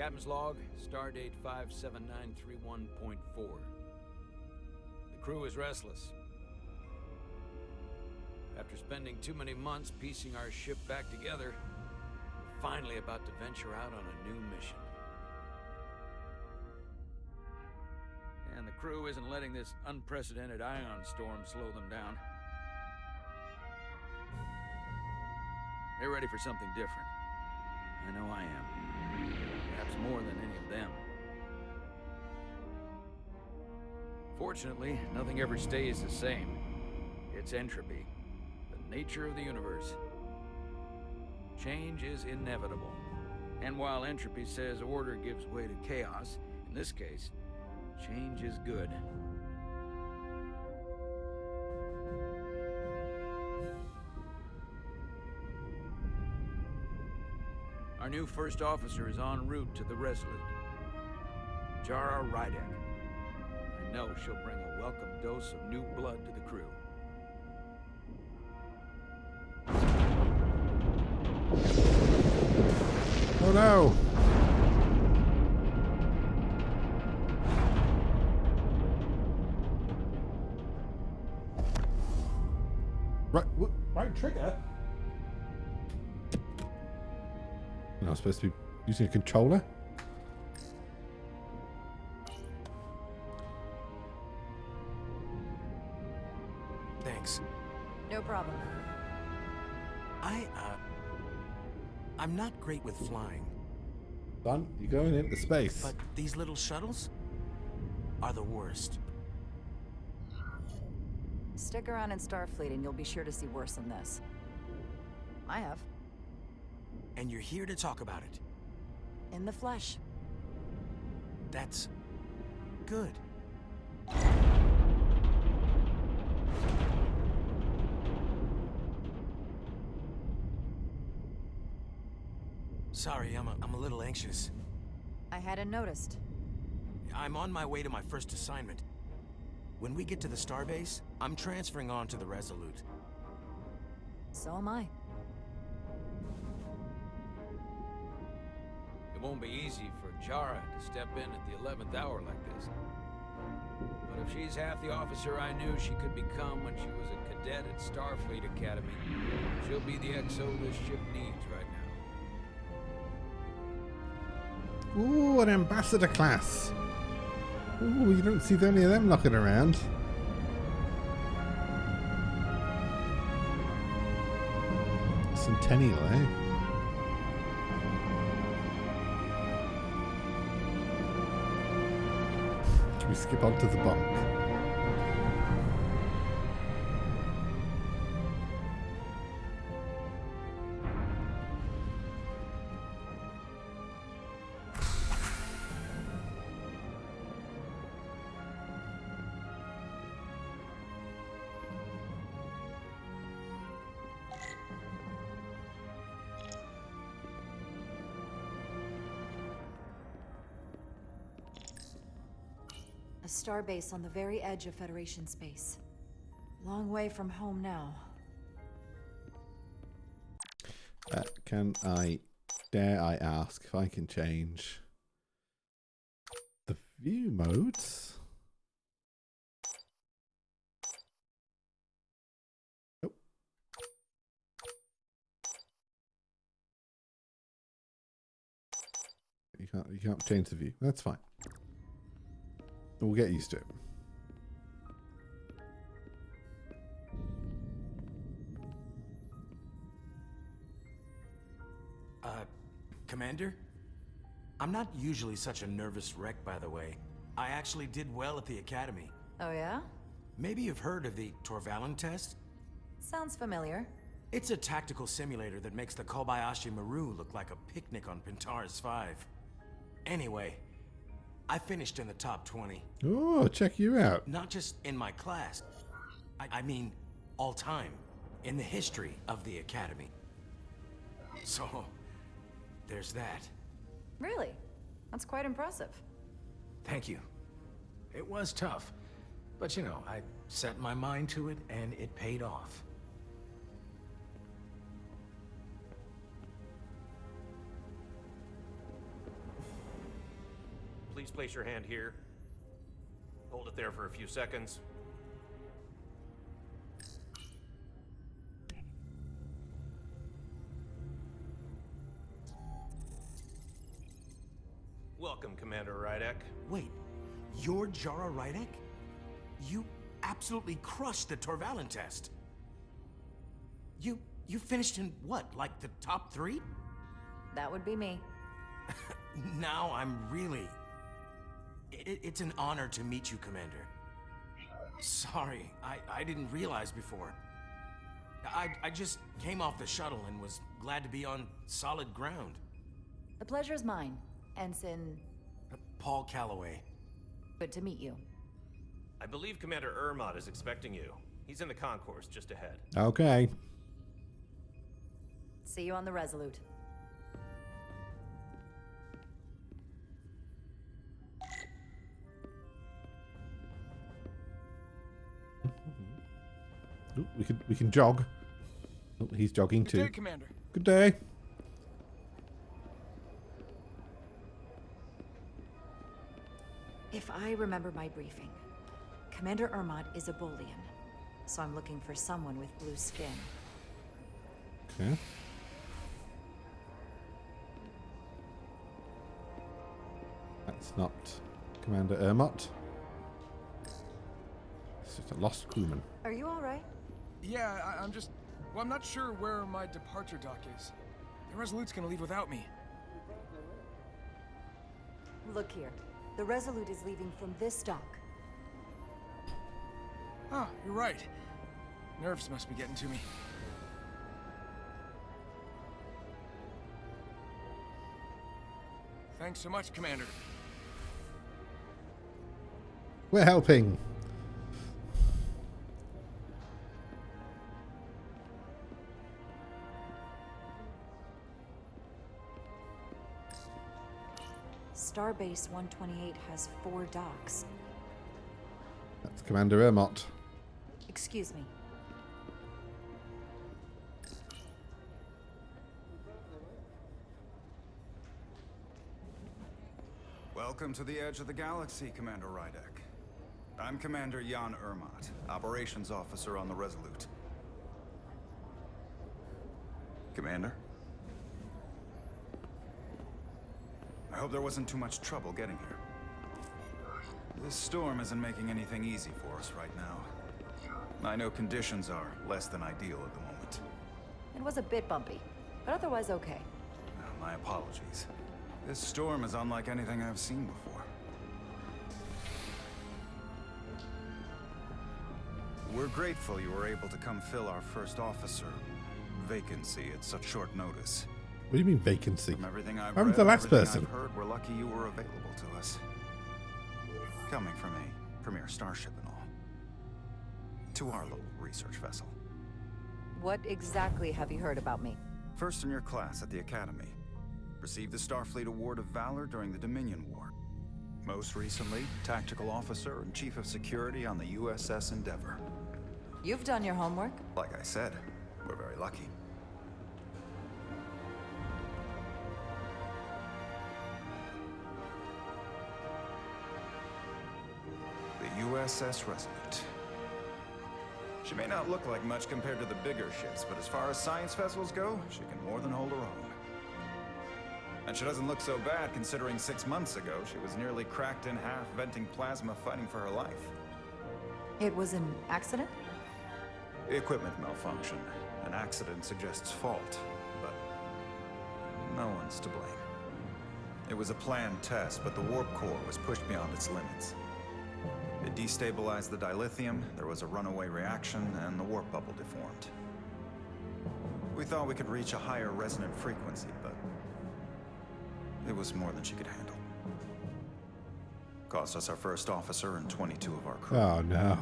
Captain's log, stardate 57931.4. The crew is restless. After spending too many months piecing our ship back together, we're finally about to venture out on a new mission. And the crew isn't letting this unprecedented ion storm slow them down. They're ready for something different. I know I am. Perhaps more than any of them. Fortunately, nothing ever stays the same. It's entropy, the nature of the universe. Change is inevitable. And while entropy says order gives way to chaos, in this case, change is good. Our new first officer is en route to the Resolute. Jara Rydek. I know she'll bring a welcome dose of new blood to the crew. Oh no! Right trigger? I'm not supposed to be using a controller? Thanks. No problem. I'm not great with flying. Son, you're going into space. But these little shuttles are the worst. Stick around in Starfleet and you'll be sure to see worse than this. I have. And you're here to talk about it. In the flesh. That's good. Sorry, I'm a little anxious. I hadn't noticed. I'm on my way to my first assignment. When we get to the starbase, I'm transferring on to the Resolute. So am I. It won't be easy for Jara to step in at the 11th hour like this. But if she's half the officer I knew she could become when she was a cadet at Starfleet Academy, she'll be the XO this ship needs right now. Ooh, an ambassador class. Ooh, you don't see any of them knocking around. Centennial, eh? Can we skip on to the bunk? A starbase on the very edge of Federation space. Long way from home now. Dare I ask if I can change the view modes? Nope. You can't change the view. That's fine. We'll get used to it. Commander? I'm not usually such a nervous wreck, by the way. I actually did well at the Academy. Oh yeah? Maybe you've heard of the Torvalin test? Sounds familiar. It's a tactical simulator that makes the Kobayashi Maru look like a picnic on Pintaris 5. Anyway, I finished in the top 20. Oh, check you out. Not just in my class. I mean, all time. In the history of the Academy. So, there's that. Really? That's quite impressive. Thank you. It was tough. But you know, I set my mind to it and it paid off. please place your hand here. Hold it there for a few seconds. Welcome, Commander Rydek. Wait, you're Jara Rydek? You absolutely crushed the Torvalin test. You finished in what, like the top 3? That would be me. Now I'm really... It's an honor to meet you, Commander. Sorry, I didn't realize before. I just came off the shuttle and was glad to be on solid ground. The pleasure's mine, Ensign. Paul Calloway. Good to meet you. I believe Commander Ermot is expecting you. He's in the concourse just ahead. Okay. See you on the Resolute. Ooh, we can jog. Oh, he's jogging too. Good day, Commander. Good day. If I remember my briefing, Commander Ermot is a Bolian, so I'm looking for someone with blue skin. Okay. That's not Commander Ermot. It's just a lost crewman. Are you all right? Yeah, I'm just... Well, I'm not sure where my departure dock is. The Resolute's gonna leave without me. Look here. The Resolute is leaving from this dock. Oh, you're right. Nerves must be getting to me. Thanks so much, Commander. We're helping. Starbase 128 has 4 docks. That's Commander Ermot. Excuse me. Welcome to the edge of the galaxy, Commander Rydek. I'm Commander Jan Ermot, Operations Officer on the Resolute. Commander? I hope there wasn't too much trouble getting here. This storm isn't making anything easy for us right now. I know conditions are less than ideal at the moment. It was a bit bumpy, but otherwise okay. My apologies. This storm is unlike anything I've seen before. We're grateful you were able to come fill our first officer vacancy at such short notice. What do you mean vacancy? From everything I've I'm read, the last everything person. I've heard, we're lucky you were available to us. Coming from a premier starship and all. To our little research vessel. What exactly have you heard about me? First in your class at the Academy. Received the Starfleet Award of Valor during the Dominion War. Most recently, Tactical Officer and Chief of Security on the USS Endeavor. You've done your homework. Like I said, we're very lucky. The USS Resolute. She may not look like much compared to the bigger ships, but as far as science vessels go, she can more than hold her own. And she doesn't look so bad considering 6 months ago she was nearly cracked in half, venting plasma, fighting for her life. It was an accident? Equipment malfunction. An accident suggests fault, but no one's to blame. It was a planned test, but the warp core was pushed beyond its limits. It destabilized the dilithium, there was a runaway reaction, and the warp bubble deformed. We thought we could reach a higher resonant frequency, but it was more than she could handle. Cost us our first officer and 22 of our crew. Oh no.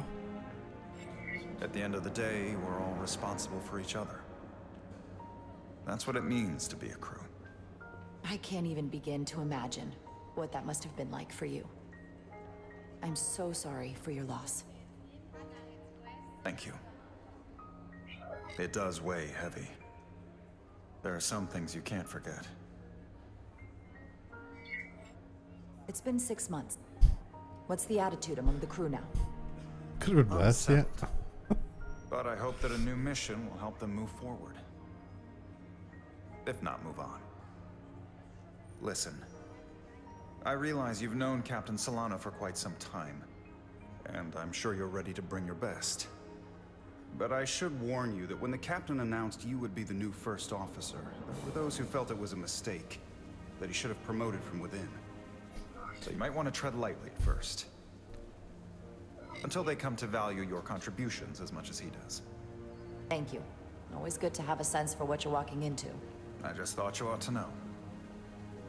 At the end of the day, we're all responsible for each other. That's what it means to be a crew. I can't even begin to imagine what that must have been like for you. I'm so sorry for your loss. Thank you. It does weigh heavy. There are some things you can't forget. It's been 6 months. What's the attitude among the crew now? Could have been worse, yeah. Unsettled. But I hope that a new mission will help them move forward. If not, move on. Listen. I realize you've known Captain Solano for quite some time, and I'm sure you're ready to bring your best. But I should warn you that when the captain announced you would be the new first officer, there were those who felt it was a mistake, that he should have promoted from within. So you might want to tread lightly at first. Until they come to value your contributions as much as he does. Thank you. Always good to have a sense for what you're walking into. I just thought you ought to know.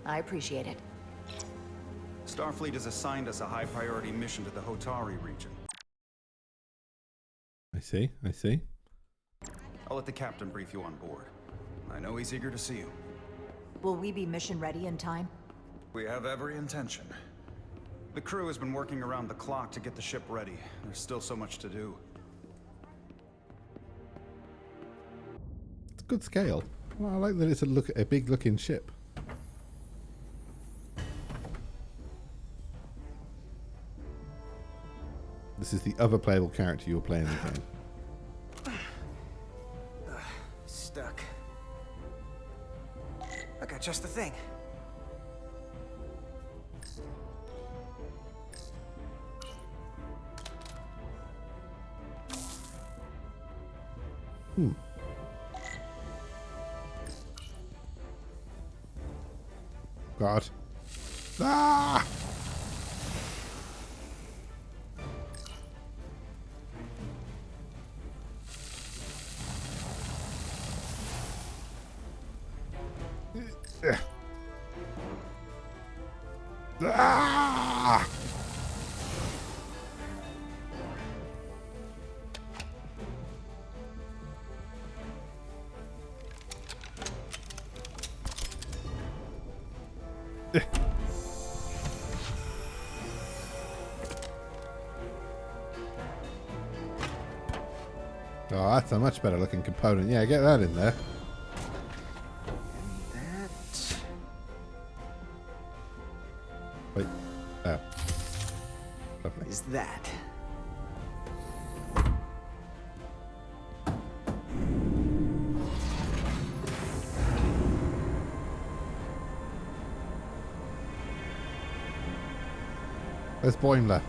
I appreciate it. Starfleet has assigned us a high-priority mission to the Hotari region. I see, I see. I'll let the captain brief you on board. I know he's eager to see you. Will we be mission ready in time? We have every intention. The crew has been working around the clock to get the ship ready. There's still so much to do. It's a good scale. Well, I like that it's a big looking ship. This is the other playable character you're playing the game. Stuck. I got just the thing. God. Ah! Ah! Oh, that's a much better looking component. Yeah, get that in there. That. Wait. Oh. Lovely. Is that. Where's Boimler?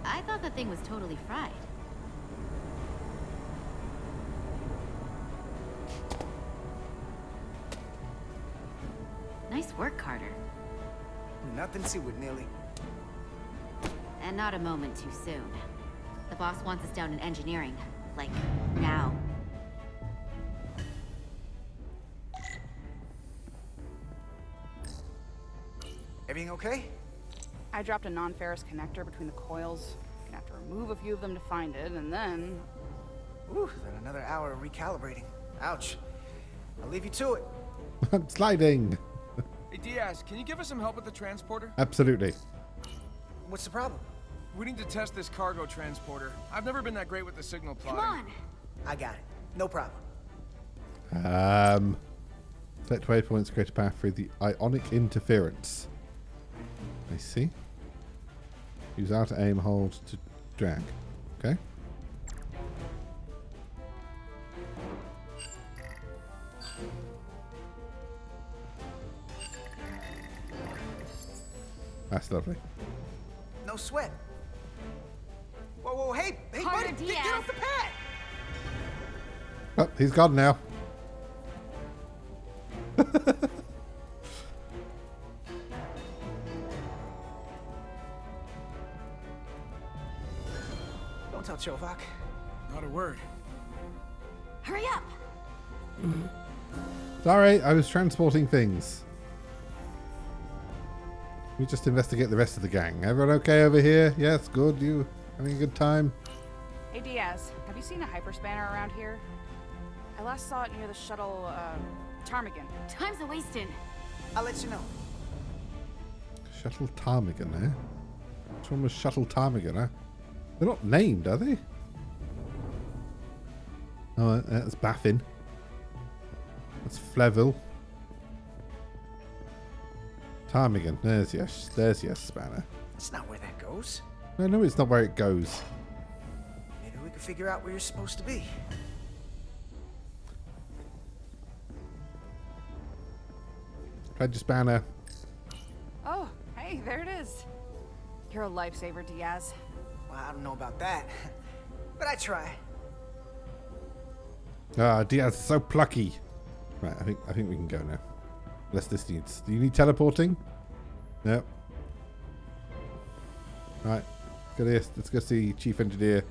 I thought the thing was totally fried. Nice work, Carter. Nothing to it, Neely. And not a moment too soon. The boss wants us down in engineering. Like, now. Everything okay? I dropped a non-ferrous connector between the coils. Gonna have to remove a few of them to find it, and then... Ooh, then another hour of recalibrating. Ouch. I'll leave you to it. I'm sliding. Hey, Diaz, can you give us some help with the transporter? Absolutely. What's the problem? We need to test this cargo transporter. I've never been that great with the signal plotting. Come on! I got it. No problem. Select waypoints, create a path through the ionic interference. I see. Use out to aim, hold to drag. Okay. That's lovely. No sweat. Whoa, whoa, hey, Carter buddy, Diaz. get off the pad! Oh, he's gone now. Don't tell Chovak. Not a word. Hurry up! Sorry, I was transporting things. We just investigate the rest of the gang. Everyone okay over here? Yes, good. You having a good time? Hey, Diaz, have you seen a hyperspanner around here? I last saw it near the shuttle, Ptarmigan. Time's a-wasting. I'll let you know. Shuttle Ptarmigan, eh? Which one was Shuttle Ptarmigan, eh? They're not named, are they? Oh, that's Baffin. That's Fleville. Ptarmigan. There's your spanner. That's not where that goes. No, it's not where it goes. Maybe we can figure out where you're supposed to be. Tried your spanner. Oh, hey, there it is. You're a lifesaver, Diaz. Well, I don't know about that, but I try. Ah, Diaz is so plucky. Right, I think we can go now. Unless this needs. Do you need teleporting? Yep. Right. Let's go see Chief Engineer.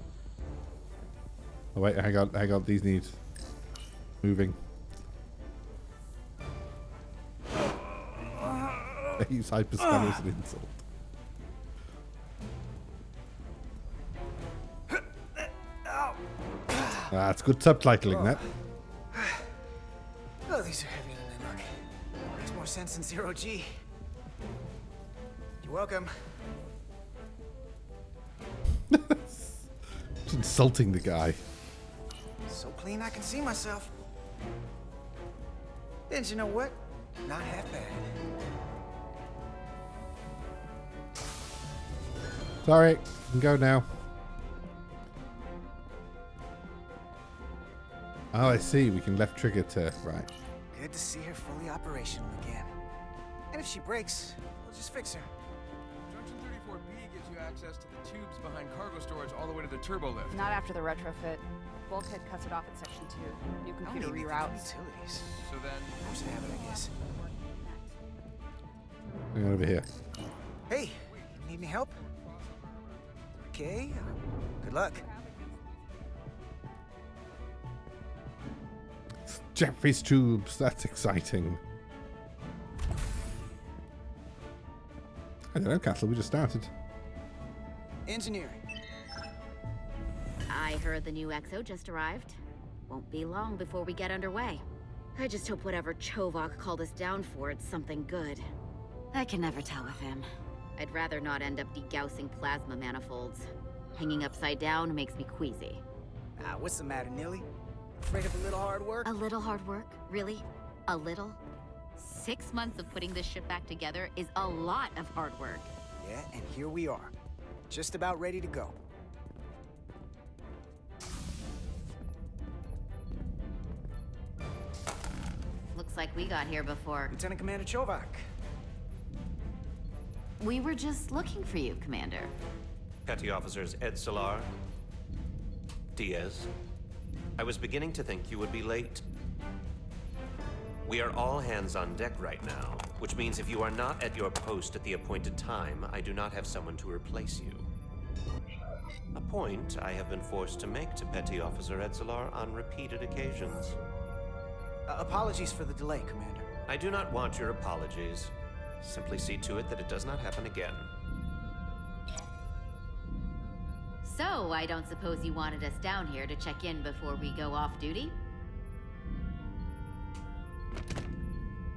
Oh wait, hang on. These need moving. I use hyperspan as an insult. That's good subtitling, that. Oh, these are heavier than they look. Makes more sense than zero G. You're welcome. Just insulting the guy. So clean I can see myself. And you know what? Not half bad. Sorry, you can go now. Oh, I see. We can left trigger to right. Good to see her fully operational again. And if she breaks, we'll just fix her. Junction 34B gives you access to the tubes behind cargo storage all the way to the turbo lift. Not after the retrofit. Bulkhead cuts it off at section 2. New computer reroutes. Utilities. So then, Where's the habit, I guess. Hang on over here. Hey, need any help? Okay. Good luck. Jeffrey's tubes. That's exciting. I don't know, Castle. We just started. Engineering. I heard the new XO just arrived. Won't be long before we get underway. I just hope whatever Chovak called us down for, it's something good. I can never tell with him. I'd rather not end up degaussing plasma manifolds. Hanging upside down makes me queasy. What's the matter, Nilly? Afraid of a little hard work? A little hard work? Really? A little? 6 months of putting this ship back together is a lot of hard work. Yeah, and here we are. Just about ready to go. Looks like we got here before. Lieutenant Commander Chovak. We were just looking for you, Commander. Petty Officers Ed Solar, Diaz. I was beginning to think you would be late. We are all hands on deck right now, which means if you are not at your post at the appointed time, I do not have someone to replace you. A point I have been forced to make to Petty Officer Ed Solar on repeated occasions. Apologies for the delay, Commander. I do not want your apologies. Simply see to it that it does not happen again. So, I don't suppose you wanted us down here to check in before we go off duty?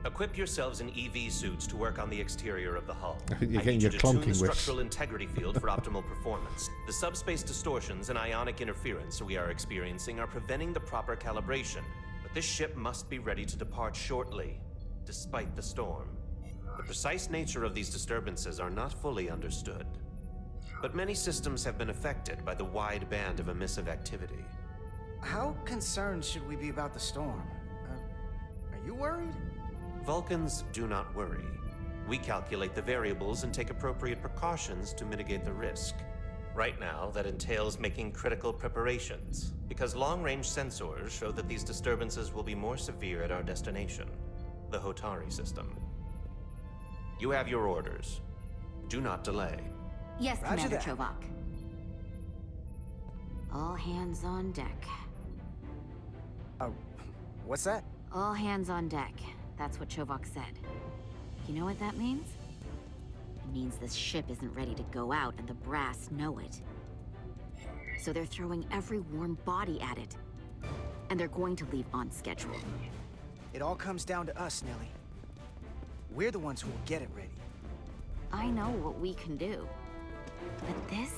Equip yourselves in EV suits to work on the exterior of the hull. I think you're I getting need your you to tune clonking the wish. structural integrity field for optimal performance. The subspace distortions and ionic interference we are experiencing are preventing the proper calibration. But this ship must be ready to depart shortly, despite the storm. The precise nature of these disturbances are not fully understood. But many systems have been affected by the wide band of emissive activity. How concerned should we be about the storm? Are you worried? Vulcans do not worry. We calculate the variables and take appropriate precautions to mitigate the risk. Right now, that entails making critical preparations, because long-range sensors show that these disturbances will be more severe at our destination, the Hotari system. You have your orders. Do not delay. Yes, Roger Commander that. Chovak. All hands on deck. What's that? All hands on deck. That's what Chovak said. You know what that means? It means this ship isn't ready to go out and the brass know it. So they're throwing every warm body at it. And they're going to leave on schedule. It all comes down to us, Nelly. We're the ones who will get it ready. I know what we can do. But this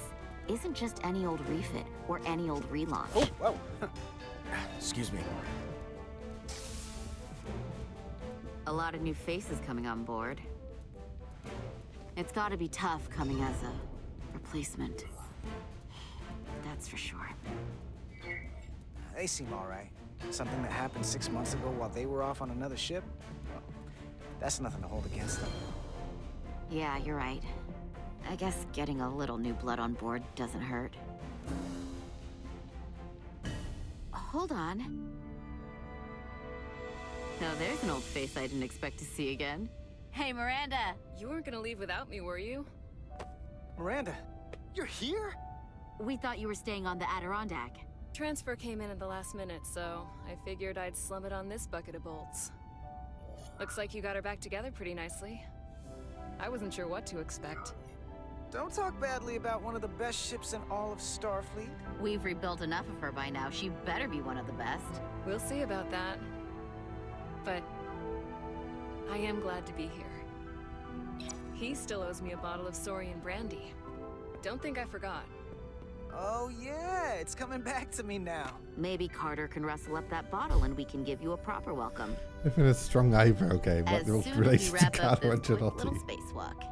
isn't just any old refit or any old relaunch. Oh, whoa. Excuse me. A lot of new faces coming on board. It's gotta be tough coming as a replacement. That's for sure. They seem alright. Something that happened 6 months ago while they were off on another ship? Well, that's nothing to hold against them. Yeah, you're right. I guess getting a little new blood on board doesn't hurt. Hold on. Now there's an old face I didn't expect to see again. Hey, Miranda! You weren't gonna leave without me, were you? Miranda, you're here? We thought you were staying on the Adirondack. Transfer came in at the last minute, so I figured I'd slum it on this bucket of bolts. Looks like you got her back together pretty nicely. I wasn't sure what to expect. Don't talk badly about one of the best ships in all of Starfleet. We've rebuilt enough of her by now. She better be one of the best. We'll see about that. But I am glad to be here. He still owes me a bottle of Saurian brandy. Don't think I forgot. Oh yeah, it's coming back to me now. Maybe Carter can rustle up that bottle and we can give you a proper welcome. Even a strong eyebrow game, like As they're all soon as related you to wrap up Carlo this quick Ancelotti. little spacewalk.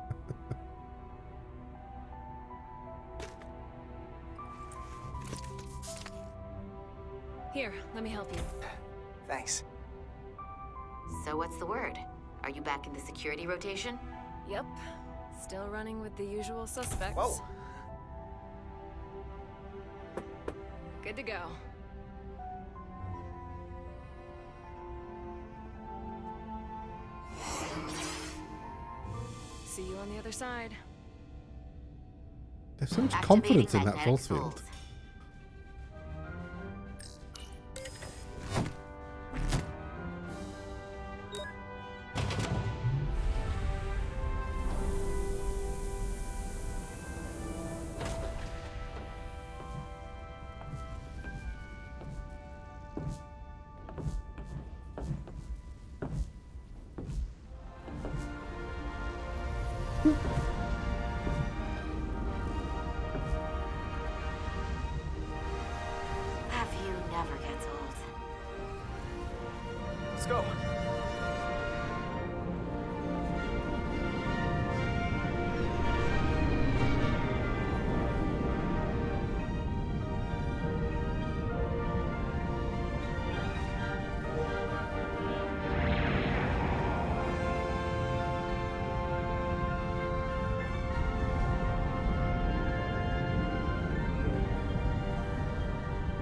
Here, let me help you. Thanks. So what's the word? Are you back in the security rotation? Yep. Still running with the usual suspects. Whoa. Good to go. See you on the other side. There's so much Activating confidence in that magnetic force pulse. field. That view never gets old. Let's go.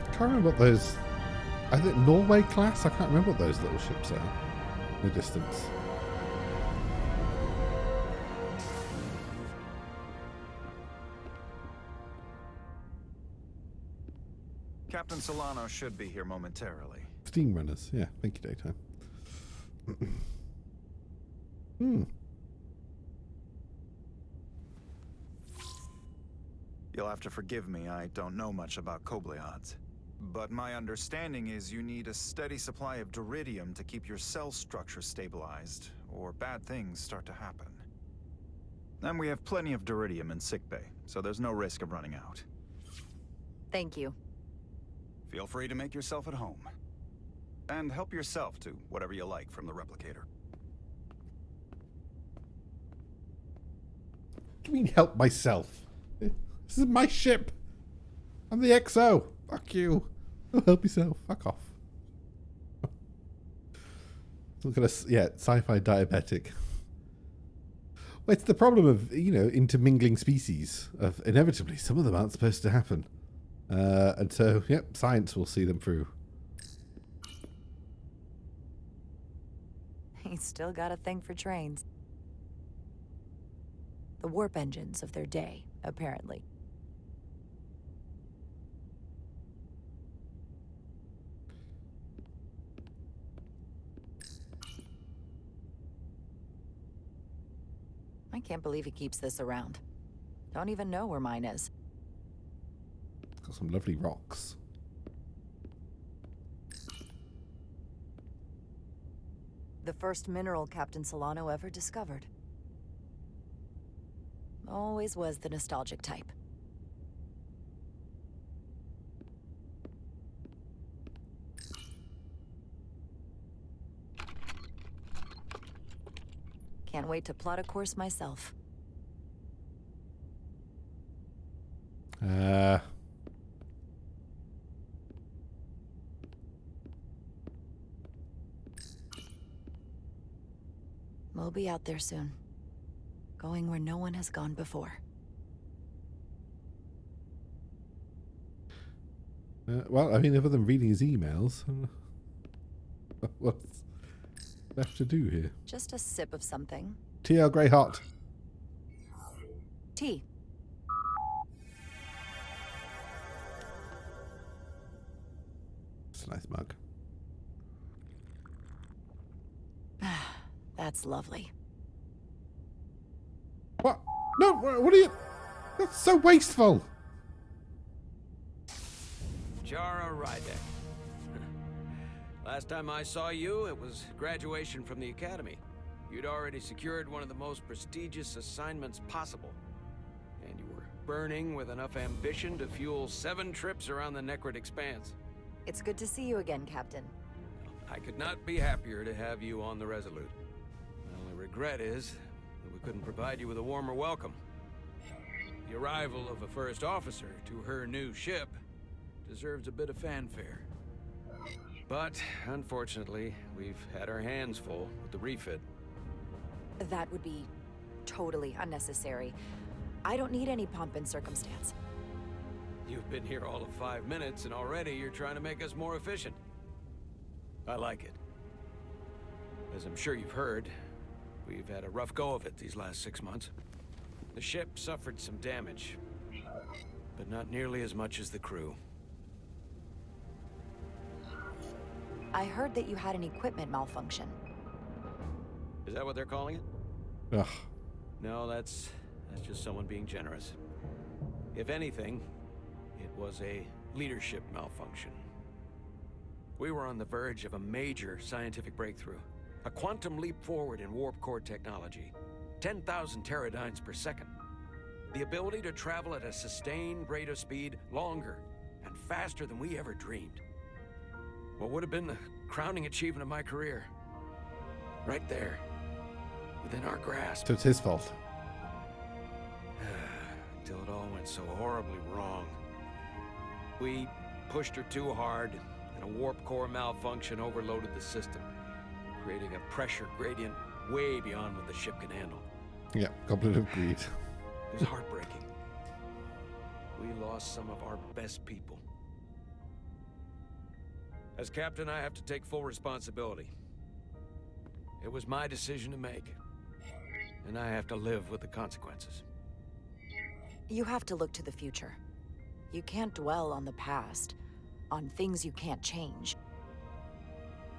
I can't remember what those. I think Norway class. I can't remember what those little ships are in the distance. Captain Solano should be here momentarily. Steam runners. Yeah, thank you, Daytime. Hmm. You'll have to forgive me, I don't know much about Kobleods. But my understanding is you need a steady supply of duridium to keep your cell structure stabilized, or bad things start to happen. And we have plenty of duridium in sickbay, so there's no risk of running out. Thank you. Feel free to make yourself at home. And help yourself to whatever you like from the replicator. What do you mean help myself? This is my ship. I'm the XO. Fuck you. Help yourself. Fuck off. Look at us. Yeah, sci-fi diabetic. Well, it's the problem of, intermingling species. Of inevitably, some of them aren't supposed to happen. And so, yep, science will see them through. He's still got a thing for trains. The warp engines of their day, apparently. I can't believe he keeps this around. Don't even know where mine is. It's got some lovely rocks. The first mineral Captain Solano ever discovered. Always was the nostalgic type. Can't wait to plot a course myself. We'll be out there soon. Going where no one has gone before. Well, I mean, other than reading his emails, what's left to do here? Just a sip of something. Tea Earl Grey hot. Tea. It's a nice mug. That's lovely. What? No, what are you... That's so wasteful. Jara Rydek. Last time I saw you, it was graduation from the academy. You'd already secured one of the most prestigious assignments possible. And you were burning with enough ambition to fuel 7 trips around the Necrid Expanse. It's good to see you again, Captain. I could not be happier to have you on the Resolute. My only regret is that we couldn't provide you with a warmer welcome. The arrival of a first officer to her new ship deserves a bit of fanfare. But, unfortunately, we've had our hands full with the refit. That would be totally unnecessary. I don't need any pomp and circumstance. You've been here all of 5 minutes, and already you're trying to make us more efficient. I like it. As I'm sure you've heard, we've had a rough go of it these last 6 months. The ship suffered some damage, but not nearly as much as the crew. I heard that you had an equipment malfunction. Is that what they're calling it? Ugh. No, that's just someone being generous. If anything, it was a leadership malfunction. We were on the verge of a major scientific breakthrough. A quantum leap forward in warp core technology. 10,000 teradynes per second. The ability to travel at a sustained rate of speed longer and faster than we ever dreamed. What would have been the crowning achievement of my career. Right there. Within our grasp. So it's his fault. Until it all went so horribly wrong. We pushed her too hard, and a warp core malfunction overloaded the system, creating a pressure gradient way beyond what the ship can handle. Yeah, Goblet of Greed. It was heartbreaking. We lost some of our best people. As captain, I have to take full responsibility. It was my decision to make, and I have to live with the consequences. You have to look to the future. You can't dwell on the past, on things you can't change.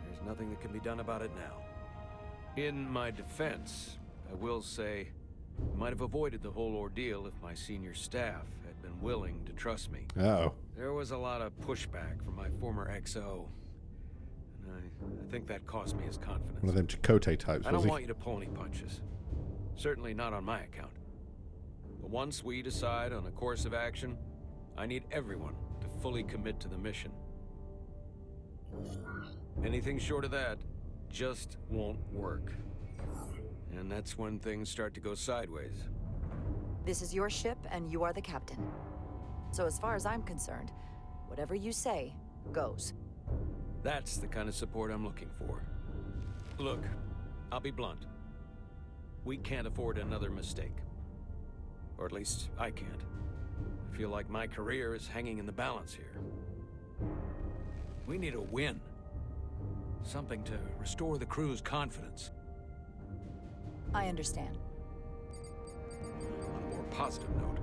There's nothing that can be done about it now. In my defense, I will say, I might have avoided the whole ordeal if my senior staff had been willing to trust me. Oh. There was a lot of pushback from my former XO, and I think that cost me his confidence. One of them Chakotay types, I was don't he? want you to pull any punches. Certainly not on my account. But once we decide on a course of action, I need everyone to fully commit to the mission. Anything short of that just won't work. And that's when things start to go sideways. This is your ship, and you are the captain. So as far as I'm concerned, whatever you say, goes. That's the kind of support I'm looking for. Look, I'll be blunt. We can't afford another mistake. Or at least, I can't. I feel like my career is hanging in the balance here. We need a win. Something to restore the crew's confidence. I understand. On a more positive note,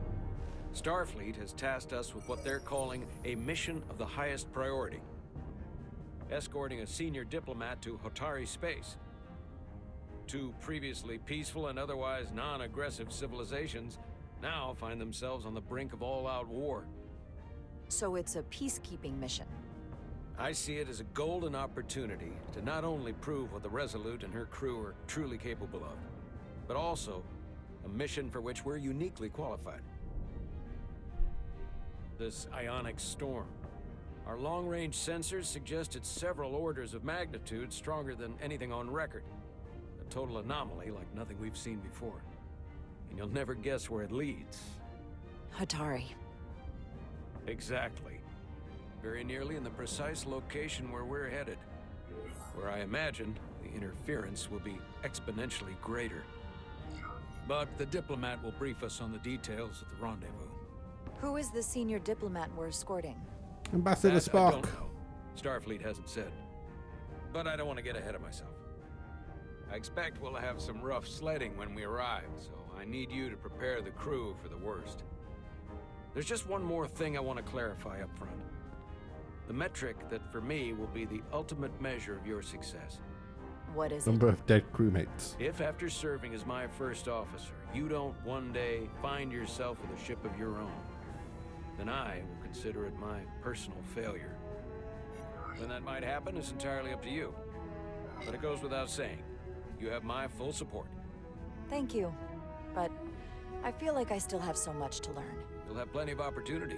Starfleet has tasked us with what they're calling a mission of the highest priority. Escorting a senior diplomat to Hotari space. 2 previously peaceful and otherwise non-aggressive civilizations now find themselves on the brink of all-out war. So it's a peacekeeping mission. I see it as a golden opportunity to not only prove what the Resolute and her crew are truly capable of, but also a mission for which we're uniquely qualified. This ionic storm. Our long-range sensors suggest it's several orders of magnitude stronger than anything on record. A total anomaly like nothing we've seen before. And you'll never guess where it leads. Hotari. Exactly. Very nearly in the precise location where we're headed. Where I imagine the interference will be exponentially greater. But the diplomat will brief us on the details of the rendezvous. Who is the senior diplomat we're escorting? Ambassador That I don't Spock. know. Starfleet hasn't said. But I don't want to get ahead of myself. I expect we'll have some rough sledding when we arrive, so I need you to prepare the crew for the worst. There's just one more thing I want to clarify up front. The metric that for me will be the ultimate measure of your success. What is Number it? of dead crewmates. If after serving as my first officer, you don't one day find yourself with a ship of your own, then I will consider it my personal failure. When that might happen is entirely up to you. But it goes without saying, you have my full support. Thank you. But I feel like I still have so much to learn. You'll have plenty of opportunity.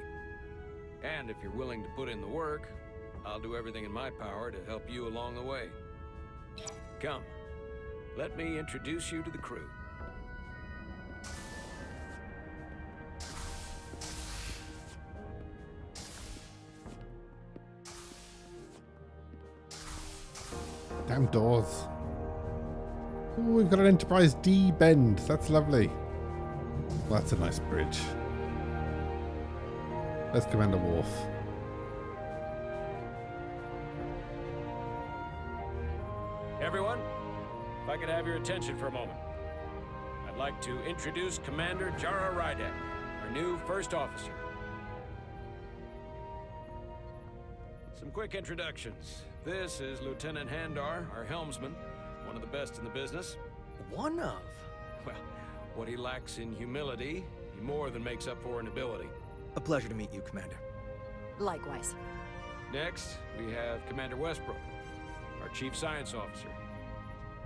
And if you're willing to put in the work, I'll do everything in my power to help you along the way. Come, let me introduce you to the crew. Damn doors. Ooh, we've got an Enterprise D bend. That's lovely. Well, that's a nice bridge. There's Commander Worf. Everyone, if I could have your attention for a moment. I'd like to introduce Commander Jara Rydek, our new first officer. Some quick introductions. This is Lieutenant Handar, our helmsman, one of the best in the business. One of? Well, what he lacks in humility, he more than makes up for in ability. A pleasure to meet you, Commander. Likewise. Next, we have Commander Westbrook, our Chief Science Officer.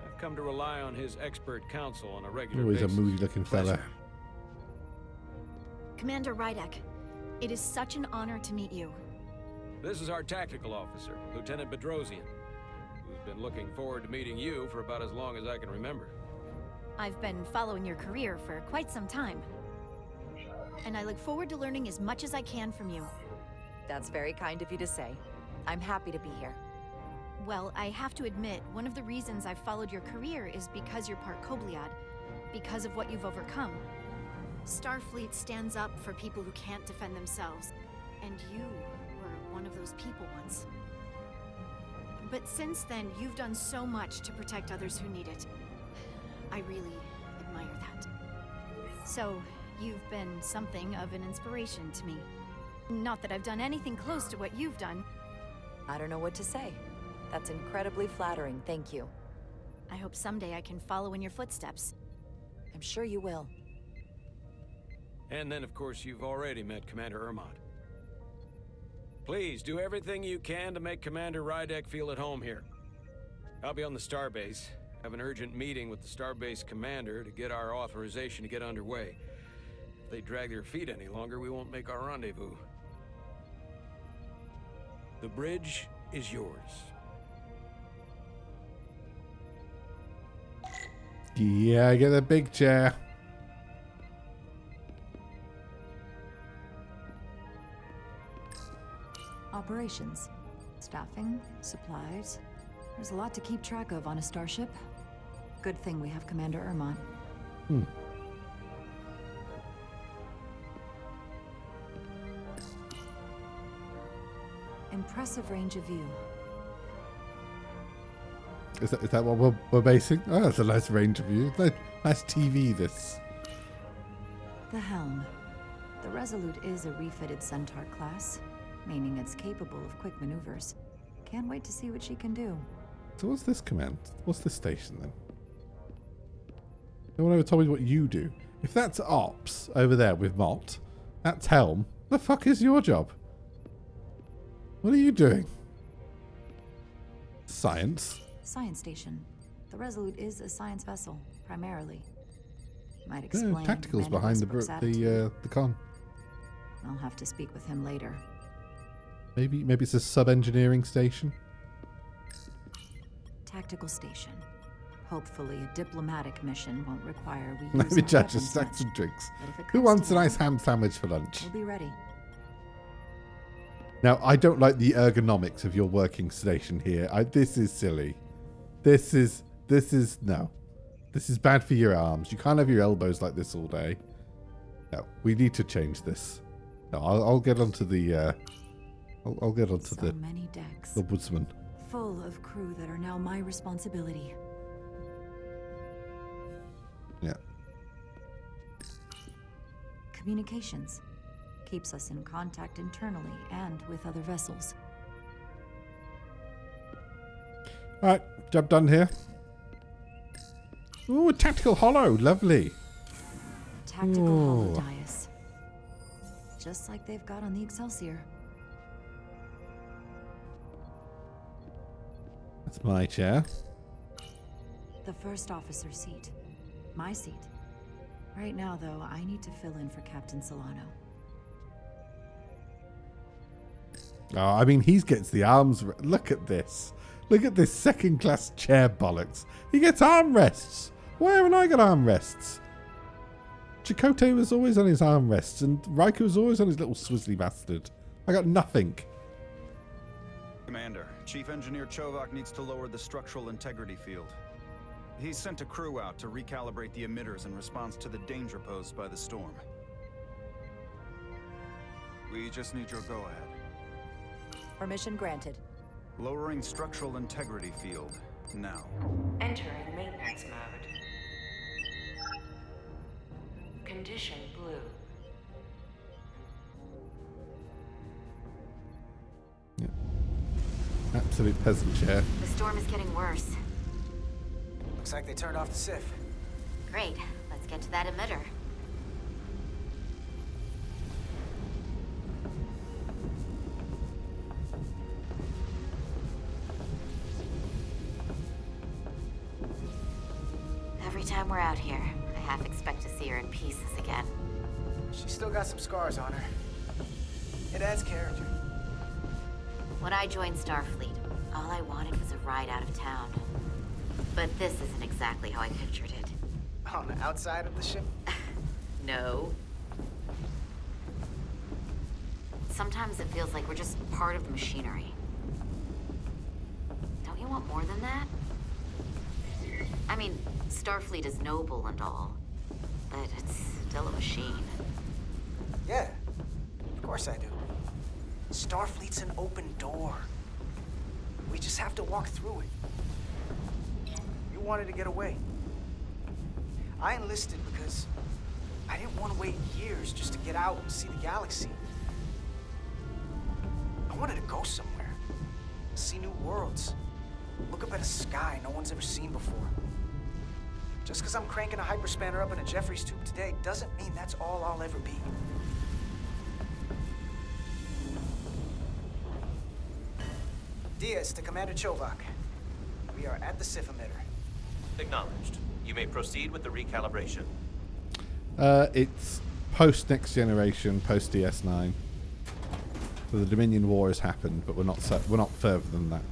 I've come to rely on his expert counsel on a regular Always a basis. moody-looking fella. Pleasure. Commander Rydek, it is such an honor to meet you. This is our tactical officer, Lieutenant Bedrosian, who's been looking forward to meeting you for about as long as I can remember. I've been following your career for quite some time, and I look forward to learning as much as I can from you. That's very kind of you to say. I'm happy to be here. Well, I have to admit, one of the reasons I've followed your career is because you're part Kobliad, because of what you've overcome. Starfleet stands up for people who can't defend themselves, and you were one of those people once. But since then, you've done so much to protect others who need it. I really admire that. So, you've been something of an inspiration to me. Not that I've done anything close to what you've done. I don't know what to say. That's incredibly flattering, thank you. I hope someday I can follow in your footsteps. I'm sure you will. And then, of course, you've already met Commander Ermont. Please, do everything you can to make Commander Rydek feel at home here. I'll be on the starbase. Have an urgent meeting with the starbase commander to get our authorization to get underway. If they drag their feet any longer, we won't make our rendezvous. The bridge is yours. Yeah, get a big chair. Operations. Staffing, supplies. There's a lot to keep track of on a starship. Good thing we have Commander Ermont. Impressive range of view. Is that what we're basing? Oh, that's a nice range of view. Nice TV, this. The helm. The Resolute is a refitted Centaur class, meaning it's capable of quick maneuvers. Can't wait to see what she can do. So what's this command? What's this station then? No one ever told me what you do. If that's ops over there with Mott, that's helm. The fuck is your job? What are you doing? Science. Science station. The Resolute is a science vessel, primarily. Might explain Tacticals Commander behind Westbrook's attitude. the con. I'll have to speak with him later. Maybe it's a sub-engineering station. Tactical station. Hopefully a diplomatic mission won't require we use Let me our judge weapons stacks much. and drinks. But if it Who comes wants to a that, nice ham sandwich for lunch? We'll be ready. Now, I don't like the ergonomics of your working station here. This is silly. This is no. This is bad for your arms. You can't have your elbows like this all day. No, we need to change this. No, I'll get onto the. I'll get onto So many decks, the woodsman. full of crew that are now my responsibility. Yeah. Communications keeps us in contact internally and with other vessels. All right, job done here. Ooh, a tactical hollow, lovely. Tactical Ooh. holodias, just like they've got on the Excelsior. That's my chair. The first officer seat. My seat. Right now, though, I need to fill in for Captain Solano. Oh, I mean, he gets the arms. Look at this. Look at this second-class chair bollocks. He gets armrests. Why haven't I got armrests? Chakotay was always on his armrests, and Riker was always on his little swizzly bastard. I got nothing. Commander, Chief Engineer Chovak needs to lower the structural integrity field. He's sent a crew out to recalibrate the emitters in response to the danger posed by the storm. We just need your go-ahead. Permission granted. Lowering structural integrity field, now. Entering maintenance mode. Condition blue. Absolute peasant chair. The storm is getting worse. Looks like they turned off the SIF. Great. Let's get to that emitter. Every time we're out here, I half expect to see her in pieces again. She's still got some scars on her. It adds character. When I joined Starfleet, all I wanted was a ride out of town. But this isn't exactly how I pictured it. On the outside of the ship? No. Sometimes it feels like we're just part of the machinery. Don't you want more than that? I mean, Starfleet is noble and all, but it's still a machine. Yeah, of course I do. Starfleet's an open door. We just have to walk through it. You wanted to get away. I enlisted because I didn't want to wait years just to get out and see the galaxy. I wanted to go somewhere, see new worlds, look up at a sky no one's ever seen before. Just because I'm cranking a hyperspanner up in a Jeffries tube today doesn't mean that's all I'll ever be. Diaz to Commander Chovak. We are at the SIF emitter. Acknowledged. You may proceed with the recalibration. It's post Next Generation, post DS9. So the Dominion War has happened, but we're not further than that.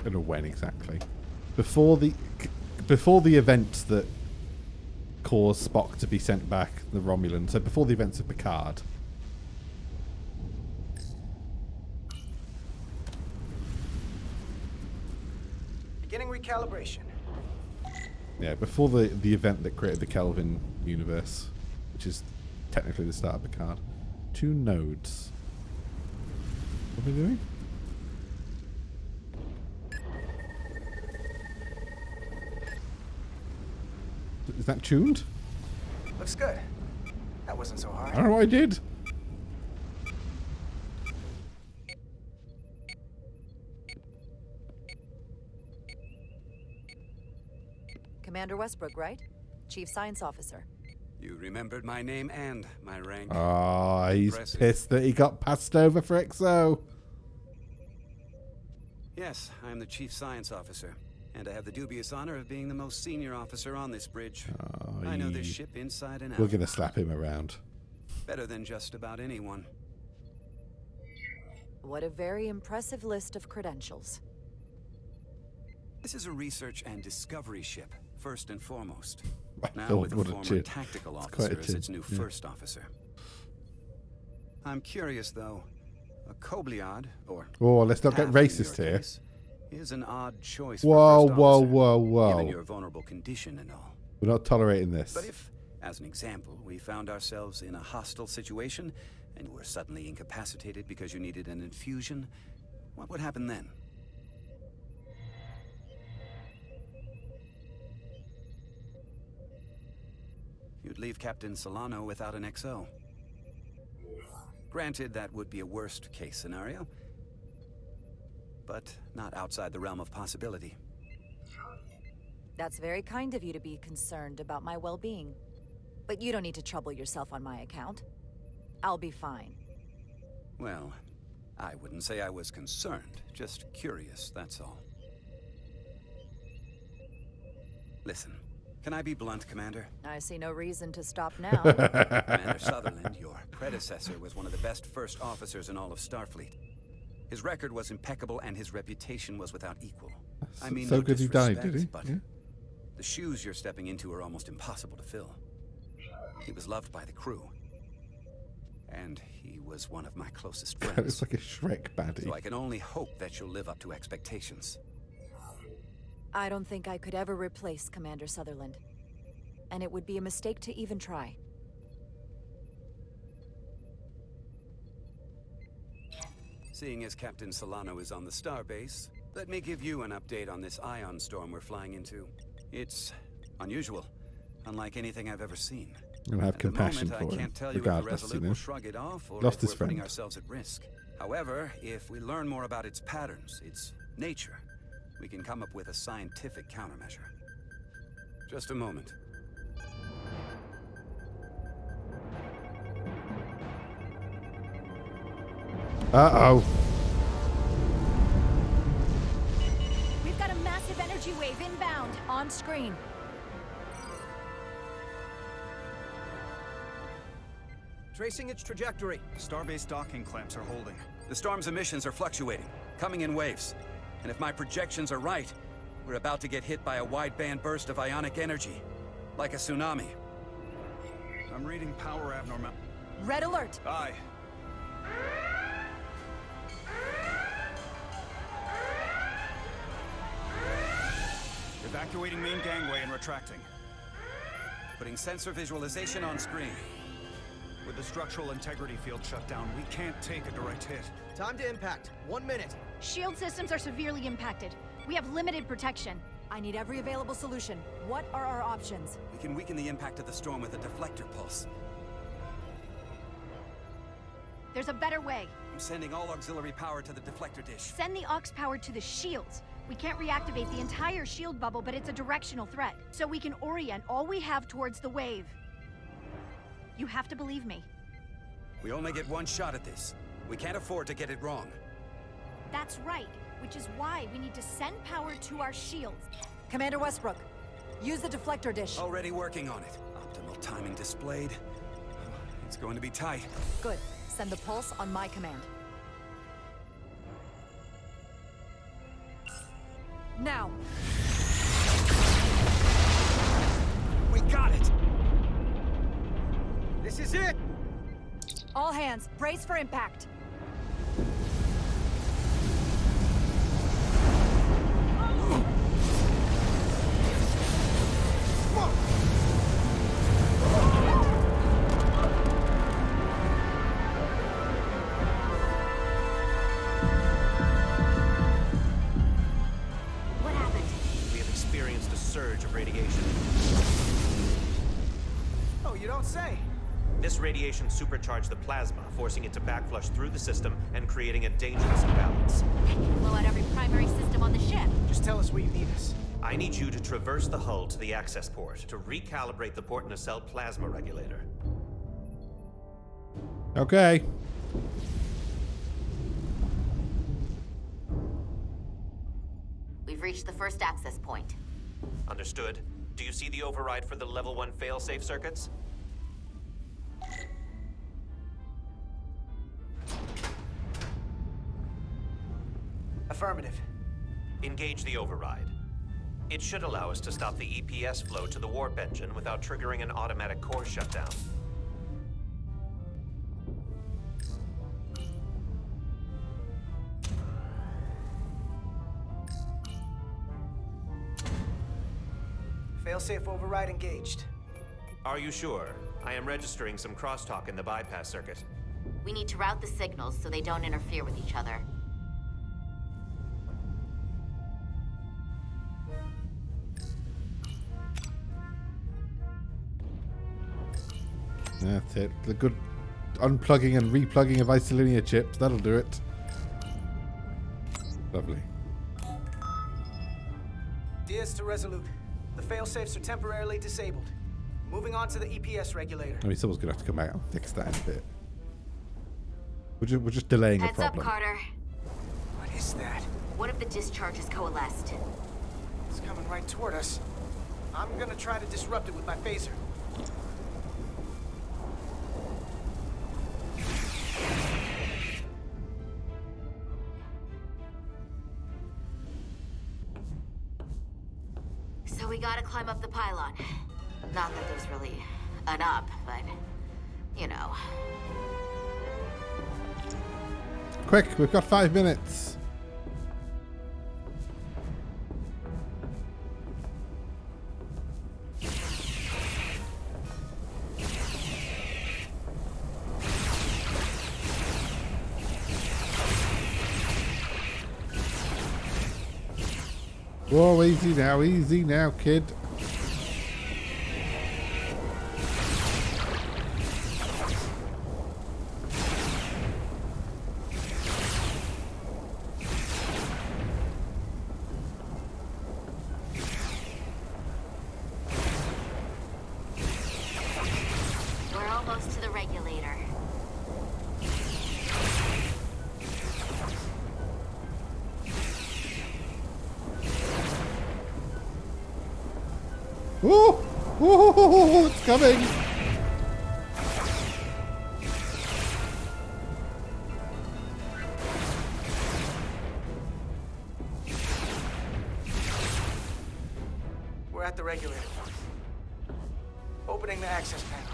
I don't know when exactly. Before the events that caused Spock to be sent back, the Romulan. So before the events of Picard. Beginning recalibration. Yeah, before the event that created the Kelvin universe, which is technically the start of Picard. 2 nodes. What are we doing? Is that tuned? Looks good. That wasn't so hard. I don't know what I did. Commander Westbrook, right? Chief Science Officer. You remembered my name and my rank. Oh, he's Impressive. pissed that he got passed over for XO. Yes, I'm the Chief Science Officer, and I have the dubious honor of being the most senior officer on this bridge. Oh, I know this ship inside and out. We're going to slap him around. Better than just about anyone. What a very impressive list of credentials. This is a research and discovery ship, first and foremost. I Now thought, with a what a former chin. tactical It's quite a officer as chin, its new yeah. first officer. I'm curious, though. A Kobliad, or... Oh, let's not get Path in racist your here. case, is an odd choice Whoa, for first whoa, officer, whoa, given whoa. your vulnerable condition and all. We're not tolerating this. But if, as an example, we found ourselves in a hostile situation and you were suddenly incapacitated because you needed an infusion, what would happen then? You'd leave Captain Solano without an XO. Granted, that would be a worst-case scenario, but not outside the realm of possibility. That's very kind of you to be concerned about my well-being. But you don't need to trouble yourself on my account. I'll be fine. Well, I wouldn't say I was concerned, just curious, that's all. Listen, can I be blunt, Commander? I see no reason to stop now. Commander Sutherland, your predecessor, was one of the best first officers in all of Starfleet. His record was impeccable and his reputation was without equal. I mean, so no good he died, disrespect, did he? but Yeah. the shoes you're stepping into are almost impossible to fill. He was loved by the crew. And he was one of my closest friends. It's like a Shrek baddie. So I can only hope that you'll live up to expectations. I don't think I could ever replace Commander Sutherland. And it would be a mistake to even try. Seeing as Captain Solano is on the starbase, let me give you an update on this ion storm we're flying into. It's unusual, unlike anything I've ever seen. And have At the compassion moment, for I him, can't tell you if the regardless, Resolute will shrug it off or Lost if his we're putting friend. ourselves at risk. However, if we learn more about its patterns, its nature, we can come up with a scientific countermeasure. Just a moment. Uh-oh. We've got a massive energy wave inbound. On screen. Tracing its trajectory. Starbase docking clamps are holding. The storm's emissions are fluctuating, coming in waves. And if my projections are right, we're about to get hit by a wideband burst of ionic energy, like a tsunami. I'm reading power abnormal. Red alert. Aye. Evacuating main gangway and retracting. Putting sensor visualization on screen. With the structural integrity field shut down, we can't take a direct hit. Time to impact. 1 minute. Shield systems are severely impacted. We have limited protection. I need every available solution. What are our options? We can weaken the impact of the storm with a deflector pulse. There's a better way. I'm sending all auxiliary power to the deflector dish. Send the aux power to the shields. We can't reactivate the entire shield bubble, but it's a directional threat. So we can orient all we have towards the wave. You have to believe me. We only get one shot at this. We can't afford to get it wrong. That's right, which is why we need to send power to our shields. Commander Westbrook, use the deflector dish. Already working on it. Optimal timing displayed. It's going to be tight. Good. Send the pulse on my command. Now. We got it! This is it! All hands, brace for impact. What happened? We have experienced a surge of radiation. Oh, you don't say. This radiation supercharged the plasma, forcing it to backflush through the system and creating a dangerous imbalance. That can blow out every primary system on the ship. Just tell us where you need us. I need you to traverse the hull to the access port to recalibrate the port nacelle plasma regulator. Okay. We've reached the first access point. Understood. Do you see the override for the level 1 failsafe circuits? Affirmative. Engage the override. It should allow us to stop the EPS flow to the warp engine without triggering an automatic core shutdown. Failsafe override engaged. Are you sure? I am registering some crosstalk in the bypass circuit. We need to route the signals so they don't interfere with each other. That's it. The good unplugging and replugging of isolinear chips. That'll do it. Lovely. Diaz to Resolute. The failsafes are temporarily disabled. Moving on to the EPS regulator. I mean, someone's going to have to come out and fix that in a bit. We're just delaying a Heads up, problem. Carter. What is that? One of the discharges coalesced. It's coming right toward us. I'm gonna try to disrupt it with my phaser. So we gotta climb up the pylon. Not that there's really an up, but, you know. Quick, we've got 5 minutes. Whoa, easy now, kid. We're almost to the regulator. Ooh! Ooh, it's coming! We're at the regulator. Opening the access panel.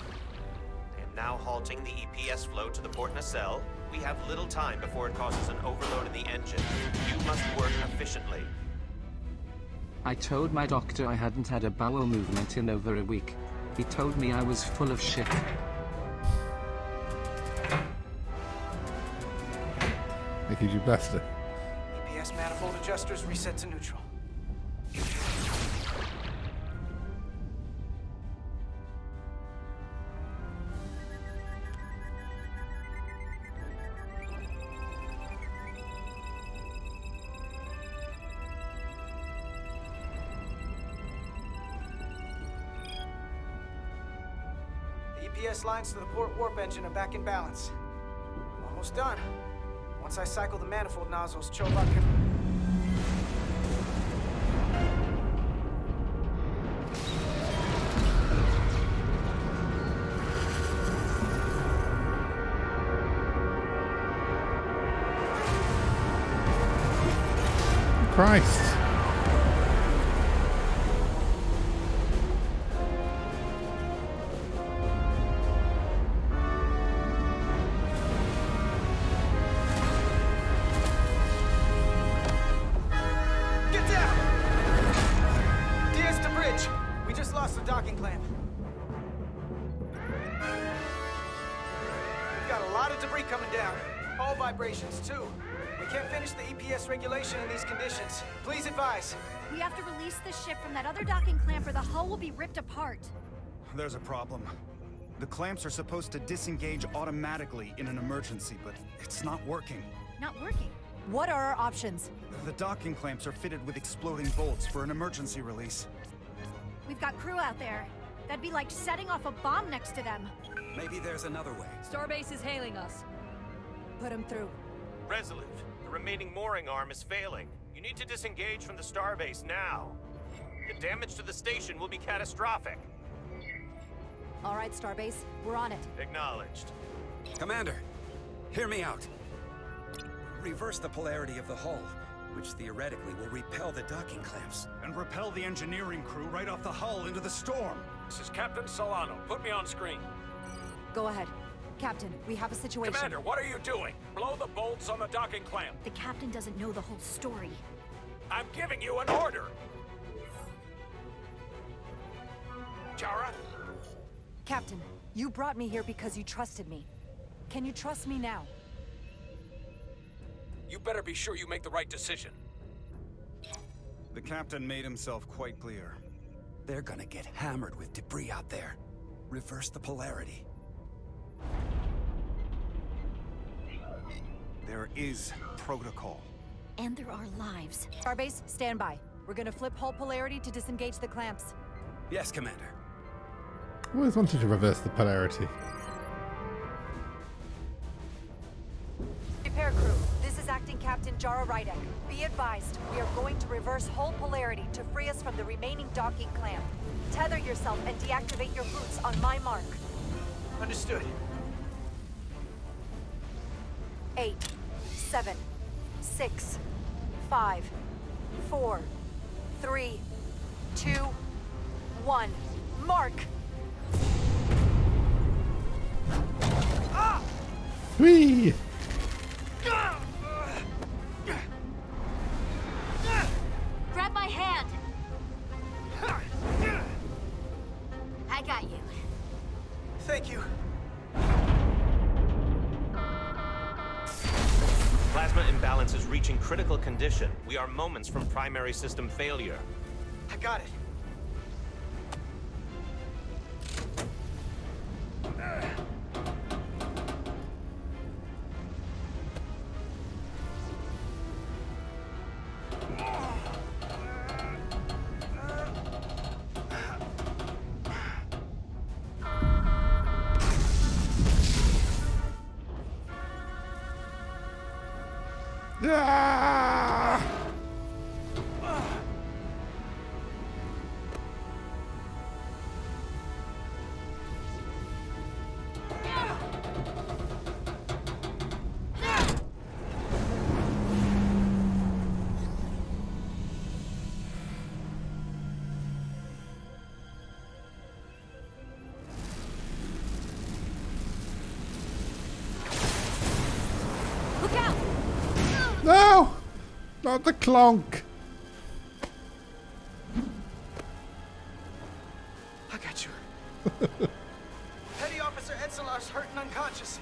I am now halting the EPS flow to the port nacelle. We have little time before it causes an overload in the engine. You must work efficiently. I told my doctor I hadn't had a bowel movement in over a week. He told me I was full of shit. Thank you, Buster. EPS manifold adjusters reset to neutral. EPS lines to the port warp engine are back in balance. Almost done. Once I cycle the manifold nozzles, Chovak can... Christ. Get down! Diaz to bridge. We just lost the docking clamp. We've got a lot of debris coming down. Hull vibrations, too. We can't finish the EPS regulation in these conditions. Please advise. We have to release this ship from that other docking clamp or the hull will be ripped apart. There's a problem. The clamps are supposed to disengage automatically in an emergency, but it's not working. Not working. What are our options? The docking clamps are fitted with exploding bolts for an emergency release. We've got crew out there. That'd be like setting off a bomb next to them. Maybe there's another way. Starbase is hailing us. Put them through. Resolute, the remaining mooring arm is failing. You need to disengage from the starbase now. The damage to the station will be catastrophic. All right, Starbase, we're on it. Acknowledged. Commander, hear me out. Reverse the polarity of the hull, which theoretically will repel the docking clamps. And repel the engineering crew right off the hull into the storm. This is Captain Solano. Put me on screen. Go ahead. Captain, we have a situation. Commander, what are you doing? Blow the bolts on the docking clamp. The captain doesn't know the whole story. I'm giving you an order. Captain, you brought me here because you trusted me. Can you trust me now? You better be sure you make the right decision. The captain made himself quite clear. They're gonna get hammered with debris out there. Reverse the polarity. There is protocol. And there are lives. Starbase, stand by. We're gonna flip hull polarity to disengage the clamps. Yes, Commander. I always wanted to reverse the polarity. Repair crew, this is Acting Captain Jara Rydek. Be advised, we are going to reverse hull polarity to free us from the remaining docking clamp. Tether yourself and deactivate your boots on my mark. Understood. 8, 7, 6, 5, 4, 3, 2, 1. Mark! Whee! Grab my hand! I got you. Thank you. Plasma imbalance is reaching critical condition. We are moments from primary system failure. I got it. Ah! Look out! No! Not the clonk! I got you. Petty Officer Edselar's hurt and unconscious.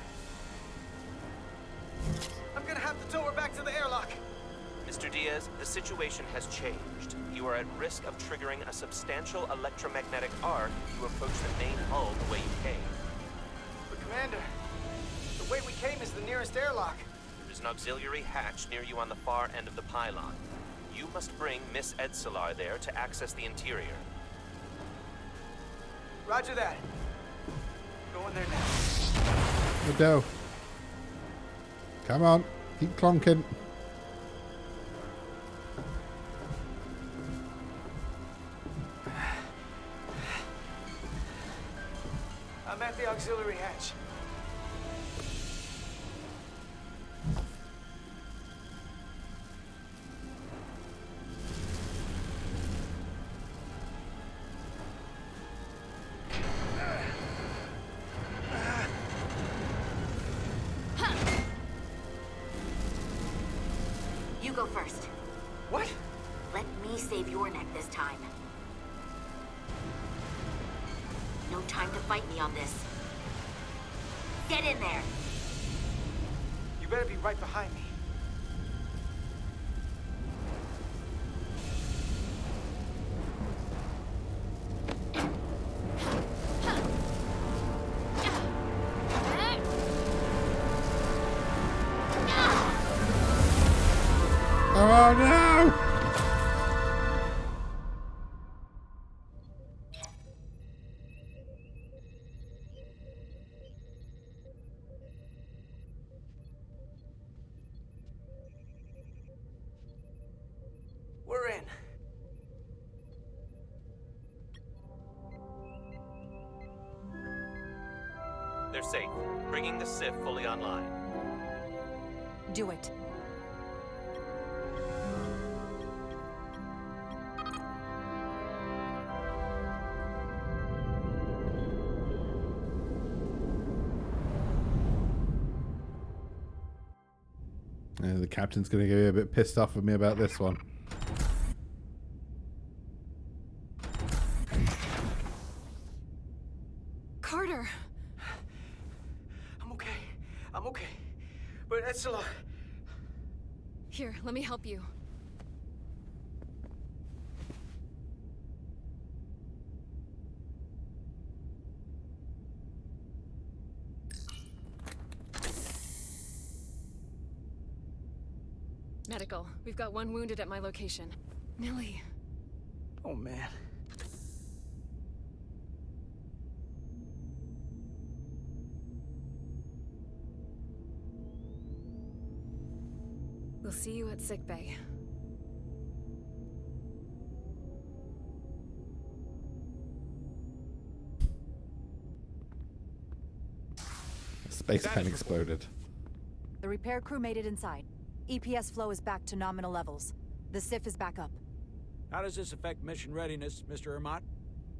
I'm gonna have to tow her back to the airlock. Mr. Diaz, the situation has changed. You are at risk of triggering a substantial electromagnetic arc if you approach the main hull the way you came. But Commander, the way we came is the nearest airlock. There's an auxiliary hatch near you on the far end of the pylon. You must bring Miss Edselar there to access the interior. Roger that. Going there now. We go. Come on, keep clonking. I'm at the auxiliary hatch. You go first. What? Let me save your neck this time. No time to fight me on this. Get in there! You better be right behind me. Oh no! We're in. They're safe, bringing the SIF fully online. Do it. The captain's going to get a bit pissed off with me about this one. Carter. I'm okay. I'm okay. But that's a lot. Here, let me help you. Medical. We've got one wounded at my location. Millie. Oh, man. We'll see you at sickbay. Space pen exploded. The repair crew made it inside. EPS flow is back to nominal levels. The SIF is back up. How does this affect mission readiness, Mr. Ermot?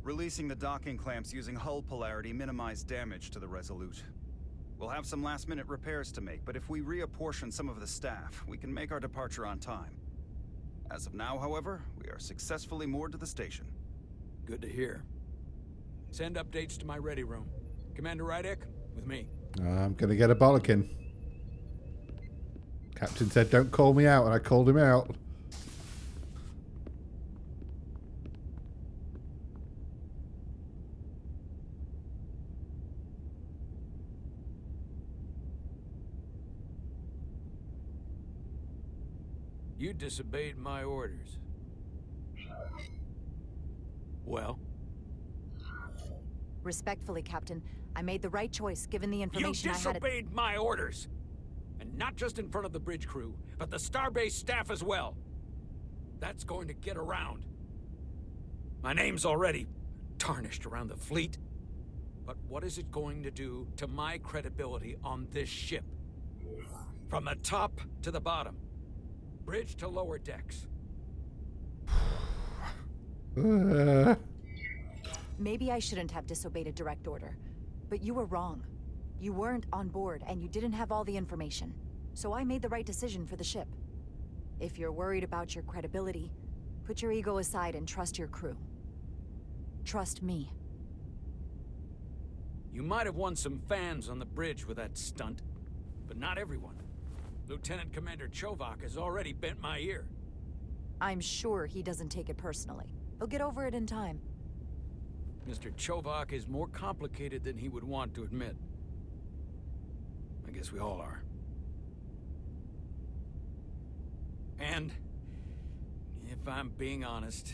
Releasing the docking clamps using hull polarity minimized damage to the Resolute. We'll have some last-minute repairs to make, but if we reapportion some of the staff, we can make our departure on time. As of now, however, we are successfully moored to the station. Good to hear. Send updates to my ready room. Commander Rydek, with me. I'm gonna get a bollocking. Captain said, "Don't call me out," and I called him out. You disobeyed my orders. Well? Respectfully, Captain, I made the right choice given the information I had. You disobeyed my orders! And not just in front of the bridge crew, but the Starbase staff as well. That's going to get around. My name's already tarnished around the fleet. But what is it going to do to my credibility on this ship? From the top to the bottom. Bridge to lower decks. Maybe I shouldn't have disobeyed a direct order, but you were wrong. You weren't on board, and you didn't have all the information. So I made the right decision for the ship. If you're worried about your credibility, put your ego aside and trust your crew. Trust me. You might have won some fans on the bridge with that stunt, but not everyone. Lieutenant Commander Chovak has already bent my ear. I'm sure he doesn't take it personally. He'll get over it in time. Mr. Chovak is more complicated than he would want to admit. I guess we all are. And, if I'm being honest,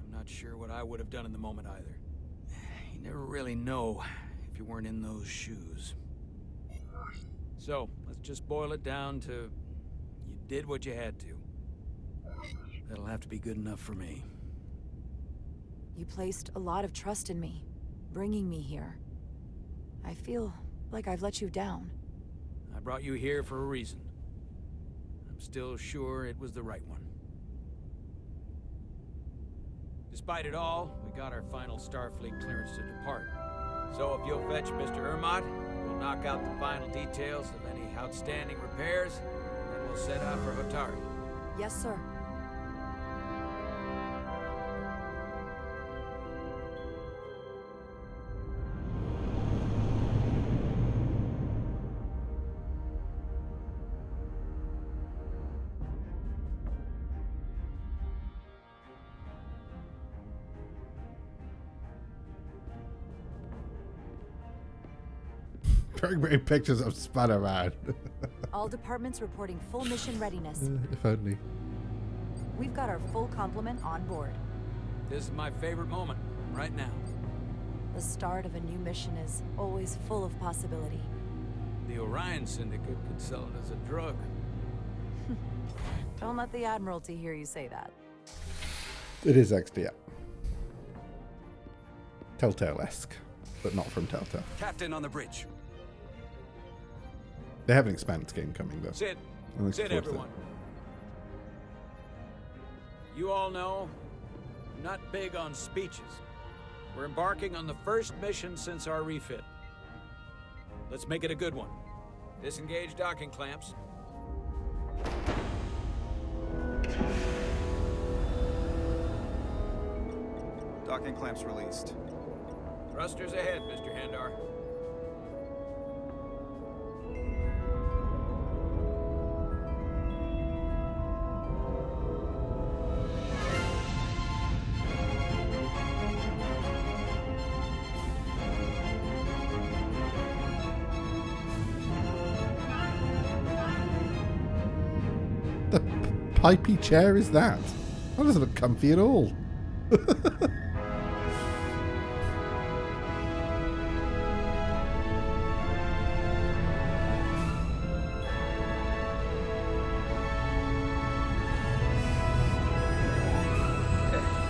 I'm not sure what I would have done in the moment either. You never really know if you weren't in those shoes. So, let's just boil it down to, you did what you had to. That'll have to be good enough for me. You placed a lot of trust in me, bringing me here. I feel like I've let you down. I brought you here for a reason. I'm still sure it was the right one. Despite it all, we got our final Starfleet clearance to depart. So if you'll fetch Mr. Ermot, we'll knock out the final details of any outstanding repairs, and then we'll set out for Hotari. Yes, sir. Great pictures of Spider-Man. All departments reporting full mission readiness. If only. We've got our full complement on board. This is my favorite moment, right now. The start of a new mission is always full of possibility. The Orion Syndicate could sell it as a drug. Don't let the Admiralty hear you say that. It is actually, yeah. Telltale-esque, but not from Telltale. Captain on the bridge. They have an Expanse game coming, though. Sit. I'm looking Sit, forward to everyone. You all know, I'm not big on speeches. We're embarking on the first mission since our refit. Let's make it a good one. Disengage docking clamps. Docking clamps released. Thrusters ahead, Mr. Handar. The pipey chair is that? That doesn't look comfy at all.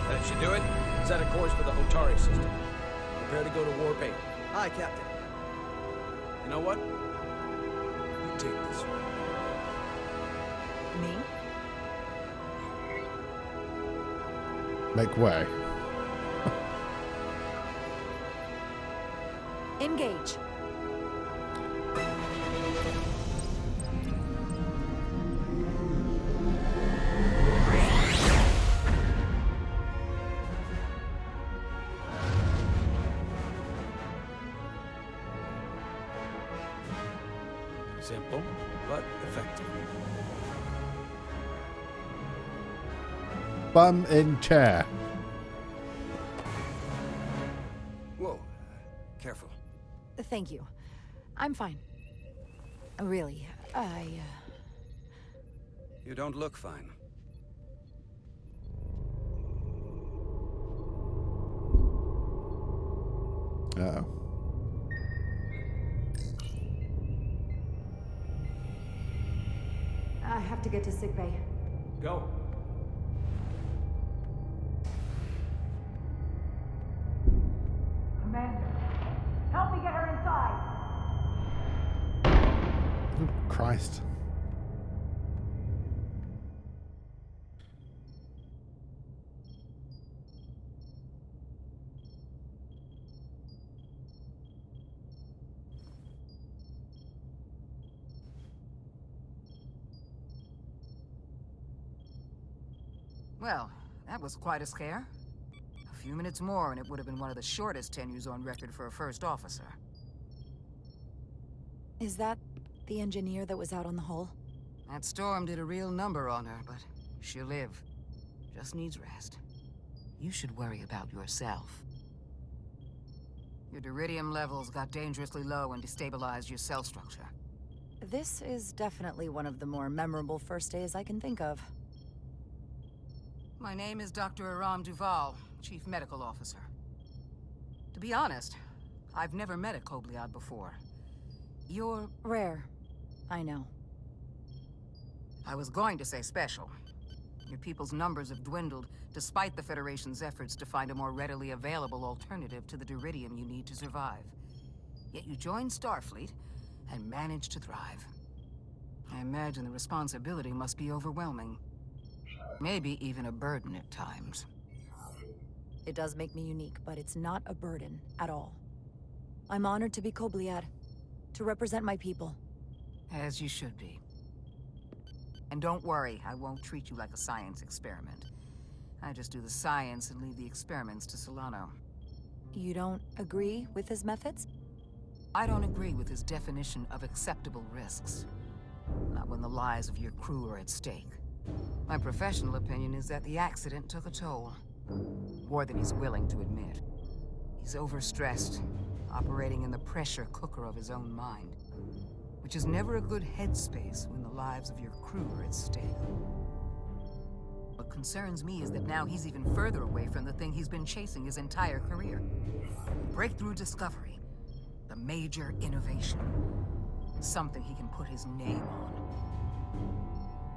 That should do it. Set a course for the Otari system. Prepare to go to Warp 8. Aye, Captain. You know what? You take this one. Me? Make way. Engage. Simple, but effective. Bum in chair. Whoa. Careful. Thank you. I'm fine. Really, You don't look fine. Uh-oh. I have to get to sickbay. Go. Commander, help me get her inside. Oh, Christ. Well, that was quite a scare. A few minutes more and it would have been one of the shortest tenures on record for a first officer. Is that the engineer that was out on the hull? That storm did a real number on her, but she'll live. Just needs rest. You should worry about yourself. Your duridium levels got dangerously low and destabilized your cell structure. This is definitely one of the more memorable first days I can think of. My name is Dr. Aram Duval, Chief Medical Officer. To be honest, I've never met a Kobliad before. You're... rare. I know. I was going to say special. Your people's numbers have dwindled, despite the Federation's efforts to find a more readily available alternative to the duridium you need to survive. Yet you joined Starfleet, and managed to thrive. I imagine the responsibility must be overwhelming. Maybe even a burden at times. It does make me unique, but it's not a burden at all. I'm honored to be Kobliad, to represent my people. As you should be. And don't worry, I won't treat you like a science experiment. I just do the science and leave the experiments to Solano. You don't agree with his methods? I don't agree with his definition of acceptable risks. Not when the lives of your crew are at stake. My professional opinion is that the accident took a toll. More than he's willing to admit. He's overstressed, operating in the pressure cooker of his own mind. Which is never a good headspace when the lives of your crew are at stake. What concerns me is that now he's even further away from the thing he's been chasing his entire career. Breakthrough discovery. The major innovation. Something he can put his name on.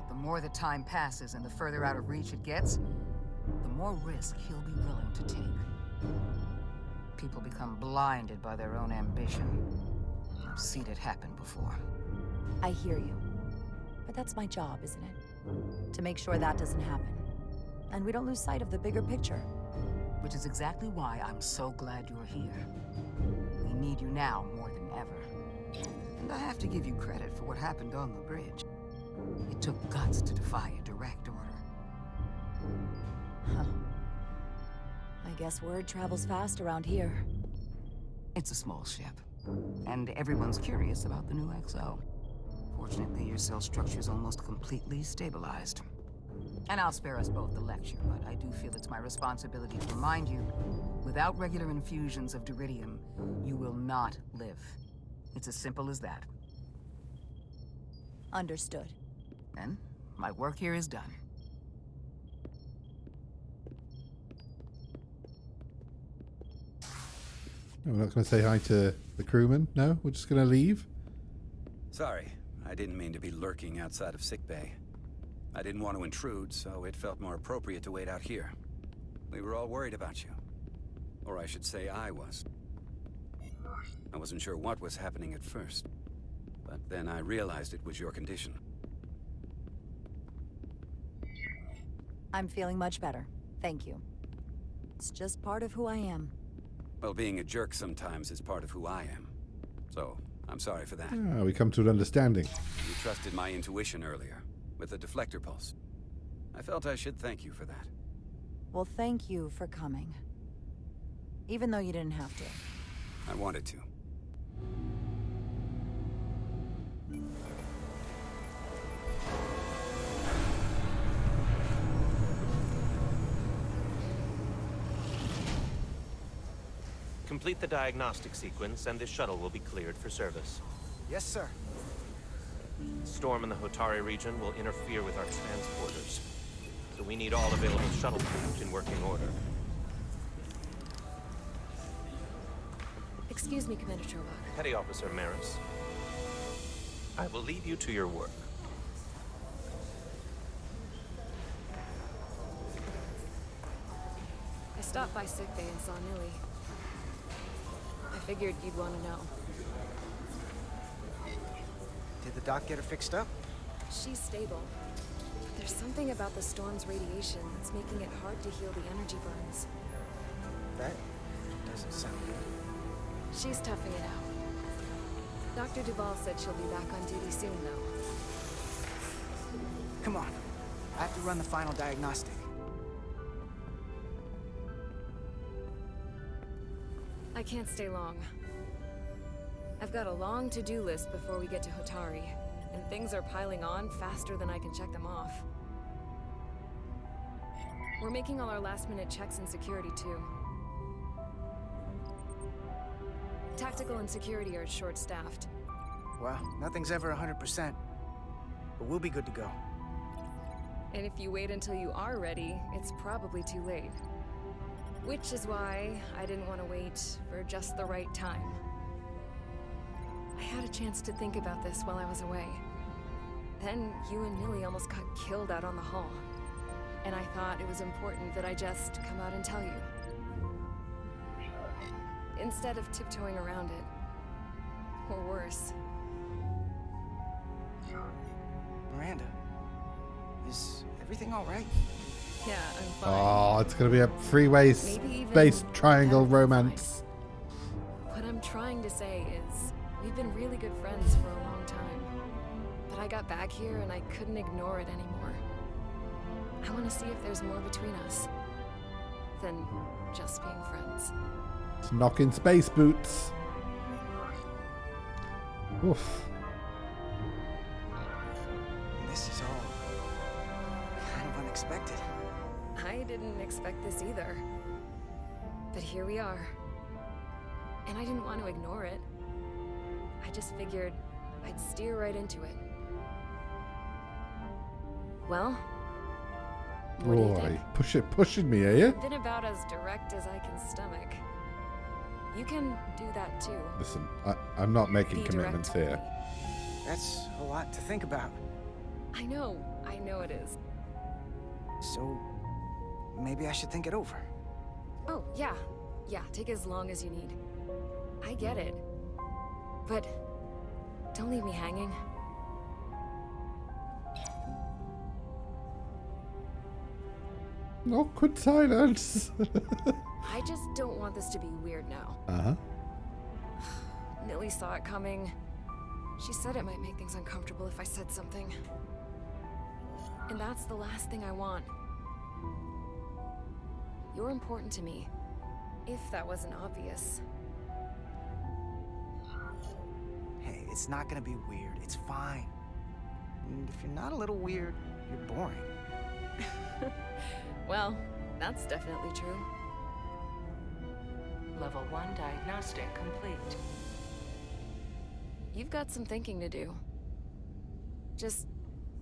The more the time passes and the further out of reach it gets, the more risk he'll be willing to take. People become blinded by their own ambition. I've seen it happen before. I hear you. But that's my job, isn't it? To make sure that doesn't happen. And we don't lose sight of the bigger picture. Which is exactly why I'm so glad you're here. We need you now more than ever. And I have to give you credit for what happened on the bridge. It took guts to defy a direct order. Huh. I guess word travels fast around here. It's a small ship. And everyone's curious about the new XO. Fortunately, your cell structure's almost completely stabilized. And I'll spare us both the lecture, but I do feel it's my responsibility to remind you, without regular infusions of Duridium, you will not live. It's as simple as that. Understood. Then, my work here is done. We're not going to say hi to the crewman? No? We're just going to leave? Sorry, I didn't mean to be lurking outside of sickbay. I didn't want to intrude, so it felt more appropriate to wait out here. We were all worried about you. Or I should say I was. I wasn't sure what was happening at first, but then I realized it was your condition. I'm feeling much better. Thank you. It's just part of who I am. Well, being a jerk sometimes is part of who I am. So, I'm sorry for that. We come to an understanding. You trusted my intuition earlier, with the deflector pulse. I felt I should thank you for that. Well, thank you for coming. Even though you didn't have to. I wanted to. Complete the diagnostic sequence, and this shuttle will be cleared for service. Yes, sir. Storm in the Hotari region will interfere with our transporters, so we need all available shuttlecraft in working order. Excuse me, Commander Chovak. Petty Officer Maris, I will leave you to your work. I stopped by sickbay and saw Nilly. I figured you'd want to know. Did the doc get her fixed up? She's stable. But there's something about the storm's radiation that's making it hard to heal the energy burns. That doesn't sound good. She's toughing it out. Dr. Duval said she'll be back on duty soon, though. Come on. I have to run the final diagnostic. I can't stay long. I've got a long to-do list before we get to Hotari, and things are piling on faster than I can check them off. We're making all our last-minute checks in security, too. Tactical and security are short-staffed. Well, nothing's ever 100%, but we'll be good to go. And if you wait until you are ready, it's probably too late. Which is why I didn't want to wait for just the right time. I had a chance to think about this while I was away. Then you and Nilly almost got killed out on the hull. And I thought it was important that I just come out and tell you. Instead of tiptoeing around it. Or worse. Miranda, is everything all right? Yeah, I'm fine. Oh, it's going to be a freeway space triangle romance. What I'm trying to say is, we've been really good friends for a long time. But I got back here and I couldn't ignore it anymore. I want to see if there's more between us than just being friends. It's knocking space boots. Oof. This is all kind of unexpected. I didn't expect this either. But here we are. And I didn't want to ignore it. I just figured I'd steer right into it. Well, what do you think? Pushing me, are you? Been about as direct as I can stomach. You can do that too. Listen, I'm not making Be commitments direct with here. me. That's a lot to think about. I know it is. So, maybe I should think it over. Oh, yeah, take as long as you need. I get it. But don't leave me hanging. Awkward silence. I just don't want this to be weird now. Uh-huh. Nilly saw it coming. She said it might make things uncomfortable if I said something. And that's the last thing I want. You're important to me, if that wasn't obvious. It's not gonna be weird. It's fine. And if you're not a little weird, you're boring. Well, that's definitely true. Level 1 diagnostic complete. You've got some thinking to do. Just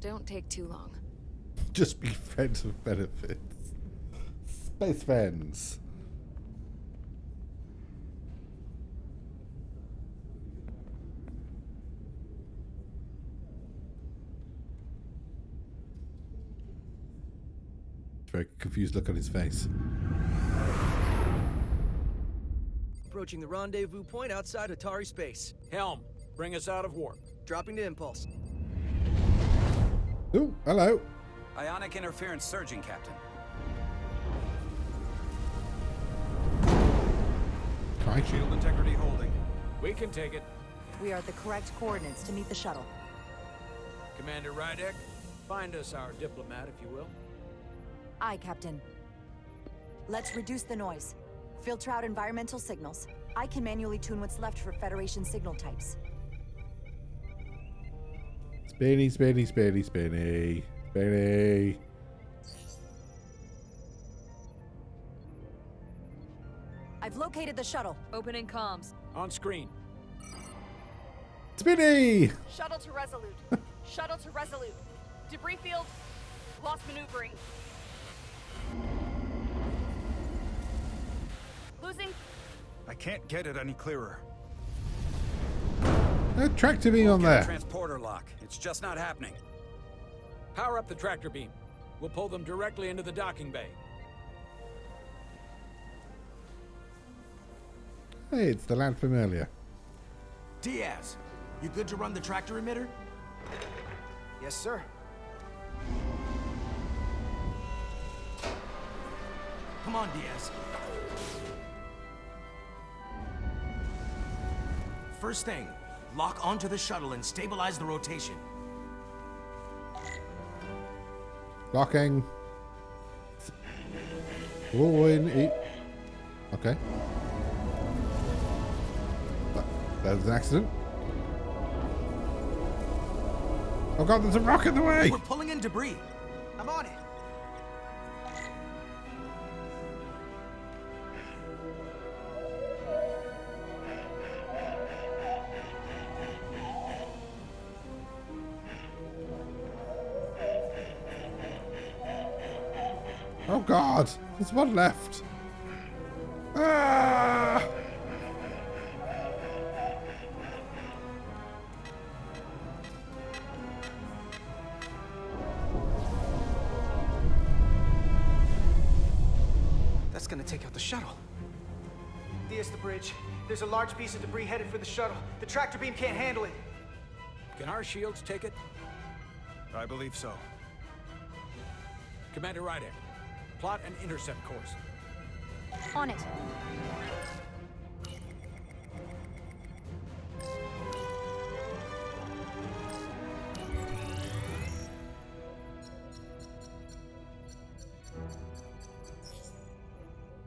don't take too long. Just be friends with benefits. Space friends. Very confused look on his face. Approaching the rendezvous point outside Atari space. Helm, bring us out of warp. Dropping to impulse. Oh, hello. Ionic interference surging, Captain. Crikey. Shield integrity holding. We can take it. We are at the correct coordinates to meet the shuttle. Commander Rydek, find us our diplomat, if you will. Aye, Captain. Let's reduce the noise. Filter out environmental signals. I can manually tune what's left for Federation signal types. Spinny, spinny, spinny, spinny. Spinny. I've located the shuttle. Opening comms. On screen. Spinny! Shuttle to Resolute. Shuttle to Resolute. Debris field. Lost maneuvering. Losing. I can't get it any clearer. Tractor beam on there. Transporter lock. It's just not happening. Power up the tractor beam. We'll pull them directly into the docking bay. Hey, it's the lad from earlier. Diaz, you good to run the tractor emitter? Yes, sir. Come on, Diaz. First thing, lock onto the shuttle and stabilize the rotation. Locking. Oh, in. Okay. That was an accident. Oh god, there's a rock in the way! We're pulling in debris. I'm on it. Oh god, there's one left. Ah! That's gonna take out the shuttle. Diaz, the bridge. There's a large piece of debris headed for the shuttle. The tractor beam can't handle it. Can our shields take it? I believe so. Commander Rydek, plot an intercept course. On it.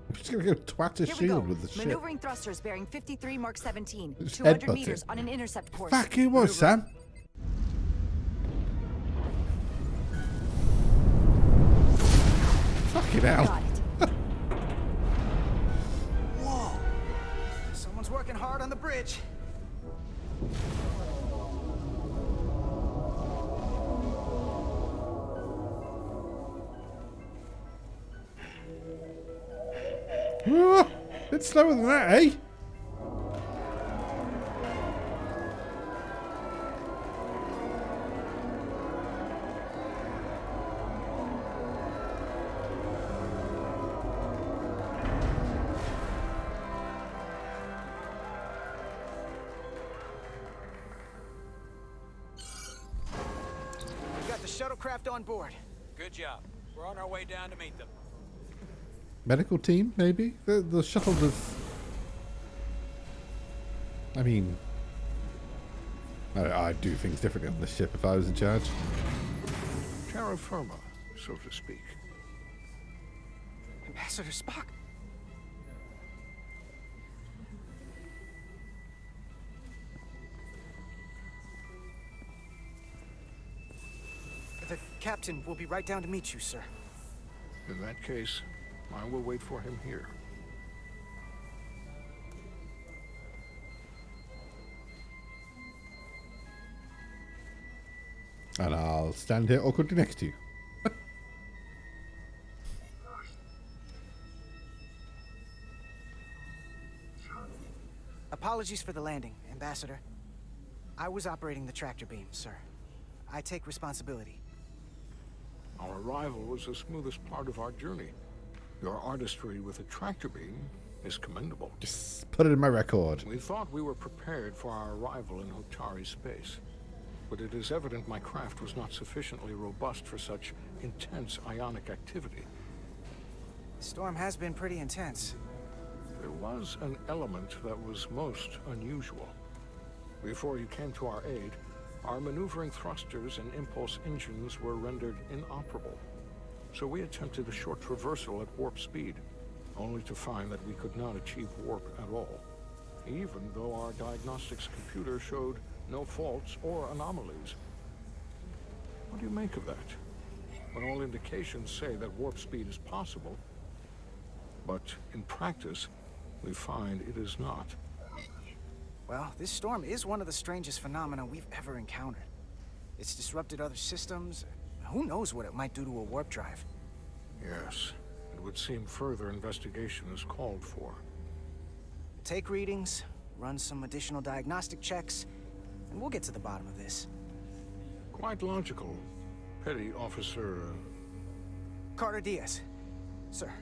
I'm just gonna go twat a Here we go. shield with the ship. Maneuvering thrusters bearing 53 Mark 17. Just 200 headbutt meters it. on an intercept course. Fuck you was, Sam. Fucking hell. Got it. Whoa! Someone's working hard on the bridge. Ah, it's slower than that, eh? We got the shuttlecraft on board. Good job. We're on our way down to meet them. Medical team, maybe? The shuttle does... I mean... I'd do things differently on this ship if I was in charge. Terra firma, so to speak. Ambassador Spock. The captain will be right down to meet you, sir. In that case, I will wait for him here. And I'll stand here awkwardly next to you. Apologies for the landing, Ambassador. I was operating the tractor beam, sir. I take responsibility. Our arrival was the smoothest part of our journey. Your artistry with a tractor beam is commendable. Just put it in my record. We thought we were prepared for our arrival in Hotari space, but it is evident my craft was not sufficiently robust for such intense ionic activity. The storm has been pretty intense. There was an element that was most unusual. Before you came to our aid, our maneuvering thrusters and impulse engines were rendered inoperable. So we attempted a short traversal at warp speed, only to find that we could not achieve warp at all, even though our diagnostics computer showed no faults or anomalies. What do you make of that? When all indications say that warp speed is possible, but in practice, we find it is not. Well, this storm is one of the strangest phenomena we've ever encountered. It's disrupted other systems. Who knows what it might do to a warp drive? Yes, it would seem further investigation is called for. Take readings, run some additional diagnostic checks, and we'll get to the bottom of this. Quite logical. Petty Officer... Carter Diaz. Sir.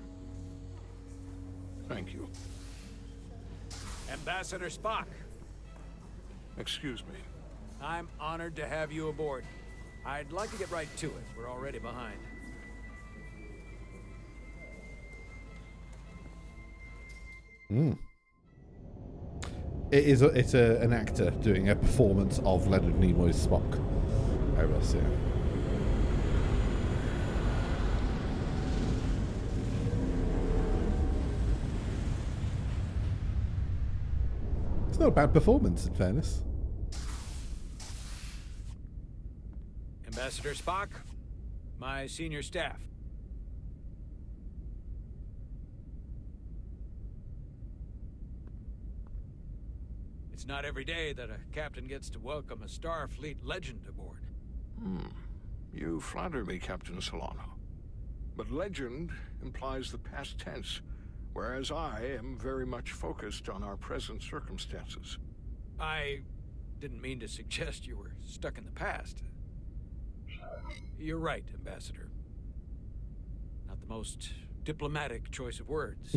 Thank you. Ambassador Spock. Excuse me. I'm honored to have you aboard. I'd like to get right to it. We're already behind. It's an actor doing a performance of Leonard Nimoy's Spock. I will say. It's not a bad performance, in fairness. Ambassador Spock, my senior staff. It's not every day that a captain gets to welcome a Starfleet legend aboard. You flatter me, Captain Solano. But legend implies the past tense, whereas I am very much focused on our present circumstances. I didn't mean to suggest you were stuck in the past. You're right, Ambassador. Not the most diplomatic choice of words.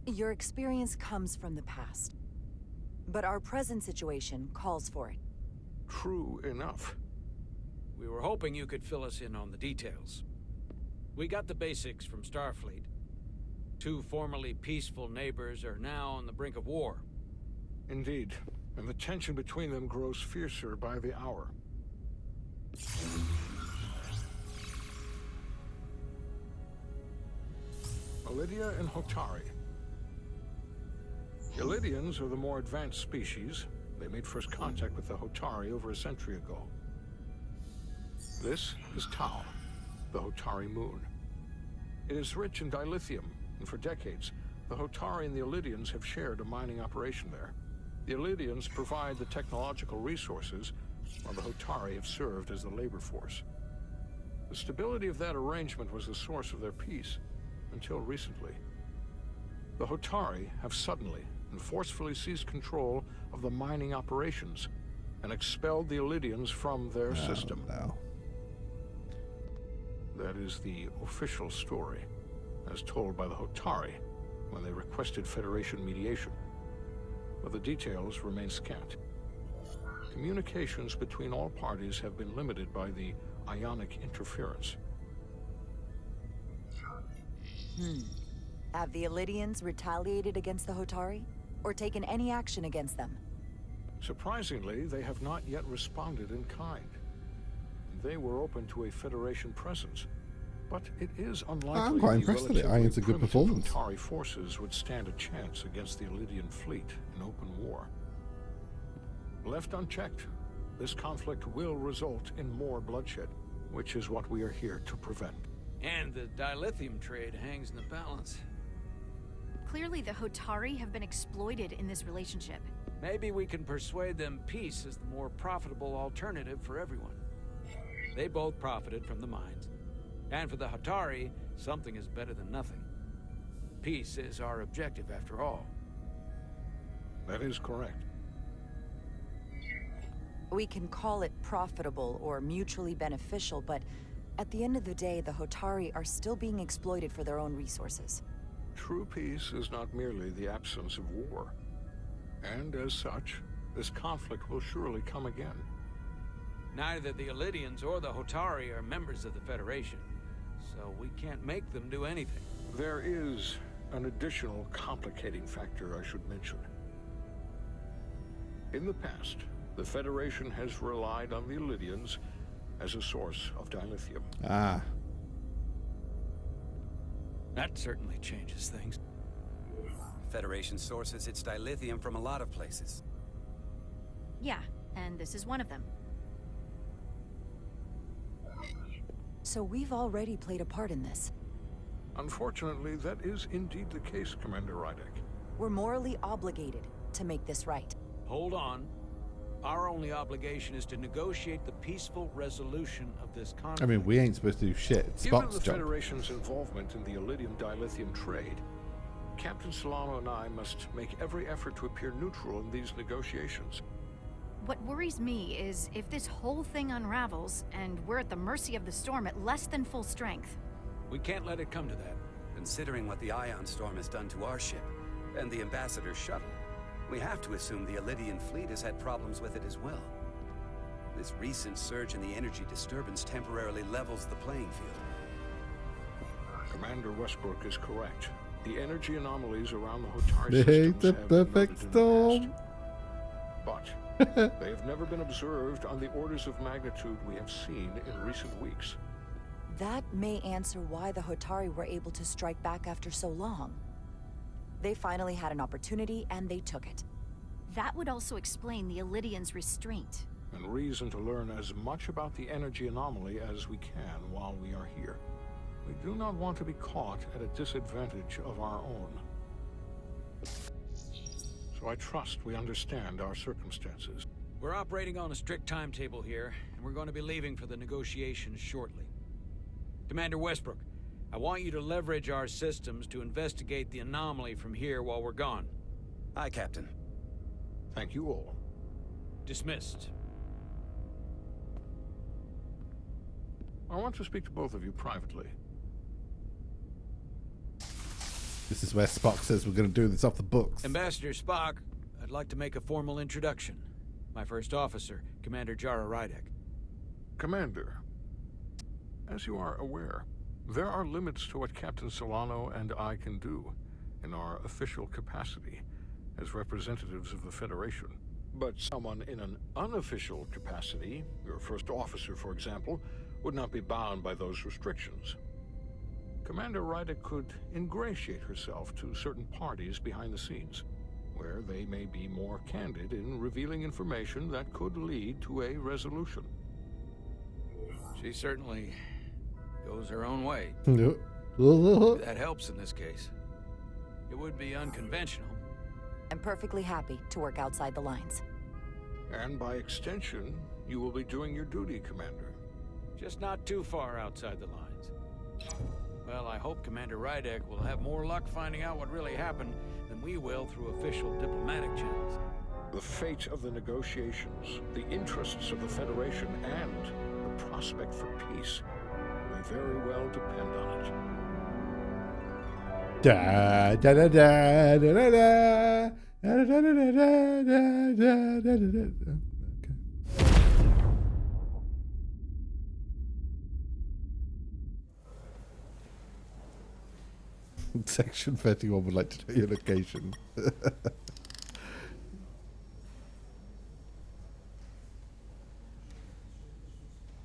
Your experience comes from the past, but our present situation calls for it. True enough. We were hoping you could fill us in on the details. We got the basics from Starfleet. Two formerly peaceful neighbors are now on the brink of war. Indeed, and the tension between them grows fiercer by the hour. Lydia and Hotari. The Lydians are the more advanced species. They made first contact with the Hotari over a century ago. This is Tau, the Hotari moon. It is rich in dilithium, and for decades, the Hotari and the Lydians have shared a mining operation there. The Lydians provide the technological resources, while the Hotari have served as the labor force. The stability of that arrangement was the source of their peace, until recently. The Hotari have suddenly and forcefully seized control of the mining operations and expelled the Lydians from their system. No. That is the official story, as told by the Hotari when they requested Federation mediation. But the details remain scant. Communications between all parties have been limited by the ionic interference. Have the Elydians retaliated against the Hotari? Or taken any action against them? Surprisingly, they have not yet responded in kind. They were open to a Federation presence, but it is unlikely I'm quite impressed with it. I think it's a good performance. Hotari forces would stand a chance against the Elydian fleet in open war. Left unchecked, this conflict will result in more bloodshed, which is what we are here to prevent. And the dilithium trade hangs in the balance. Clearly, the Hotari have been exploited in this relationship. Maybe we can persuade them peace is the more profitable alternative for everyone. They both profited from the mines. And for the Hotari, something is better than nothing. Peace is our objective, after all. That is correct. We can call it profitable or mutually beneficial, but at the end of the day, the Hotari are still being exploited for their own resources. True peace is not merely the absence of war. And as such, this conflict will surely come again. Neither the Illidians or the Hotari are members of the Federation, so we can't make them do anything. There is an additional complicating factor I should mention. In the past, the Federation has relied on the Illidians as a source of dilithium. Ah. That certainly changes things. Federation sources its dilithium from a lot of places. Yeah, and this is one of them. So we've already played a part in this. Unfortunately, that is indeed the case, Commander Rydek. We're morally obligated to make this right. Hold on. Our only obligation is to negotiate the peaceful resolution of this conflict. I mean, we ain't supposed to do shit. It's Given Spock's the job. Federation's involvement in the Illidium dilithium trade, Captain Solano and I must make every effort to appear neutral in these negotiations. What worries me is if this whole thing unravels, and we're at the mercy of the storm at less than full strength. We can't let it come to that. Considering what the Ion Storm has done to our ship, and the Ambassador's shuttle, we have to assume the Illidian fleet has had problems with it as well. This recent surge in the energy disturbance temporarily levels the playing field. Commander Westbrook is correct. The energy anomalies around the Hotari They systems hate the have been perfect noted in the storm. past. But they have never been observed on the orders of magnitude we have seen in recent weeks. That may answer why the Hotari were able to strike back after so long. They finally had an opportunity, and they took it. That would also explain the Illidians' restraint. And reason to learn as much about the energy anomaly as we can while we are here. We do not want to be caught at a disadvantage of our own. So I trust we understand our circumstances. We're operating on a strict timetable here, and we're going to be leaving for the negotiations shortly. Commander Westbrook, I want you to leverage our systems to investigate the anomaly from here while we're gone. Aye, Captain. Thank you all. Dismissed. I want to speak to both of you privately. This is where Spock says we're going to do this off the books. Ambassador Spock, I'd like to make a formal introduction. My first officer, Commander Jara Rydek. Commander, as you are aware, there are limits to what Captain Solano and I can do in our official capacity as representatives of the Federation. But someone in an unofficial capacity, your first officer, for example, would not be bound by those restrictions. Commander Rydek could ingratiate herself to certain parties behind the scenes, where they may be more candid in revealing information that could lead to a resolution. She certainly goes her own way. No. That helps in this case. It would be unconventional. I'm perfectly happy to work outside the lines. And by extension, you will be doing your duty, Commander. Just not too far outside the lines. Well, I hope Commander Rydek will have more luck finding out what really happened than we will through official diplomatic channels. The fate of the negotiations, the interests of the Federation, and the prospect for peace may very well depend on it. Da da da da da da da da da da da da da da da. Section 31 would like to know your location.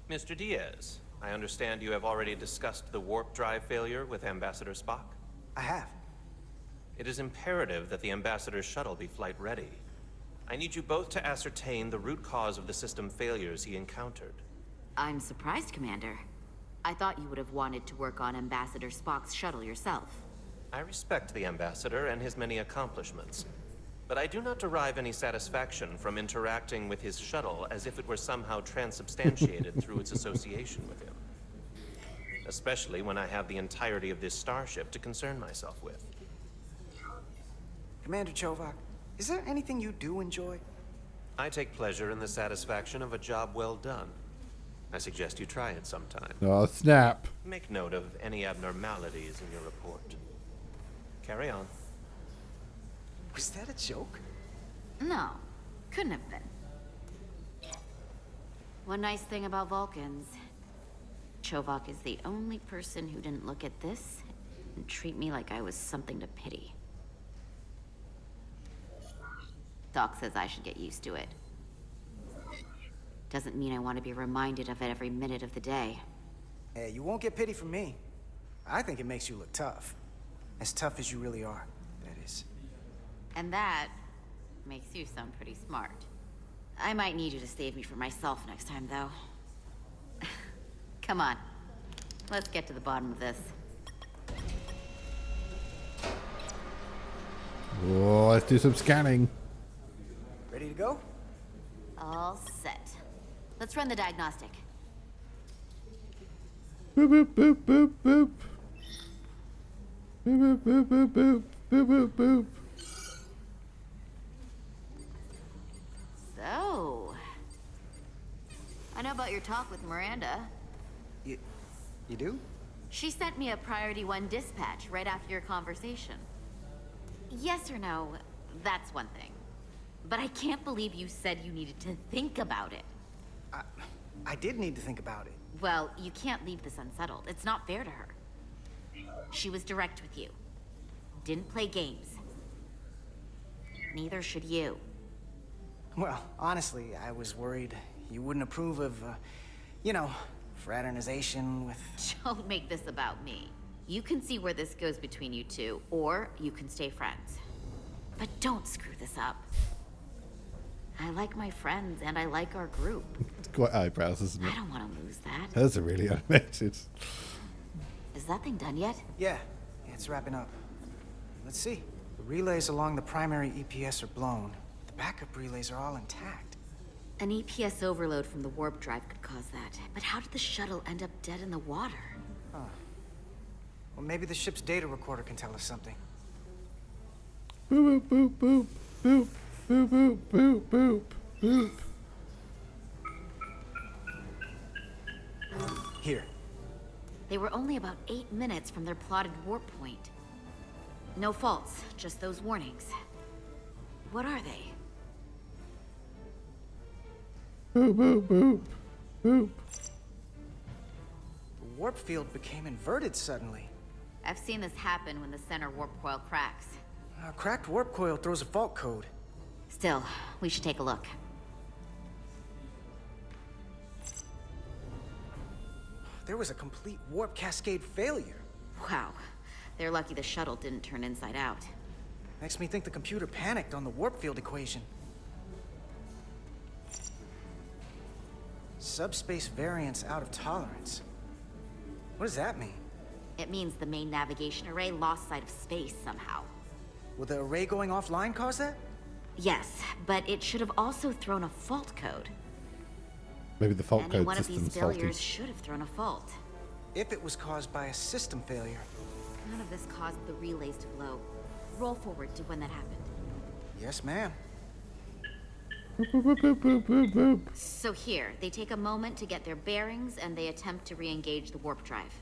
Mr. Diaz, I understand you have already discussed the warp drive failure with Ambassador Spock? I have. It is imperative that the Ambassador's shuttle be flight ready. I need you both to ascertain the root cause of the system failures he encountered. I'm surprised, Commander. I thought you would have wanted to work on Ambassador Spock's shuttle yourself. I respect the Ambassador and his many accomplishments, but I do not derive any satisfaction from interacting with his shuttle as if it were somehow transubstantiated through its association with him. Especially when I have the entirety of this starship to concern myself with. Commander Chovak, is there anything you do enjoy? I take pleasure in the satisfaction of a job well done. I suggest you try it sometime. Oh, snap. Make note of any abnormalities in your report. Carry on. Was that a joke? No, couldn't have been. One nice thing about Vulcans, Chovak is the only person who didn't look at this and treat me like I was something to pity. Doc says I should get used to it. Doesn't mean I want to be reminded of it every minute of the day. Hey, you won't get pity from me. I think it makes you look tough. As tough as you really are, that is. And that makes you sound pretty smart. I might need you to save me from myself next time, though. Come on. Let's get to the bottom of this. Oh, let's do some scanning. Ready to go? All set. Let's run the diagnostic. Boop, boop, boop, boop, boop. Boop, boop, boop, boop, boop, boop, boop, boop. So, I know about your talk with Miranda. You do? She sent me a Priority 1 dispatch right after your conversation. Yes or no, that's one thing. But I can't believe you said you needed to think about it. I did need to think about it. Well, you can't leave this unsettled. It's not fair to her. She was direct with you. Didn't play games. Neither should you. Well, honestly, I was worried you wouldn't approve of, you know, fraternization with... Don't make this about me. You can see where this goes between you two, or you can stay friends. But don't screw this up. I like my friends, and I like our group. It's quite eyebrows, isn't it? I don't want to lose that. Hers are really animated. Is that thing done yet? Yeah, it's wrapping up. Let's see. The relays along the primary EPS are blown. The backup relays are all intact. An EPS overload from the warp drive could cause that. But how did the shuttle end up dead in the water? Huh. Well, maybe the ship's data recorder can tell us something. Boop, boop, boop, boop, boop, boop, boop, boop, boop. Here. They were only about 8 minutes from their plotted warp point. No faults, just those warnings. What are they? Boop, boop, boop, boop. The warp field became inverted suddenly. I've seen this happen when the center warp coil cracks. A cracked warp coil throws a fault code. Still, we should take a look. There was a complete warp cascade failure. Wow. They're lucky the shuttle didn't turn inside out. Makes me think the computer panicked on the warp field equation. Subspace variance out of tolerance. What does that mean? It means the main navigation array lost sight of space somehow. Will the array going offline cause that? Yes, but it should have also thrown a fault code. Maybe the fault Any code one of these system's failures faulty. should have thrown a fault. If it was caused by a system failure. None of this caused the relays to blow. Roll forward to when that happened. Yes, ma'am. Boop, boop, boop, boop, boop, boop. So here, they take a moment to get their bearings and they attempt to re-engage the warp drive.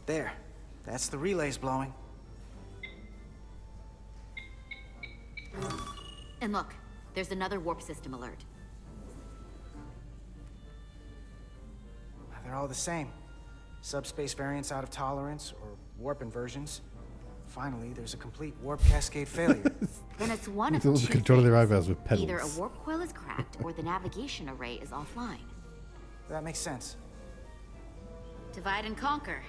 There. That's the relays blowing. And look, there's another warp system alert. They're all the same. Subspace variance out of tolerance, or warp inversions. Finally, there's a complete warp cascade failure. Then it's one of With all two the control of their things. eyebrows with pedals. Either a warp coil is cracked or the navigation array is offline. That makes sense. Divide and conquer.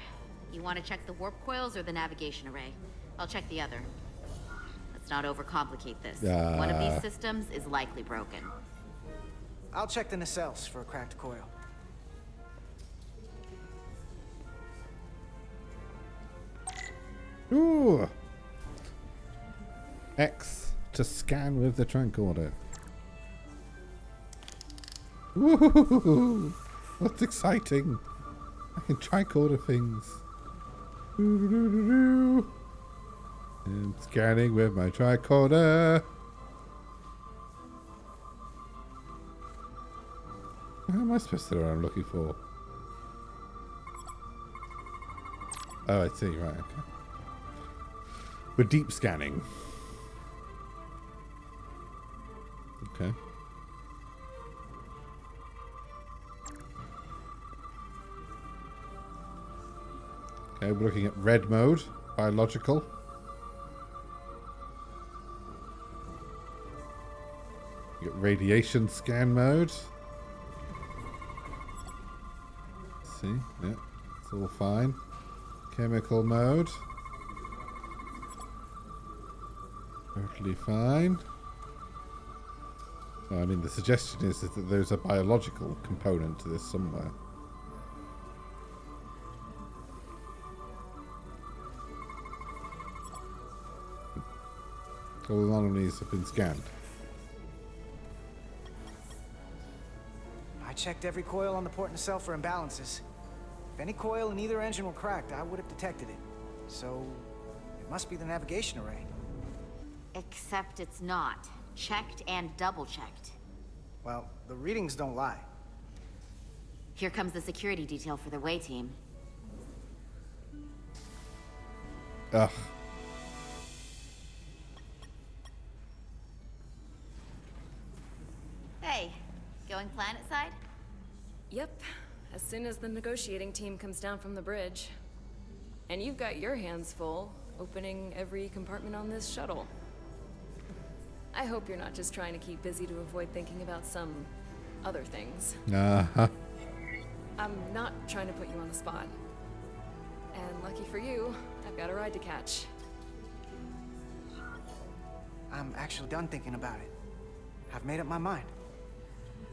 You want to check the warp coils or the navigation array? I'll check the other. Let's Let's not overcomplicate this. One of these systems is likely broken. I'll check the nacelles for a cracked coil. Ooh. X to scan with the tricorder. Ooh, what's exciting? I can tricorder things. I'm scanning with my tricorder. How am I supposed to know what I'm looking for? Oh, I see. Right. Okay. We're deep scanning. Okay. Okay, we're looking at red mode, biological. You get radiation scan mode. Let's see, yeah, it's all fine. Chemical mode. Totally fine. So, I mean, the suggestion is that there's a biological component to this somewhere. All the anomalies have been scanned. I checked every coil on the port nacelle for imbalances. If any coil in either engine were cracked, I would have detected it. So, it must be the navigation array. Except it's not. Checked and double-checked. Well, the readings don't lie. Here comes the security detail for the way team. Ugh. Hey, going planet side? Yep, as soon as the negotiating team comes down from the bridge. And you've got your hands full, opening every compartment on this shuttle. I hope you're not just trying to keep busy to avoid thinking about some other things. Uh-huh. I'm not trying to put you on the spot. And lucky for you, I've got a ride to catch. I'm actually done thinking about it. I've made up my mind.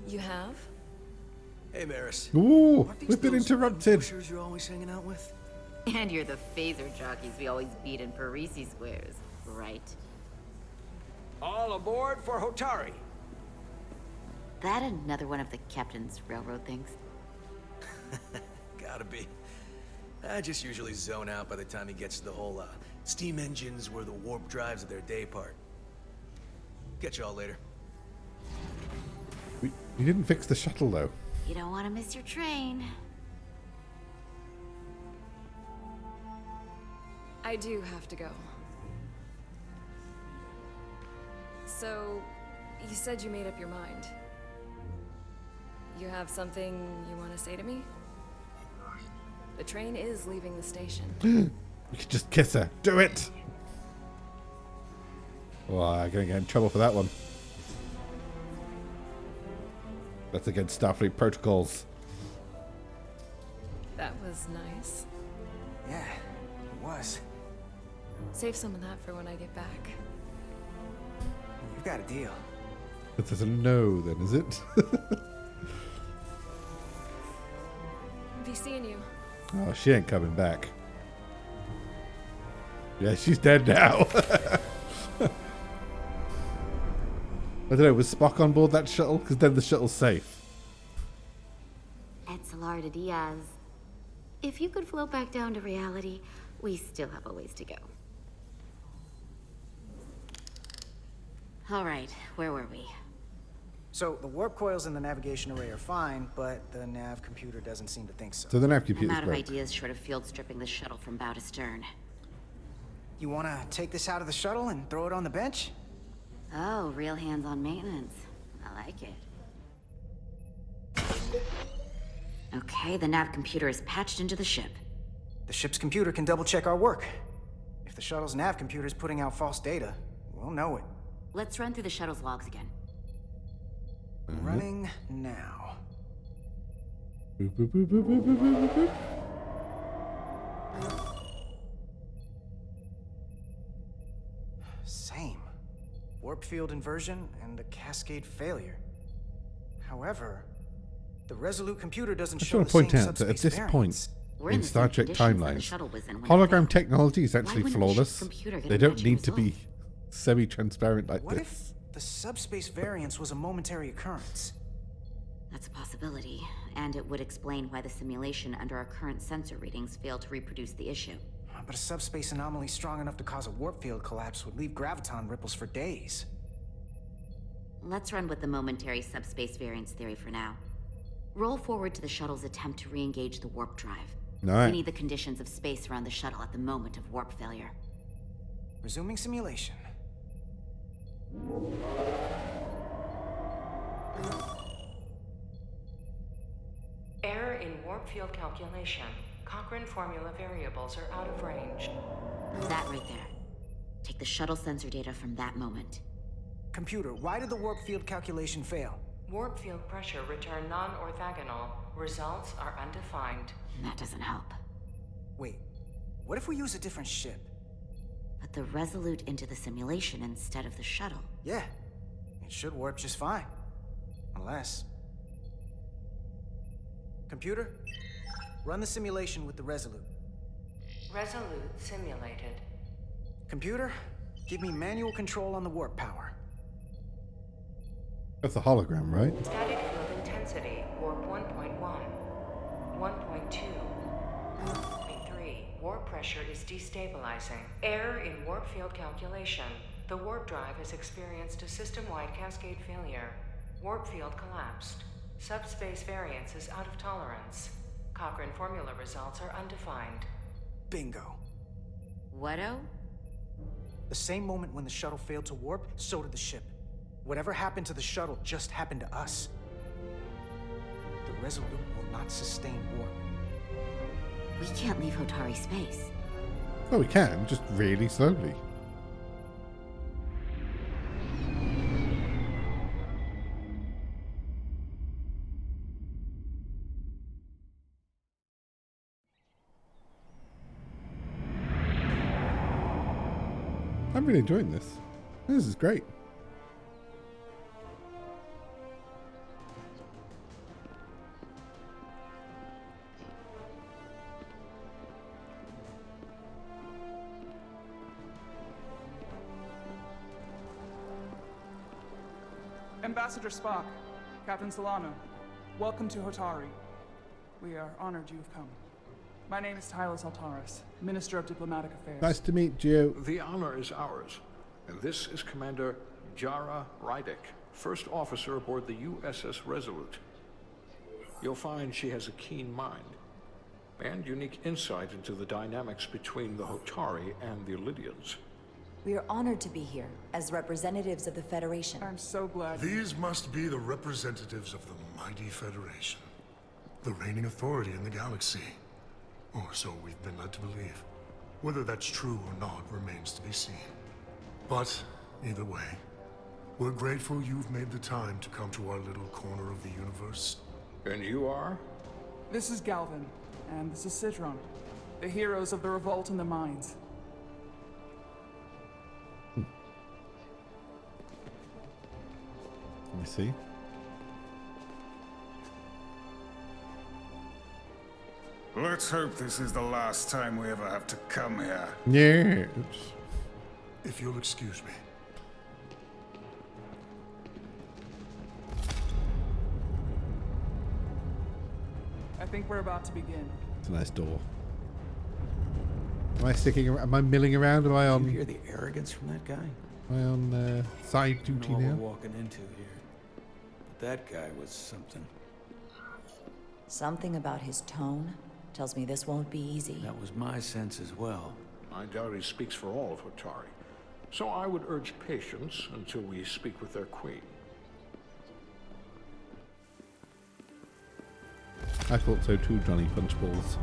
You have? Hey, Maris. Ooh, we've been interrupted. Pushers you're always hanging out with? And you're the phaser jockeys we always beat in Parisi squares, right? All aboard for Hotari. That another one of the captain's railroad things? Gotta be. I just usually zone out by the time he gets to the whole, steam engines were the warp drives of their day part. Catch y'all later. We didn't fix the shuttle, though. You don't want to miss your train. I do have to go. So, you said you made up your mind. You have something you want to say to me? The train is leaving the station. We could just kiss her. Do it! Oh, I'm going to get in trouble for that one. That's against Starfleet protocols. That was nice. Yeah, it was. Save some of that for when I get back. You've got a deal. This is a no, then, is it? Be seeing you. Oh, she ain't coming back. Yeah, she's dead now. I don't know, was Spock on board that shuttle? Because then the shuttle's safe. Etzelar de Diaz. If you could float back down to reality, we still have a ways to go. All right, where were we? So, the warp coils in the navigation array are fine, but the nav computer doesn't seem to think so. So the nav I'm computer's out of broke. ideas short of field stripping the shuttle from bow to stern. You wanna take this out of the shuttle and throw it on the bench? Oh, real hands-on maintenance. I like it. Okay, the nav computer is patched into the ship. The ship's computer can double-check our work. If the shuttle's nav computer is putting out false data, we'll know it. Let's run through the shuttle's logs again. Running now. Boop, boop, boop, boop, boop, boop, boop, boop. Same. warp field inversion, and a cascade failure. However, the Resolute computer doesn't I just show want the to point same out that at subspace this variance. point in Star Trek timelines, hologram technology is actually flawless. They don't need to be semi-transparent like What this. if the subspace variance was a momentary occurrence? That's a possibility, and it would explain why the simulation under our current sensor readings failed to reproduce the issue. But a subspace anomaly strong enough to cause a warp field collapse would leave graviton ripples for days. Let's run with the momentary subspace variance theory for now. Roll forward to the shuttle's attempt to re-engage the warp drive. Alright. We need the conditions of space around the shuttle at the moment of warp failure. Resuming simulation. Error in warp field calculation. Cochrane formula variables are out of range. That right there. Take the shuttle sensor data from that moment. Computer, why did the warp field calculation fail? Warp field pressure returned non-orthogonal. Results are undefined. That doesn't help. Wait, what if we use a different ship? Put the Resolute into the simulation instead of the shuttle. Yeah, it should warp just fine. Unless... Computer, run the simulation with the Resolute. Resolute simulated. Computer, give me manual control on the warp power. That's a hologram, right? Static field intensity, warp 1.1. 1.2. 1.3. Warp pressure is destabilizing. Error in warp field calculation. The warp drive has experienced a system-wide cascade failure. Warp field collapsed. Subspace variance is out of tolerance. Cochrane formula results are undefined. Bingo. What-o? The same moment when the shuttle failed to warp, so did the ship. Whatever happened to the shuttle just happened to us. The Resolute will not sustain warp. We can't leave Hotari space. Oh, we can, just really slowly. I'm really enjoying this. This is great. Ambassador Spock, Captain Solano, welcome to Hotari. We are honored you've come. My name is Tyler Saltaris, Minister of Diplomatic Affairs. Nice to meet you. The honor is ours. And this is Commander Jara Rydick, first officer aboard the USS Resolute. You'll find she has a keen mind and unique insight into the dynamics between the Hotari and the Illydians. We are honored to be here as representatives of the Federation. I'm so glad. These must be the representatives of the mighty Federation, the reigning authority in the galaxy. Or so we've been led to believe. Whether that's true or not remains to be seen. But, either way, we're grateful you've made the time to come to our little corner of the universe. And you are? This is Galvin, and this is Citron, the heroes of the revolt in the mines. Let me see. Let's hope this is the last time we ever have to come here. Yeah. If you'll excuse me. I think we're about to begin. It's a nice door. Am I sticking around? Am I milling around? Am I on? Did you hear the arrogance from that guy? Am I on side duty I know now? what we're walking into here. But that guy was something. Something about his tone tells me this won't be easy. That was my sense as well. I doubt he speaks for all of Hotari. So I would urge patience until we speak with their queen. I thought so too, Johnny Punchballs.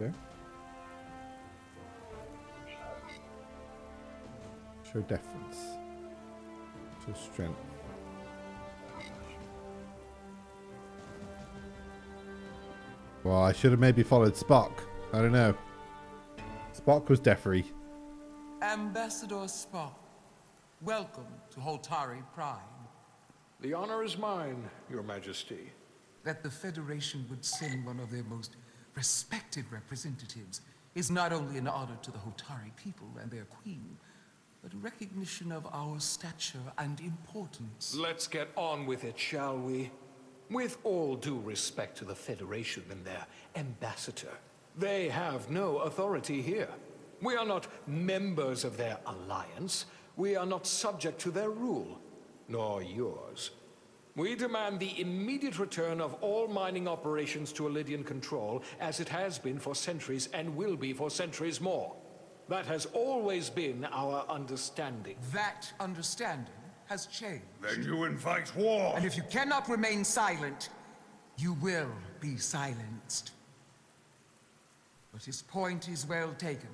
Okay. Show deference. Show strength. Well, I should have maybe followed Spock. I don't know. Spock was defery. Ambassador Spock, welcome to Holtari Prime. The honor is mine, Your Majesty. That the Federation would send one of their most respected representatives is not only an honor to the Holtari people and their queen, but a recognition of our stature and importance. Let's get on with it, shall we? With all due respect to the Federation and their ambassador, they have no authority here. We are not members of their alliance. We are not subject to their rule, nor yours. We demand the immediate return of all mining operations to Elydian control, as it has been for centuries and will be for centuries more. That has always been our understanding. That understanding has changed. Then you invite war! And if you cannot remain silent, you will be silenced. But his point is well taken.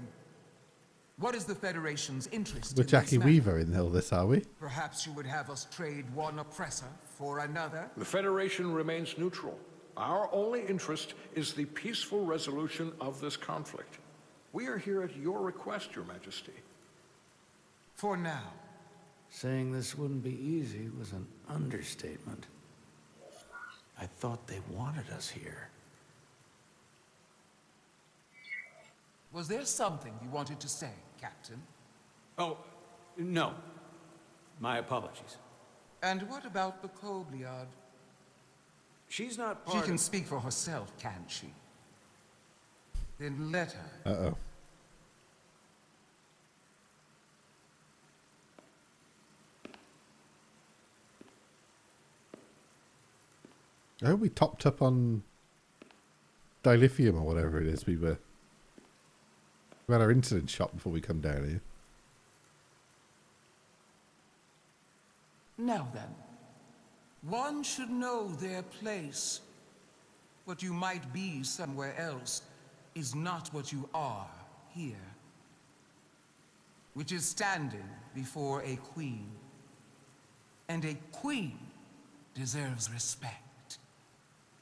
What is the Federation's interest We're in Jackie this matter? Weaver in all this, are we? Perhaps you would have us trade one oppressor for another? The Federation remains neutral. Our only interest is the peaceful resolution of this conflict. We are here at your request, Your Majesty. For now. Saying this wouldn't be easy was an understatement. I thought they wanted us here. Was there something you wanted to say, Captain? Oh, no. My apologies. And what about the Kobliad? She's not She part can of... speak for herself, can't she? Then let her. Uh-oh. I hope we topped up on dilithium or whatever it is we had our incident shot before we come down here. Now then, one should know their place. What you might be somewhere else is not what you are here. Which is standing before a queen. And a queen deserves respect.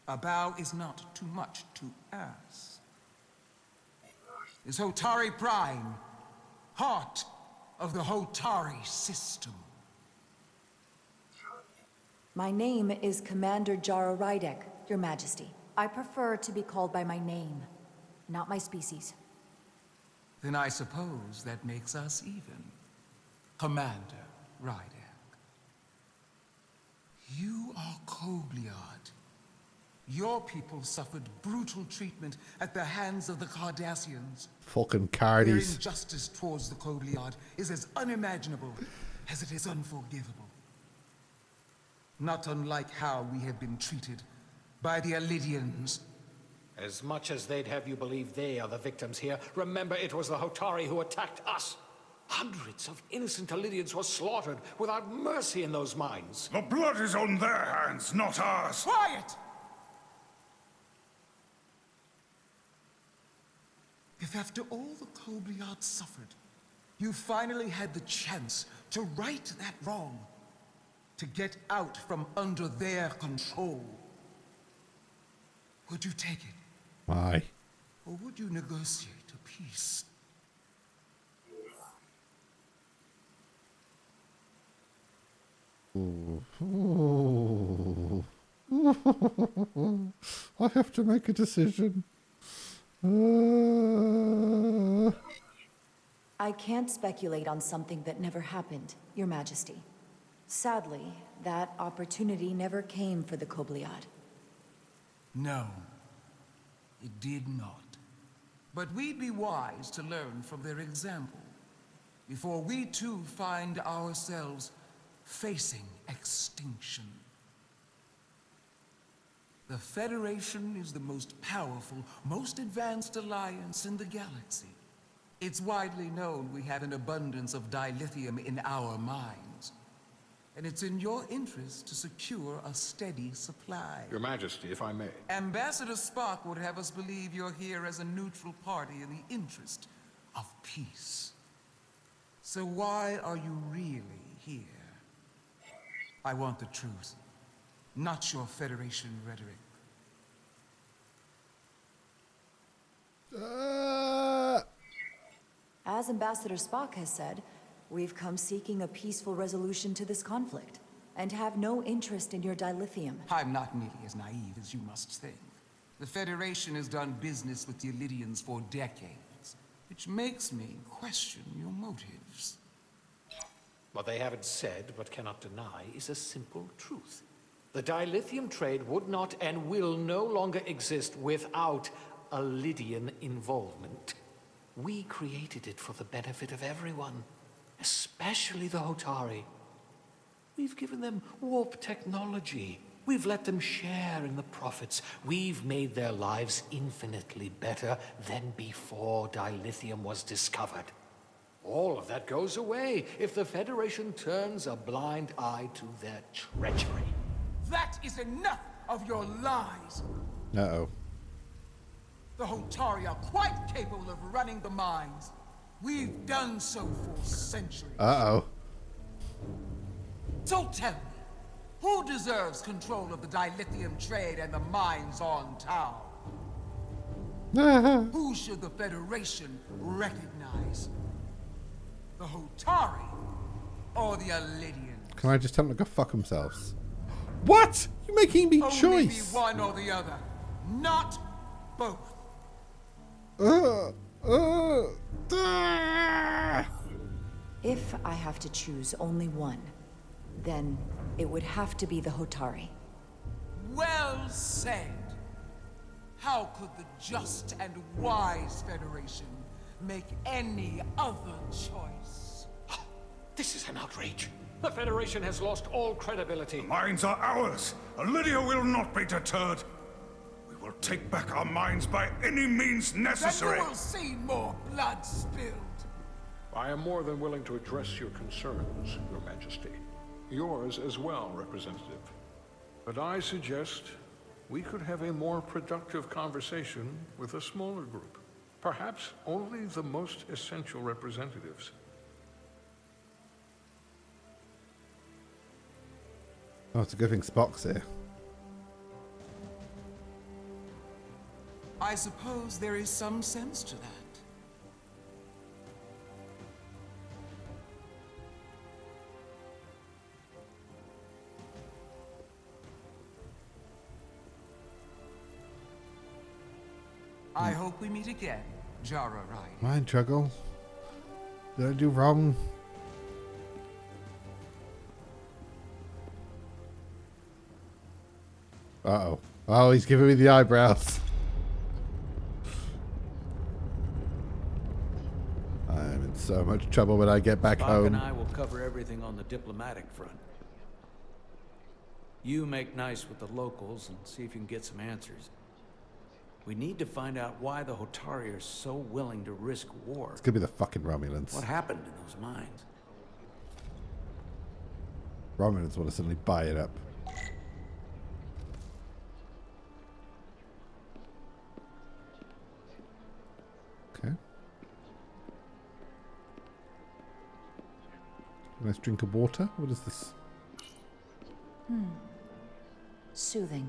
A bow is not too much to ask. Is Hotari Prime, heart of the Hotari system. My name is Commander Jara Rydek, Your Majesty. I prefer to be called by my name, not my species. Then I suppose that makes us even. Commander Rydek. You are Kobliad. Your people suffered brutal treatment at the hands of the Cardassians. Fucking Their Cardies. injustice towards the Kobliad is as unimaginable as it is unforgivable. Not unlike how we have been treated by the Elydians. As much as they'd have you believe they are the victims here, remember it was the Hotari who attacked us. Hundreds of innocent Elydians were slaughtered without mercy in those mines. The blood is on their hands, not ours. Quiet! If after all the Kobliad suffered, you finally had the chance to right that wrong, to get out from under their control, would you take it? Why? Or would you negotiate a peace? Ooh. I have to make a decision. I can't speculate on something that never happened, Your Majesty. Sadly, that opportunity never came for the Kobliad. No, it did not. But we'd be wise to learn from their example, before we too find ourselves facing extinction. The Federation is the most powerful, most advanced alliance in the galaxy. It's widely known we have an abundance of dilithium in our mines. and it's in your interest to secure a steady supply. Your Majesty, if I may. Ambassador Spock would have us believe you're here as a neutral party in the interest of peace. So why are you really here? I want the truth, not your Federation rhetoric. As Ambassador Spock has said, we've come seeking a peaceful resolution to this conflict, and have no interest in your dilithium. I'm not nearly as naive as you must think. The Federation has done business with the Illydians for decades, which makes me question your motives. What they haven't said, but cannot deny, is a simple truth. The dilithium trade would not and will no longer exist without Illydian involvement. We created it for the benefit of everyone, especially the Hotari. We've given them warp technology. We've let them share in the profits. We've made their lives infinitely better than before dilithium was discovered. All of that goes away if the Federation turns a blind eye to their treachery. That is enough of your lies! Uh-oh. The Hotari are quite capable of running the mines. We've done so for centuries. Uh-oh. So tell me, who deserves control of the dilithium trade and the mines on Tau? Who should the Federation recognize? The Hotari or the Illydians? Can I just tell them to go fuck themselves? What? You're making me Only choice. be one or the other, not both. If I have to choose only one, then it would have to be the Hotari. Well said. How could the just and wise Federation make any other choice? This is an outrage. The Federation has lost all credibility. The mines are ours. Lydia will not be deterred. We will take back our mines by any means necessary. Then you will see more blood spilled. I am more than willing to address your concerns, Your Majesty. Yours as well, Representative. But I suggest we could have a more productive conversation with a smaller group. Perhaps only the most essential representatives. Oh, it's a good thing Spock's here. I suppose there is some sense to that. I hope we meet again, Jara Ride. Mind juggle. Did I do wrong? Uh-oh. Oh, he's giving me the eyebrows. I'm in so much trouble when I get back Spock home. and I will cover everything on the diplomatic front. You make nice with the locals and see if you can get some answers. We need to find out why the Hotari are so willing to risk war. It's gonna be the fucking Romulans. What happened in those mines? Romulans want to suddenly buy it up. Okay. Nice drink of water. What is this? Soothing.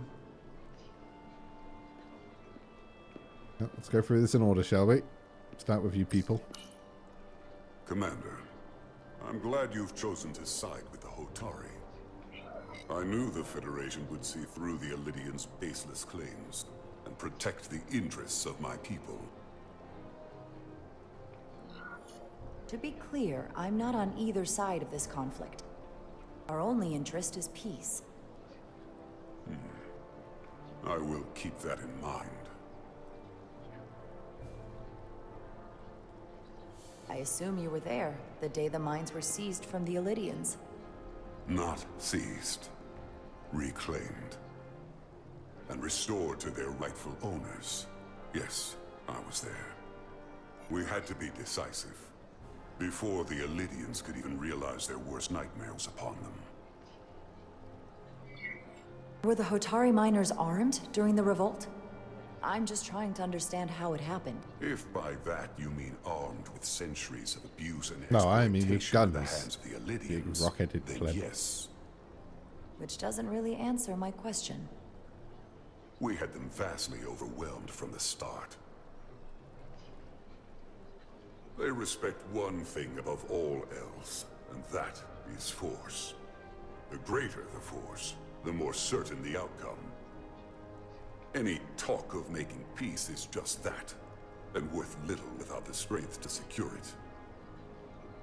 Well, let's go through this in order, shall we? Start with you people. Commander, I'm glad you've chosen to side with the Hotari. I knew the Federation would see through the Illydians' baseless claims and protect the interests of my people. To be clear, I'm not on either side of this conflict. Our only interest is peace. I will keep that in mind. I assume you were there the day the mines were seized from the Illydians. Not seized, reclaimed, and restored to their rightful owners. Yes, I was there. We had to be decisive, before the Illydians could even realize their worst nightmares upon them. Were the Hotari miners armed during the revolt? I'm just trying to understand how it happened. If by that you mean armed with centuries of abuse and No, I mean with exploitation in the guns. hands of the Big Illydians, rock-headed then pleb. yes, Which doesn't really answer my question. we had them vastly overwhelmed from the start. They respect one thing above all else, and that is force. The greater the force, the more certain the outcome. Any talk of making peace is just that, and worth little without the strength to secure it.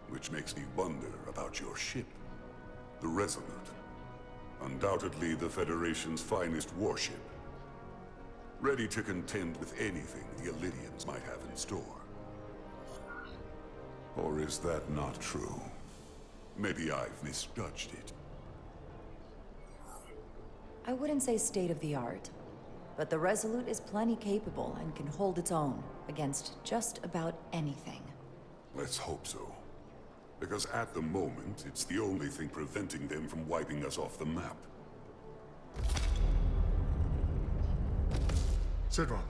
Which makes me wonder about your ship, the Resolute. Undoubtedly the Federation's finest warship. Ready to contend with anything the Illydians might have in store. Or is that not true? Maybe I've misjudged it. I wouldn't say state-of-the-art, but the Resolute is plenty capable and can hold its own against just about anything. Let's hope so. Because at the moment, it's the only thing preventing them from wiping us off the map. Sidron.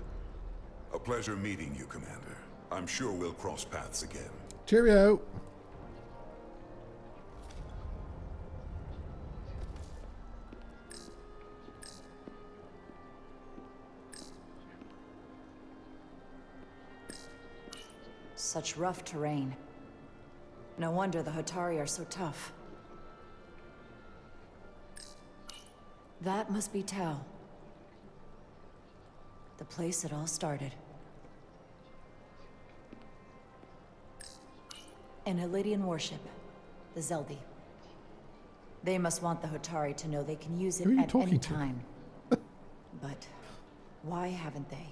A pleasure meeting you, Commander. I'm sure we'll cross paths again. Cheerio. Such rough terrain. No wonder the Hotari are so tough. That must be Tau. The place it all started. An Illydian warship, the Zeldi. They must want the Hotari to know they can use it Who are you at any talking to? time. But why haven't they?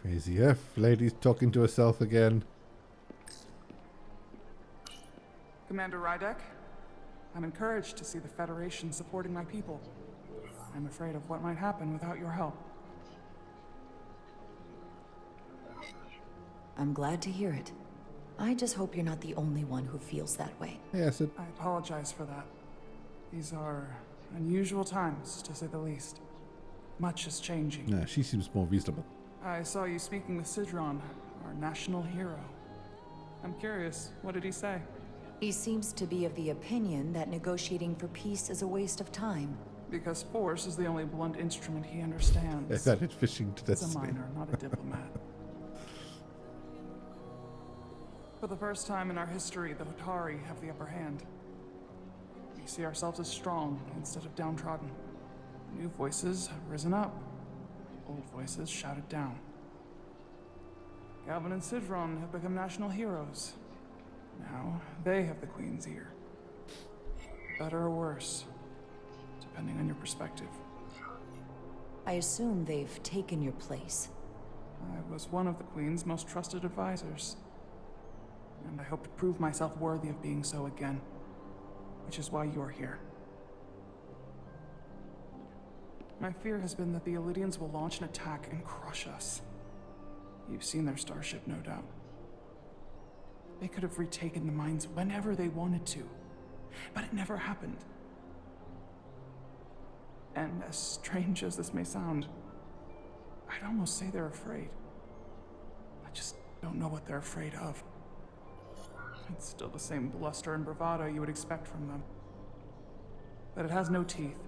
Crazy F. Lady's talking to herself again. Commander Rydek, I'm encouraged to see the Federation supporting my people. I'm afraid of what might happen without your help. I'm glad to hear it. I just hope you're not the only one who feels that way. Yes, I apologize for that. These are unusual times, to say the least. Much is changing. No, she seems more reasonable. I saw you speaking with Sidron, our national hero. I'm curious, what did he say? He seems to be of the opinion that negotiating for peace is a waste of time. Because force is the only blunt instrument he understands. Is that it fishing to He's a destiny? miner, not a diplomat. For the first time in our history, the Hotari have the upper hand. We see ourselves as strong instead of downtrodden. New voices have risen up. Old voices shouted down. Galvin and Sidron have become national heroes. Now they have the Queen's ear. Better or worse, depending on your perspective. I assume they've taken your place. I was one of the Queen's most trusted advisors. And I hope to prove myself worthy of being so again. Which is why you're here. My fear has been that the Illydians will launch an attack and crush us. You've seen their starship, no doubt. They could have retaken the mines whenever they wanted to. But it never happened. And as strange as this may sound, I'd almost say they're afraid. I just don't know what they're afraid of. It's still the same bluster and bravado you would expect from them. But it has no teeth.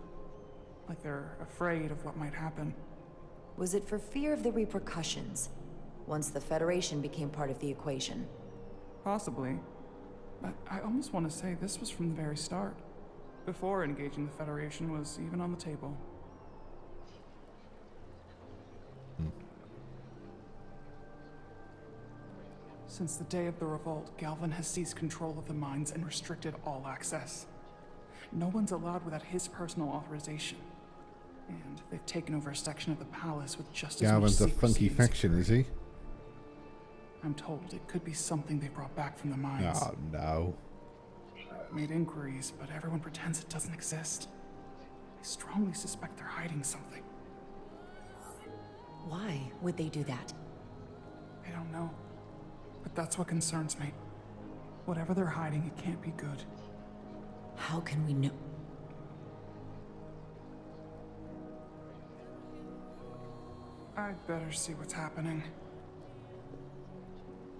Like they're afraid of what might happen. Was it for fear of the repercussions, once the Federation became part of the equation? Possibly. But I almost want to say this was from the very start. Before engaging the Federation was even on the table. Since the day of the revolt, Galvin has seized control of the mines and restricted all access. No one's allowed without his personal authorization. And they've taken over a section of the palace with just as much Galvin's a secrecy funky and faction, is he? I'm told it could be something they brought back from the mines. Oh, no. I've made inquiries, but everyone pretends it doesn't exist. I strongly suspect they're hiding something. Why would they do that? I don't know. But that's what concerns me. Whatever they're hiding, it can't be good. How can we know? I'd better see what's happening.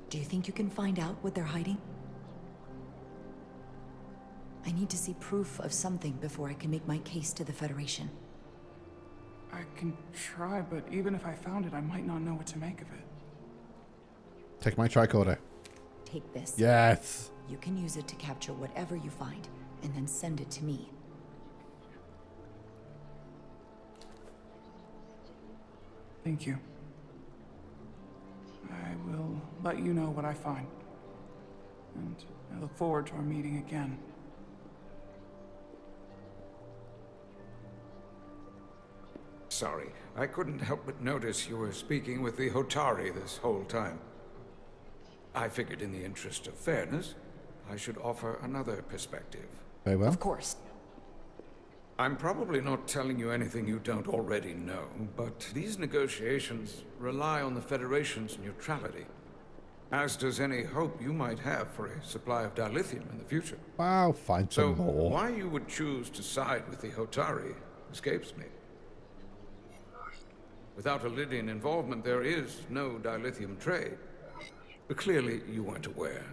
Do you think you can find out what they're hiding? I need to see proof of something before I can make my case to the Federation. I can try, but even if I found it, I might not know what to make of it. Take my tricorder. Take this. Yes. You can use it to capture whatever you find, and then send it to me. Thank you. I will let you know what I find. And I look forward to our meeting again. Sorry, I couldn't help but notice you were speaking with the Hotari this whole time. I figured in the interest of fairness, I should offer another perspective. Very well. Of course. I'm probably not telling you anything you don't already know, but these negotiations rely on the Federation's neutrality, as does any hope you might have for a supply of dilithium in the future. I'll find some more. Why you would choose to side with the Hotari escapes me. Without Lydian involvement, there is no dilithium trade. But clearly, you weren't aware.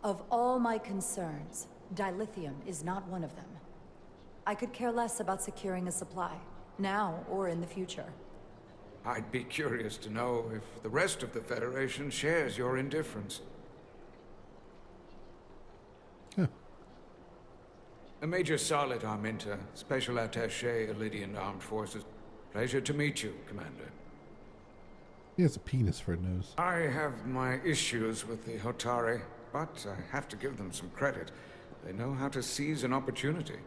Of all my concerns, dilithium is not one of them. I could care less about securing a supply, now or in the future. I'd be curious to know if the rest of the Federation shares your indifference. Huh. Major Salit Arminta, Special Attaché, Lydian Armed Forces. Pleasure to meet you, Commander. He has a penis for a nose. I have my issues with the Hotari, but I have to give them some credit. They know how to seize an opportunity.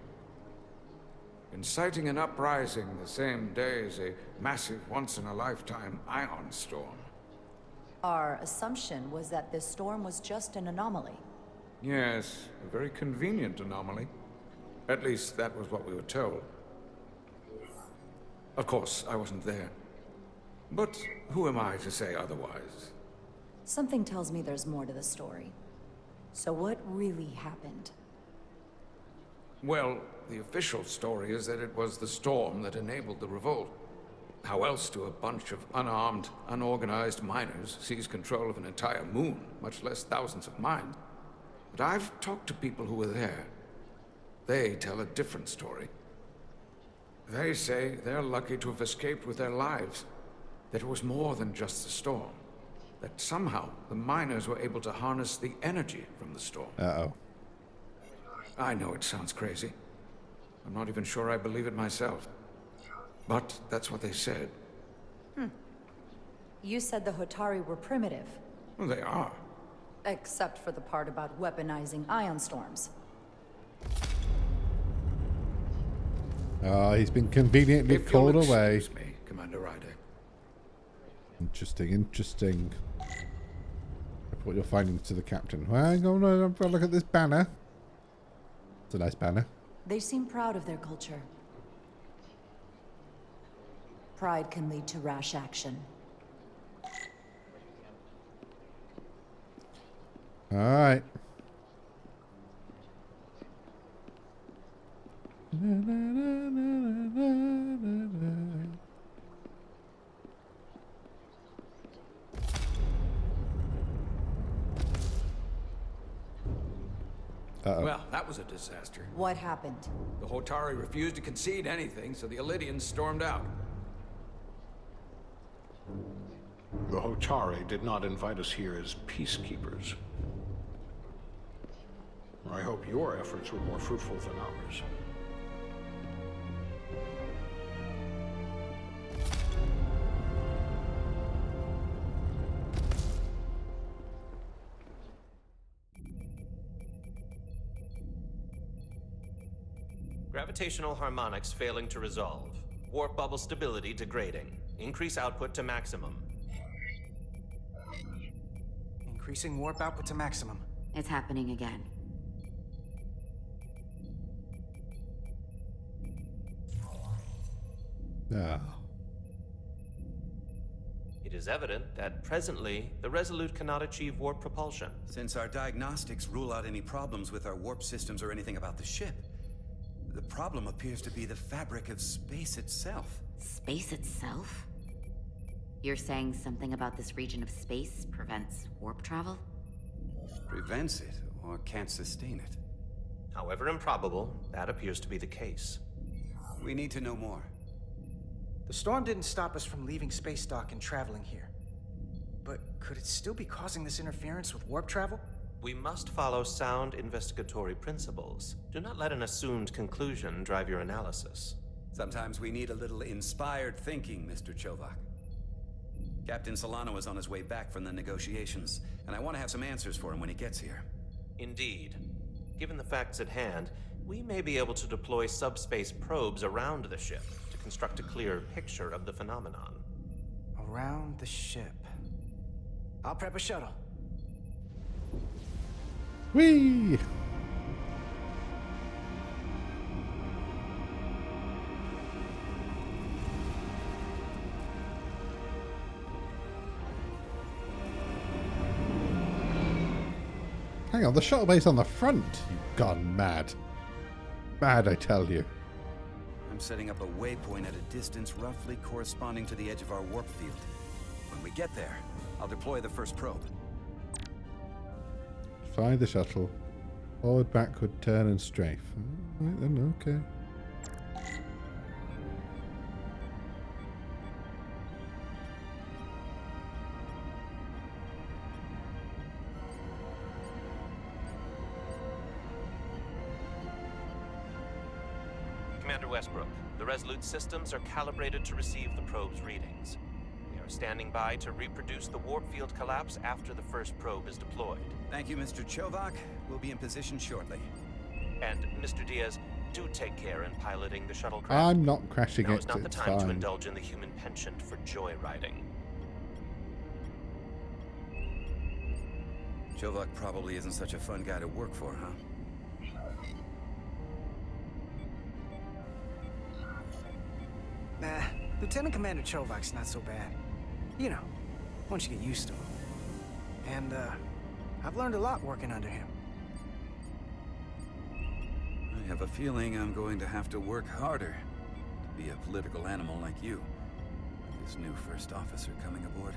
Inciting an uprising the same day as a massive once-in-a-lifetime ion storm. Our assumption was that this storm was just an anomaly. Yes, a very convenient anomaly. At least that was what we were told. Of course, I wasn't there. But who am I to say otherwise? Something tells me there's more to the story. So what really happened? Well, the official story is that it was the storm that enabled the revolt. How else do a bunch of unarmed, unorganized miners seize control of an entire moon, much less thousands of mines? But I've talked to people who were there. They tell a different story. They say they're lucky to have escaped with their lives. That it was more than just the storm. That somehow the miners were able to harness the energy from the storm. Uh-oh. I know it sounds crazy. I'm not even sure I believe it myself. But that's what they said. You said the Hotari were primitive. Well, they are. Except for the part about weaponizing ion storms. He's been conveniently called away. Excuse me, Commander Ryder. Interesting, interesting. Report your findings to the captain. Well, hang on, I've got to look at this banner. It's a nice banner. They seem proud of their culture. Pride can lead to rash action. All right. Uh-oh. Well, that was a disaster. What happened? The Hotari refused to concede anything, so the Illidians stormed out. The Hotari did not invite us here as peacekeepers. I hope your efforts were more fruitful than ours. Gravitational harmonics failing to resolve. Warp bubble stability degrading. Increase output to maximum. Increasing warp output to maximum. It's happening again. Ah. It is evident that presently, the Resolute cannot achieve warp propulsion. Since our diagnostics rule out any problems with our warp systems or anything about the ship, the problem appears to be the fabric of space itself. Space itself? You're saying something about this region of space prevents warp travel? Prevents it, or can't sustain it. However improbable, that appears to be the case. We need to know more. The storm didn't stop us from leaving space dock and traveling here. But could it still be causing this interference with warp travel? We must follow sound investigatory principles. Do not let an assumed conclusion drive your analysis. Sometimes we need a little inspired thinking, Mr. Chovak. Captain Solano is on his way back from the negotiations, and I want to have some answers for him when he gets here. Indeed. Given the facts at hand, we may be able to deploy subspace probes around the ship to construct a clear picture of the phenomenon. Around the ship. I'll prep a shuttle. Whee! Hang on, the shuttle bay's on the front. You've gone mad. Mad, I tell you. I'm setting up a waypoint at a distance roughly corresponding to the edge of our warp field. When we get there, I'll deploy the first probe. Fly the shuttle. Forward, backward, turn, and strafe. Alright then, okay. Commander Westbrook, the Resolute systems are calibrated to receive the probe's readings. We are standing by to reproduce the warp field collapse after the first probe is deployed. Thank you, Mr. Chovak. We'll be in position shortly. And, Mr. Diaz, do take care in piloting the shuttlecraft. I'm not crashing Now it. is not the It's time to fine. indulge in the human penchant for joyriding. Chovak probably isn't such a fun guy to work for, huh? Nah, Lieutenant Commander Chovak's not so bad. You know, once you get used to him. And, I've learned a lot working under him. I have a feeling I'm going to have to work harder to be a political animal like you. With this new first officer coming aboard.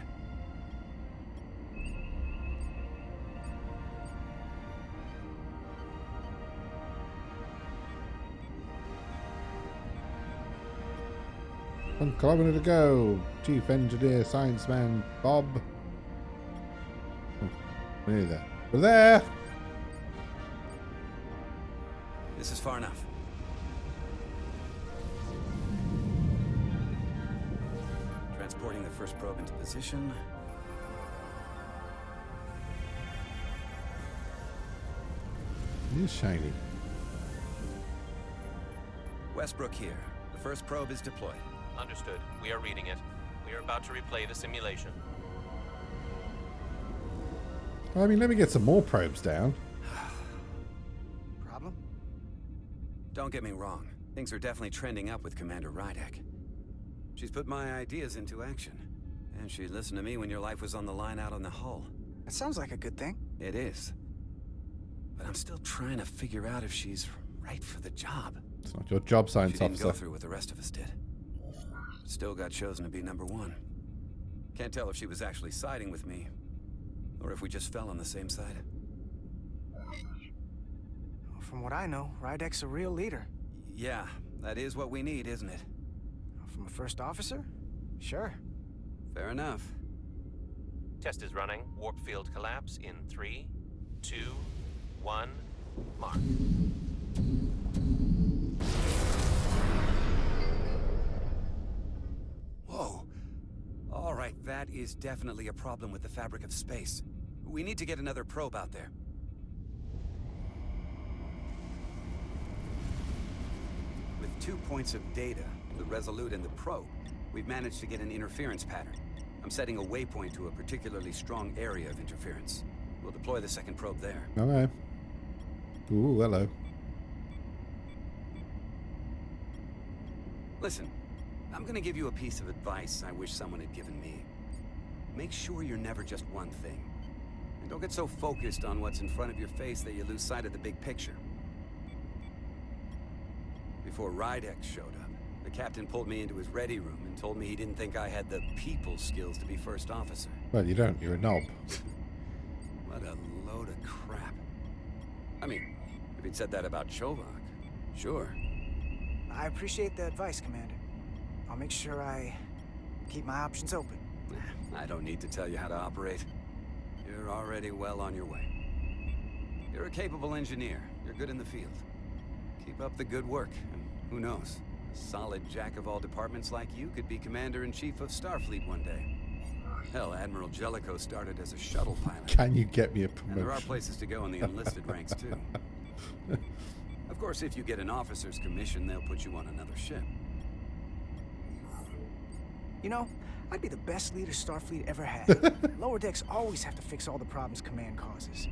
One kilometer to go. Chief Engineer, Science Man, Bob. Oh, nearly there. We're there! This is far enough. Transporting the first probe into position. It is shiny. Westbrook here. The first probe is deployed. Understood. We are reading it. We are about to replay the simulation. I mean, let me get some more probes down. Problem? Don't get me wrong. Things are definitely trending up with Commander Rydek. She's put my ideas into action. And she listened to me when your life was on the line out on the hull. That sounds like a good thing. It is. But I'm still trying to figure out if she's right for the job. It's not your job, Science She didn't Officer. go through what the rest of us did. Still got chosen to be #1. Can't tell if she was actually siding with me, or if we just fell on the same side. From what I know, Rydek's a real leader. Yeah, that is what we need, isn't it? From a first officer? Sure. Fair enough. Test is running. Warp field collapse in 3, 2, 1, mark. Whoa. All right, that is definitely a problem with the fabric of space. We need to get another probe out there. With 2 points of data, the Resolute and the probe, we've managed to get an interference pattern. I'm setting a waypoint to a particularly strong area of interference. We'll deploy the second probe there. Okay. Ooh, hello. Listen, I'm gonna give you a piece of advice I wish someone had given me. Make sure you're never just one thing. And don't get so focused on what's in front of your face that you lose sight of the big picture. Before Rydek showed up, The captain pulled me into his ready room and told me he didn't think I had the people skills to be first officer. Well, you don't. You're a knob. What a load of crap. I mean, if he'd said that about Chovak, sure. I appreciate the advice, Commander. I'll make sure I keep my options open. I don't need to tell you how to operate. You're already well on your way. You're a capable engineer. You're good in the field. Keep up the good work, and who knows? A solid jack of all departments like you could be Commander-in-Chief of Starfleet one day. Hell, Admiral Jellicoe started as a shuttle pilot. Can you get me a promotion? And there are places to go in the enlisted ranks, too. Of course, if you get an officer's commission, they'll put you on another ship. You know, I'd be the best leader Starfleet ever had. Lower decks always have to fix all the problems Command causes.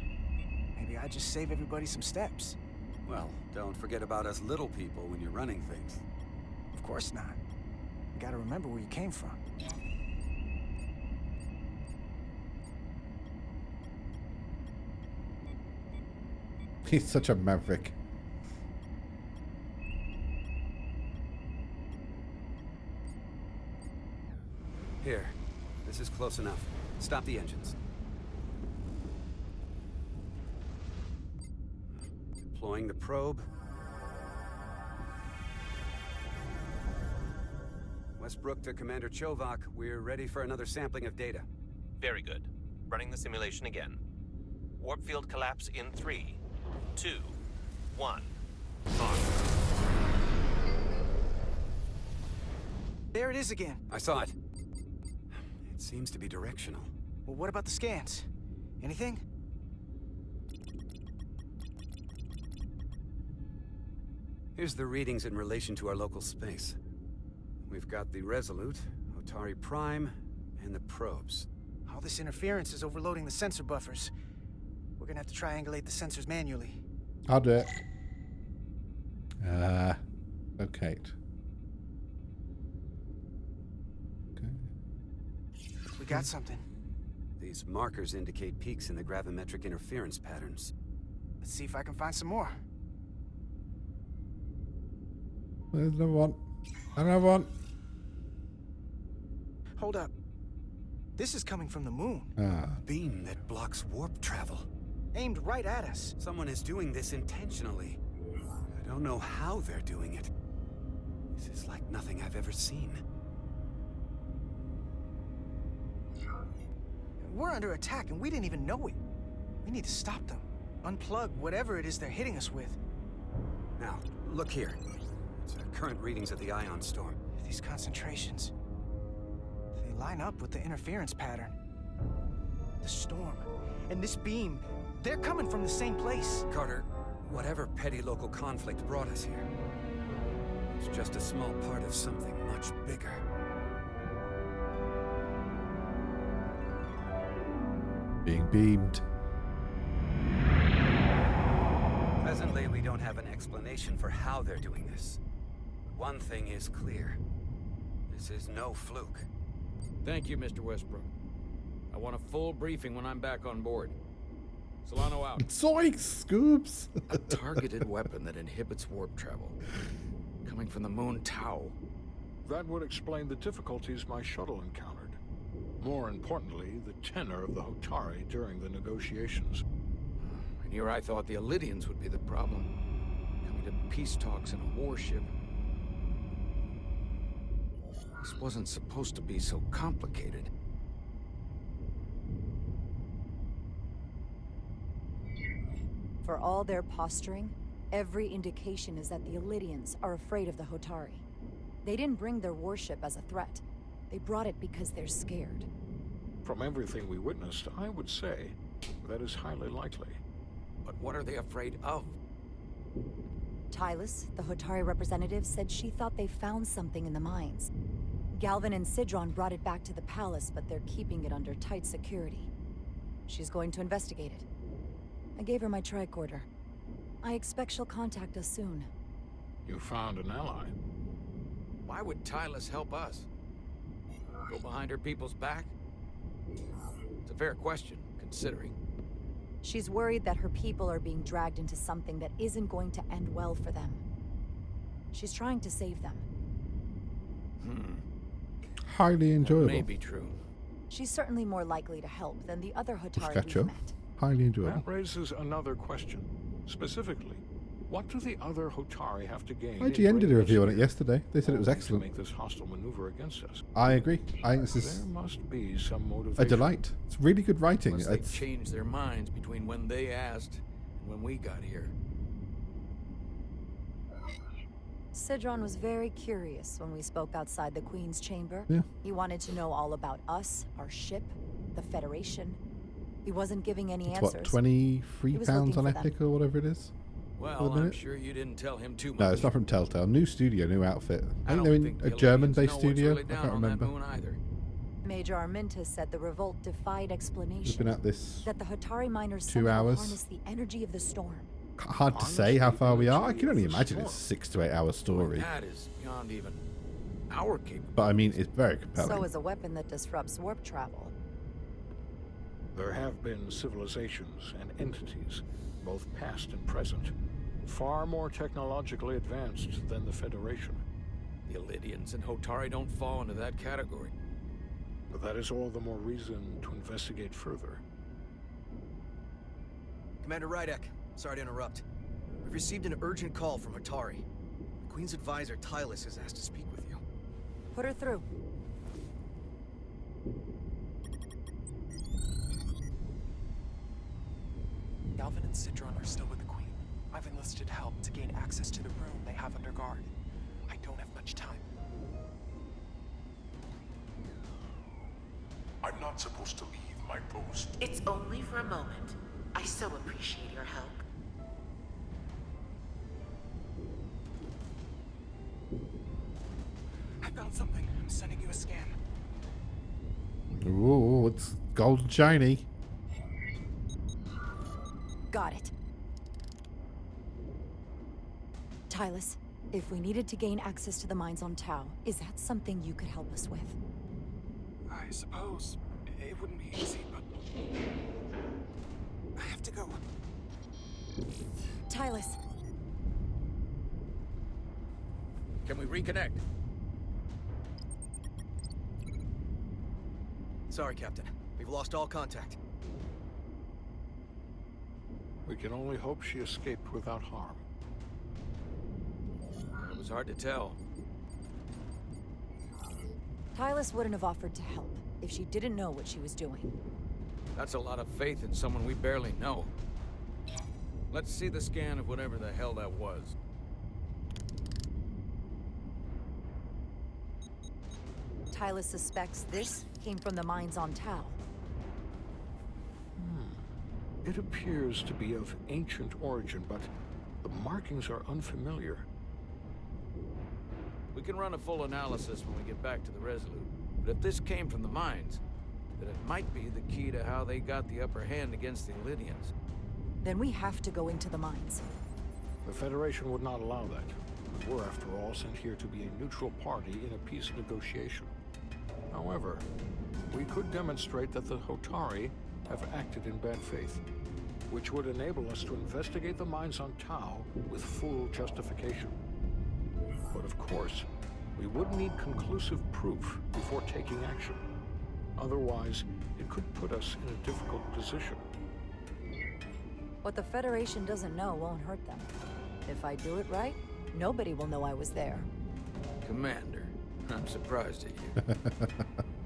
Maybe I'd just save everybody some steps. Well, don't forget about us little people when you're running things. Of course not. You gotta remember where you came from. He's such a maverick. Here, this is close enough. Stop the engines. Deploying the probe. Westbrook to Commander Chovak. We're ready for another sampling of data. Very good. Running the simulation again. Warp field collapse in 3, 2, 1. On. There it is again. I saw it. It seems to be directional. Well, what about the scans? Anything? Here's the readings in relation to our local space. We've got the Resolute, Otari Prime, and the probes. All this interference is overloading the sensor buffers. We're gonna have to triangulate the sensors manually. I'll do it. Okay. We got something. These markers indicate peaks in the gravimetric interference patterns. Let's see if I can find some more. There's another one. Another one. Hold up. This is coming from the moon. Beam that blocks warp travel. Aimed right at us. Someone is doing this intentionally. I don't know how they're doing it. This is like nothing I've ever seen. We're under attack and we didn't even know it. We need to stop them. Unplug whatever it is they're hitting us with. Now, look here. It's our current readings of the ion storm. These concentrations, they line up with the interference pattern. The storm and this beam, they're coming from the same place. Carter, whatever petty local conflict brought us here, it's just a small part of something much bigger. Being beamed. Presently, we don't have an explanation for how they're doing this. One thing is clear. This is no fluke. Thank you, Mr. Westbrook. I want a full briefing when I'm back on board. Solano out. Zoinks, Scoops! A targeted weapon that inhibits warp travel. Coming from the moon Tau. That would explain the difficulties my shuttle encountered. More importantly, the tenor of the Hotari during the negotiations. And here I thought the Elydians would be the problem. Coming to peace talks in a warship. This wasn't supposed to be so complicated. For all their posturing, every indication is that the Elydians are afraid of the Hotari. They didn't bring their warship as a threat. They brought it because they're scared. From everything we witnessed, I would say that is highly likely. But what are they afraid of? Tylus, the Hotari representative, said she thought they found something in the mines. Galvin and Sidron brought it back to the palace, but they're keeping it under tight security. She's going to investigate it. I gave her my tricorder. I expect she'll contact us soon. You found an ally. Why would Tylus help us? Go behind her people's back? It's a fair question, considering. She's worried that her people are being dragged into something that isn't going to end well for them. She's trying to save them. Highly enjoyable. May be true. She's certainly more likely to help than the other Hotari Sketcho. we've met. Highly enjoyable. That raises another question. Specifically, what do the other Hotari have to gain? IGN did a review on it yesterday. They said it was to excellent. make this hostile maneuver against us? I agree. I think this is There must be some motivation. a delight. It's really good writing. Unless they It's changed their minds between when they asked and when we got here. Sidron was very curious when we spoke outside the Queen's chamber. Yeah. He wanted to know all about us, our ship, the Federation. He wasn't giving any it's answers. what, £23 He was on looking for Epic or whatever it is? for Well, the I'm minute? sure you didn't tell him too much. No, it's not from Telltale. New studio, new outfit. I think don't they're in think a the German-based Aliens know what's studio. really I down can't on that remember. moon either. Major Arminta said the revolt defied explanation. We've been at this that the Hotari miners 2 somehow hours. harness the energy of the storm. Hard to say how far we are. I can only imagine it's a 6 to 8 hour story. That is beyond even our capability. But I mean, it's very compelling. So is a weapon that disrupts warp travel. There have been civilizations and entities, both past and present, far more technologically advanced than the Federation. The Illidians and Hotari don't fall into that category. But that is all the more reason to investigate further. Commander Rydek, sorry to interrupt. We've received an urgent call from Hotari. The Queen's advisor, Tylus, has asked to speak with you. Put her through. Galvin and Sidron are still with the Queen. I've enlisted help to gain access to the room they have under guard. I don't have much time. I'm not supposed to leave my post. It's only for a moment. I so appreciate your help. I found something. I'm sending you a scan. Ooh, it's gold and shiny. Got it. Tylus, if we needed to gain access to the mines on Tau, is that something you could help us with? I suppose it wouldn't be easy, but I have to go. Tylus. Can we reconnect? Sorry, Captain. We've lost all contact. We can only hope she escaped without harm. It was hard to tell. Tylus wouldn't have offered to help if she didn't know what she was doing. That's a lot of faith in someone we barely know. Let's see the scan of whatever the hell that was. Tylus suspects this came from the mines on Tau. It appears to be of ancient origin, but the markings are unfamiliar. We can run a full analysis when we get back to the Resolute. But if this came from the mines, then it might be the key to how they got the upper hand against the Illidians. Then we have to go into the mines. The Federation would not allow that. We're, after all, sent here to be a neutral party in a peace negotiation. However, we could demonstrate that the Hotari have acted in bad faith, which would enable us to investigate the mines on Tau with full justification. But of course, we would need conclusive proof before taking action. Otherwise, it could put us in a difficult position. What the Federation doesn't know won't hurt them. If I do it right, nobody will know I was there. Commander, I'm surprised at you.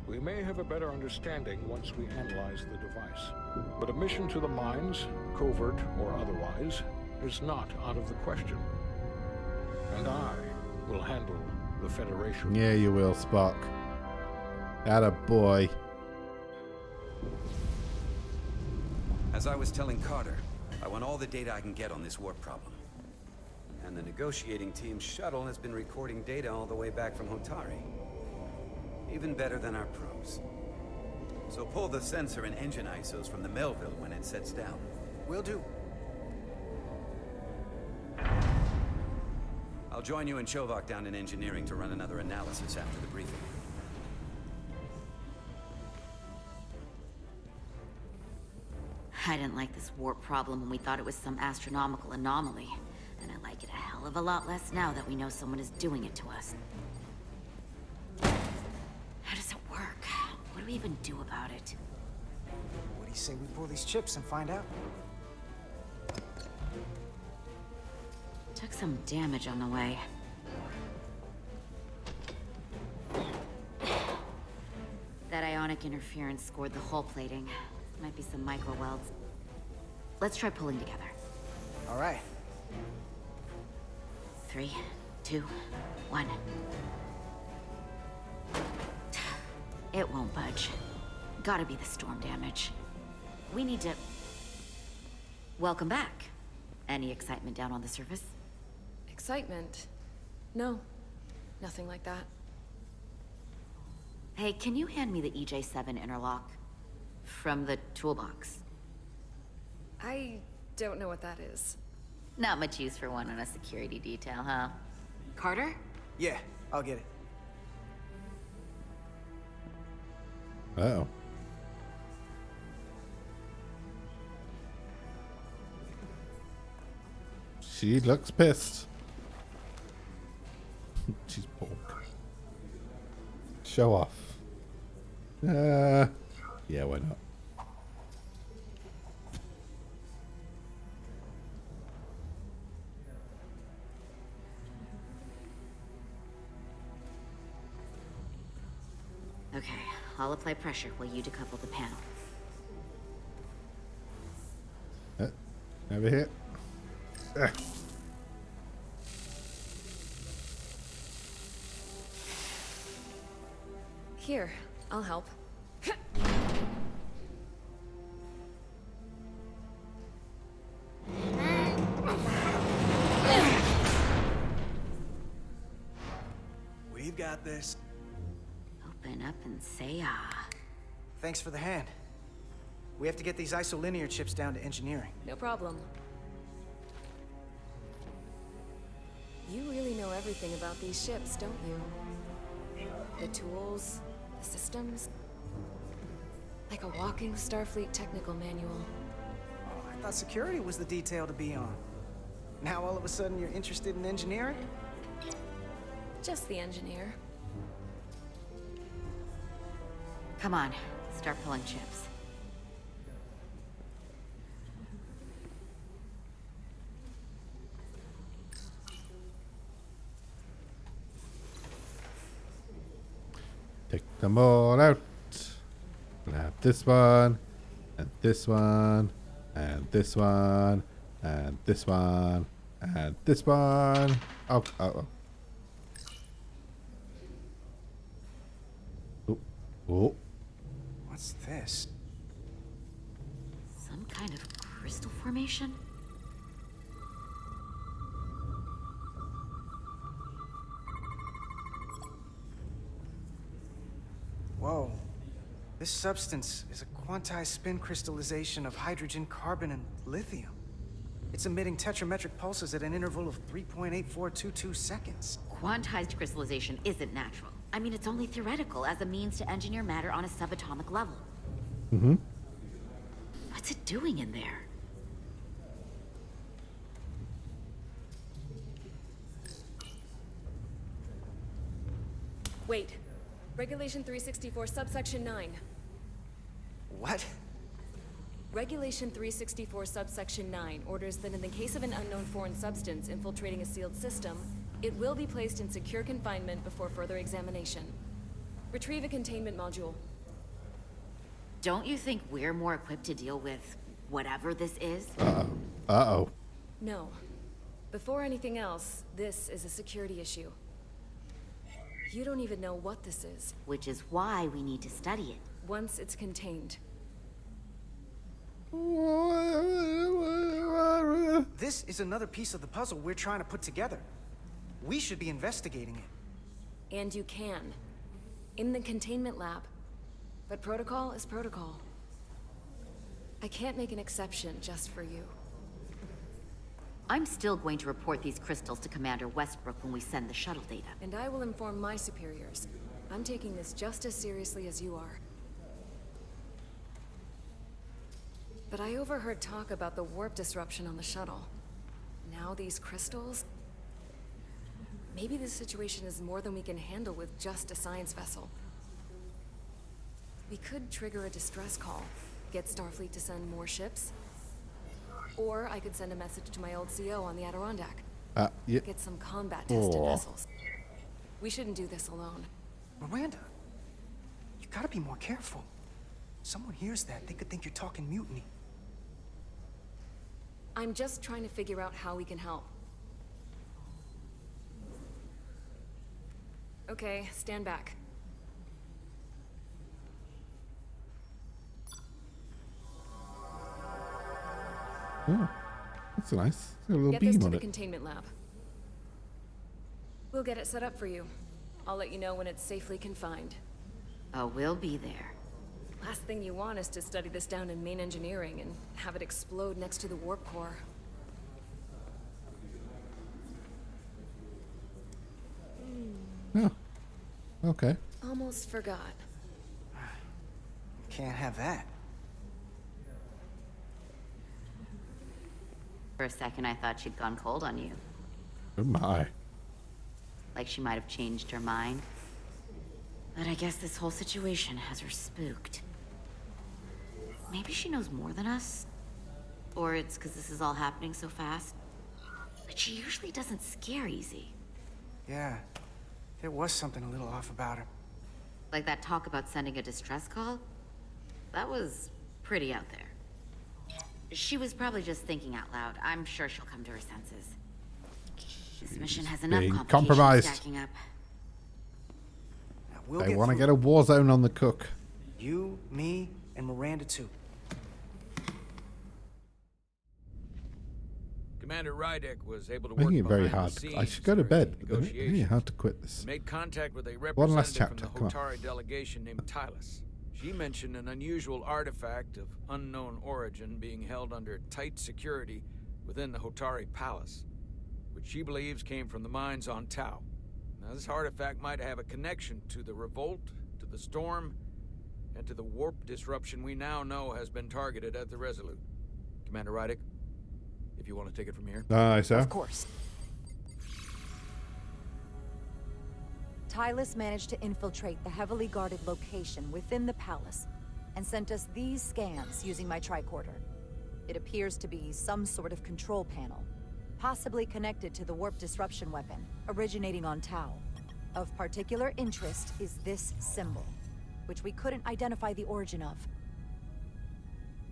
We may have a better understanding once we analyze the device. But a mission to the mines, covert or otherwise, is not out of the question. And I will handle the Federation. Yeah, you will, Spock. Atta boy. As I was telling Carter, I want all the data I can get on this warp problem. And the negotiating team's shuttle has been recording data all the way back from Hotari. Even better than our probes. So pull the sensor and engine ISOs from the Melville when it sets down. Will do. I'll join you and Chovak down in engineering to run another analysis after the briefing. I didn't like this warp problem when we thought it was some astronomical anomaly. And I like it a hell of a lot less now that we know someone is doing it to us. What do we even do about it? What do you say we pull these chips and find out? Took some damage on the way. That ionic interference scored the hull plating. Might be some micro welds. Let's try pulling together. All right. 3, 2, 1. It won't budge. Gotta be the storm damage. We need to... Welcome back. Any excitement down on the surface? Excitement? No. Nothing like that. Hey, can you hand me the EJ7 interlock? From the toolbox. I don't know what that is. Not much use for one on a security detail, huh? Carter? Yeah, I'll get it. Uh-oh. She looks pissed. She's pork. Show off. Yeah, why not? Okay, I'll apply pressure while you decouple the panel. Over here. Here, I'll help. We've got this. Open up and say ah. Thanks for the hand. We have to get these isolinear chips down to engineering. No problem. You really know everything about these ships, don't you? The tools, the systems. Like a walking Starfleet technical manual. Oh, I thought security was the detail to be on. Now all of a sudden you're interested in engineering? Just the engineer. Come on, start pulling chips. Take them all out. We'll have this one, and this one, and this one, and this one, and this one. Oh, oh, oh. Oh, oh. What's this? Some kind of crystal formation? Whoa. This substance is a quantized spin crystallization of hydrogen, carbon, and lithium. It's emitting tetrametric pulses at an interval of 3.8422 seconds. Quantized crystallization isn't natural. I mean, it's only theoretical as a means to engineer matter on a subatomic level. Mm-hmm. What's it doing in there? Wait. Regulation 364, subsection 9. What? Regulation 364, subsection 9 orders that in the case of an unknown foreign substance infiltrating a sealed system, it will be placed in secure confinement before further examination. Retrieve a containment module. Don't you think we're more equipped to deal with whatever this is? Uh-oh. Uh-oh. No. Before anything else, this is a security issue. You don't even know what this is. Which is why we need to study it. Once it's contained. This is another piece of the puzzle we're trying to put together. We should be investigating it. And you can. In the containment lab. But protocol is protocol. I can't make an exception just for you. I'm still going to report these crystals to Commander Westbrook when we send the shuttle data. And I will inform my superiors. I'm taking this just as seriously as you are. But I overheard talk about the warp disruption on the shuttle. Now these crystals? Maybe this situation is more than we can handle with just a science vessel. We could trigger a distress call, get Starfleet to send more ships. Or I could send a message to my old CO on the Adirondack. Yeah. Get some combat-tested Oh. vessels. We shouldn't do this alone. Miranda, you gotta be more careful. Someone hears that, they could think you're talking mutiny. I'm just trying to figure out how we can help. Okay, stand back. Oh, that's nice. Got a little Get this beam to on the it. containment lab. We'll get it set up for you. I'll let you know when it's safely confined. Oh, we'll be there. Last thing you want is to study this down in main engineering and have it explode next to the warp core. Oh, okay. Almost forgot. Can't have that. For a second, I thought she'd gone cold on you. Oh my. Like she might have changed her mind. But I guess this whole situation has her spooked. Maybe she knows more than us? Or it's because this is all happening so fast? But she usually doesn't scare easy. Yeah, there was something a little off about her. Like that talk about sending a distress call? That was pretty out there. She was probably just thinking out loud. I'm sure she'll come to her senses. This mission has enough being complications compromised. stacking up. We'll They get want to through get a war zone on the cook. You, me, and Miranda too. Commander Rydek was able to work Making it very behind hard. the I scenes should go to during bed. the But then it's really negotiations. hard to quit this. Made contact with a One last representative chapter. from the Come on. Hotari delegation named Tylus. She mentioned an unusual artifact of unknown origin being held under tight security within the Hotari Palace, which she believes came from the mines on Tau. Now, this artifact might have a connection to the revolt, to the storm, and to the warp disruption we now know has been targeted at the Resolute. Commander Rydek, if you want to take it from here. Aye, sir. Of course. Tylus managed to infiltrate the heavily guarded location within the palace and sent us these scans using my tricorder. It appears to be some sort of control panel, possibly connected to the warp disruption weapon originating on Tau. Of particular interest is this symbol, which we couldn't identify the origin of.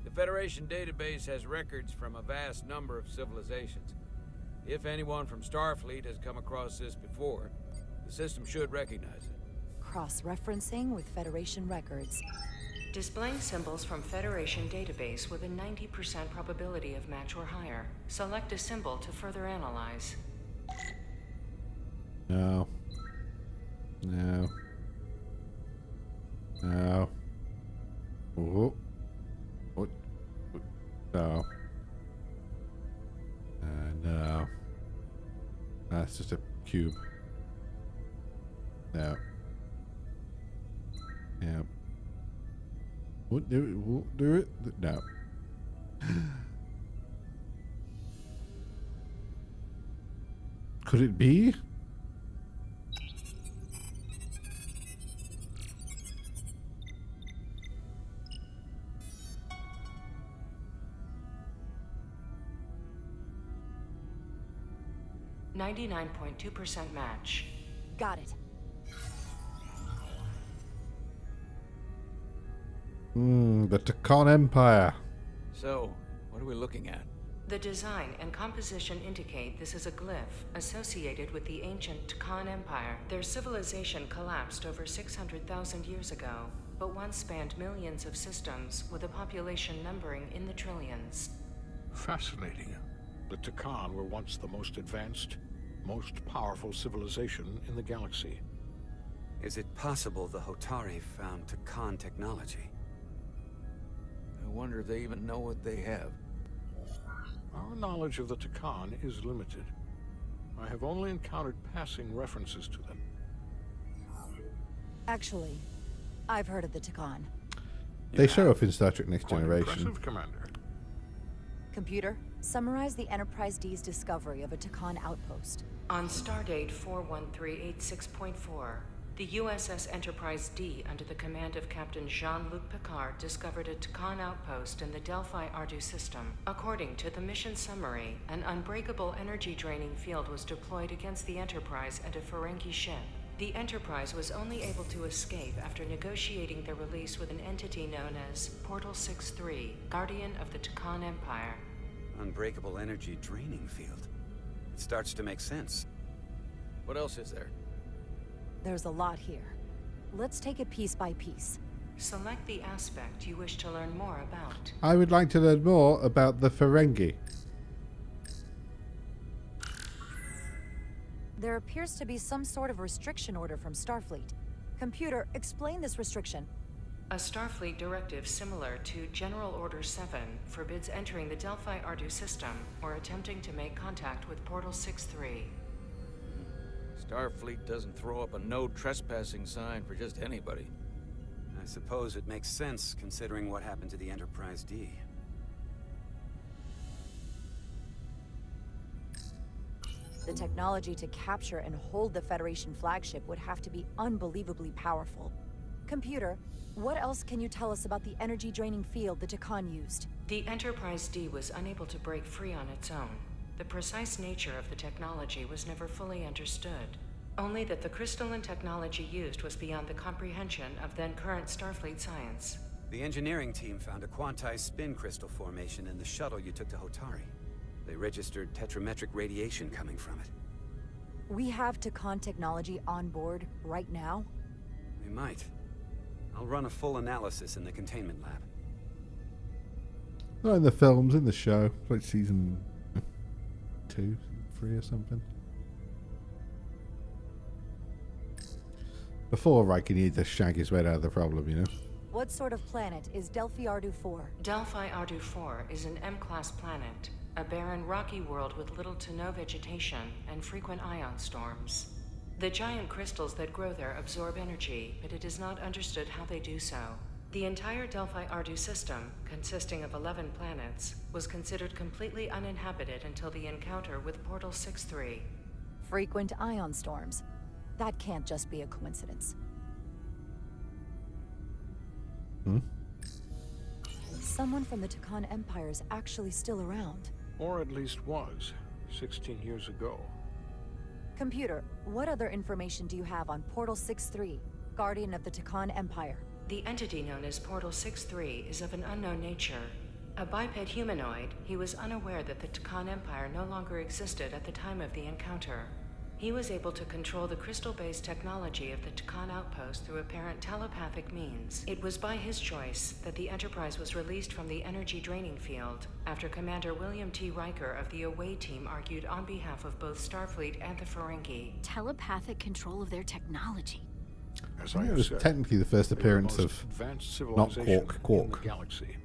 The Federation database has records from a vast number of civilizations. If anyone from Starfleet has come across this before, the system should recognize it. Cross-referencing with Federation records. Displaying symbols from Federation database with a 90% probability of match or higher. Select a symbol to further analyze. No. No. No. Oh. What? No. No. That's just a cube. No. Yeah. What do it? Won't do it? No. Could it be? .2% match. Got it. The Takan Empire. So, what are we looking at? The design and composition indicate this is a glyph associated with the ancient Khan Empire. Their civilization collapsed over 600,000 years ago, but once spanned millions of systems with a population numbering in the trillions. Fascinating. The Takan were once the most advanced, most powerful civilization in the galaxy. Is it possible the Hotari found Takan technology? I wonder if they even know what they have. Our knowledge of the Takan is limited. I have only encountered passing references to them. Actually, I've heard of the Takan. They show up in Star Trek Next Quite Generation. impressive, Commander. Computer, summarize the Enterprise D's discovery of a Takan outpost. On stardate 41386.4, The USS Enterprise D, under the command of Captain Jean-Luc Picard, discovered a Tkon outpost in the Delphi Ardu system. According to the mission summary, an unbreakable energy-draining field was deployed against the Enterprise and a Ferengi ship. The Enterprise was only able to escape after negotiating their release with an entity known as Portal 6-3, Guardian of the Tkon Empire. Unbreakable energy draining field. It starts to make sense. What else is there? There's a lot here. Let's take it piece by piece. Select the aspect you wish to learn more about. I would like to learn more about the Ferengi. There appears to be some sort of restriction order from Starfleet. Computer, explain this restriction. A Starfleet directive similar to General Order 7 forbids entering the Delphi Ardu system or attempting to make contact with Portal 6-3. Starfleet doesn't throw up a no trespassing sign for just anybody. I suppose it makes sense considering what happened to the Enterprise D. The technology to capture and hold the Federation flagship would have to be unbelievably powerful. Computer, what else can you tell us about the energy-draining field the Tkon used? The Enterprise D was unable to break free on its own. The precise nature of the technology was never fully understood. Only that the crystalline technology used was beyond the comprehension of then-current Starfleet science. The engineering team found a quantized spin crystal formation in the shuttle you took to Hotari. They registered tetrametric radiation coming from it. We have Tkon technology on board right now? We might. I'll run a full analysis in the containment lab. Not in the films, in the show. Like season 2, 3 or something. Before Riker needed to shag his way out of the problem, you know? What sort of planet is Delphi Ardu 4? Delphi Ardu 4 is an M-class planet, a barren rocky world with little to no vegetation and frequent ion storms. The giant crystals that grow there absorb energy, but it is not understood how they do so. The entire Delphi Ardu system, consisting of 11 planets, was considered completely uninhabited until the encounter with Portal 6-3. Frequent ion storms. That can't just be a coincidence. Someone from the Tkon Empire is actually still around. Or at least was, 16 years ago. Computer, what other information do you have on Portal 6-3, Guardian of the Tkon Empire? The entity known as Portal 6-3 is of an unknown nature. A biped humanoid, he was unaware that the Tkon Empire no longer existed at the time of the encounter. He was able to control the crystal-based technology of the Tkon outpost through apparent telepathic means. It was by his choice that the Enterprise was released from the energy draining field after Commander William T. Riker of the Away Team argued on behalf of both Starfleet and the Ferengi. Telepathic control of their technology. As I I think it have was said, technically the first they were the appearance most of advanced not civilization Quark. in the galaxy.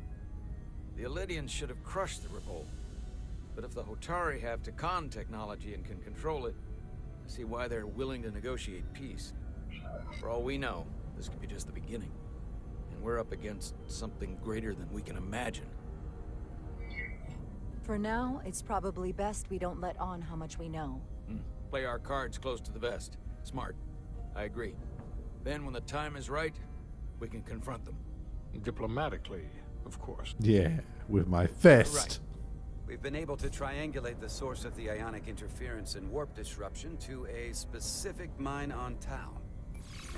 The Elydians should have crushed the revolt. But if the Hotari have Tkon technology and can control it, I see why they're willing to negotiate peace. For all we know, this could be just the beginning. And we're up against something greater than we can imagine. For now, it's probably best we don't let on how much we know. Play our cards close to the vest. Smart. I agree. Then when the time is right, we can confront them. Diplomatically, of course. Yeah, with my fist. Right. We've been able to triangulate the source of the ionic interference and warp disruption to a specific mine on Tau.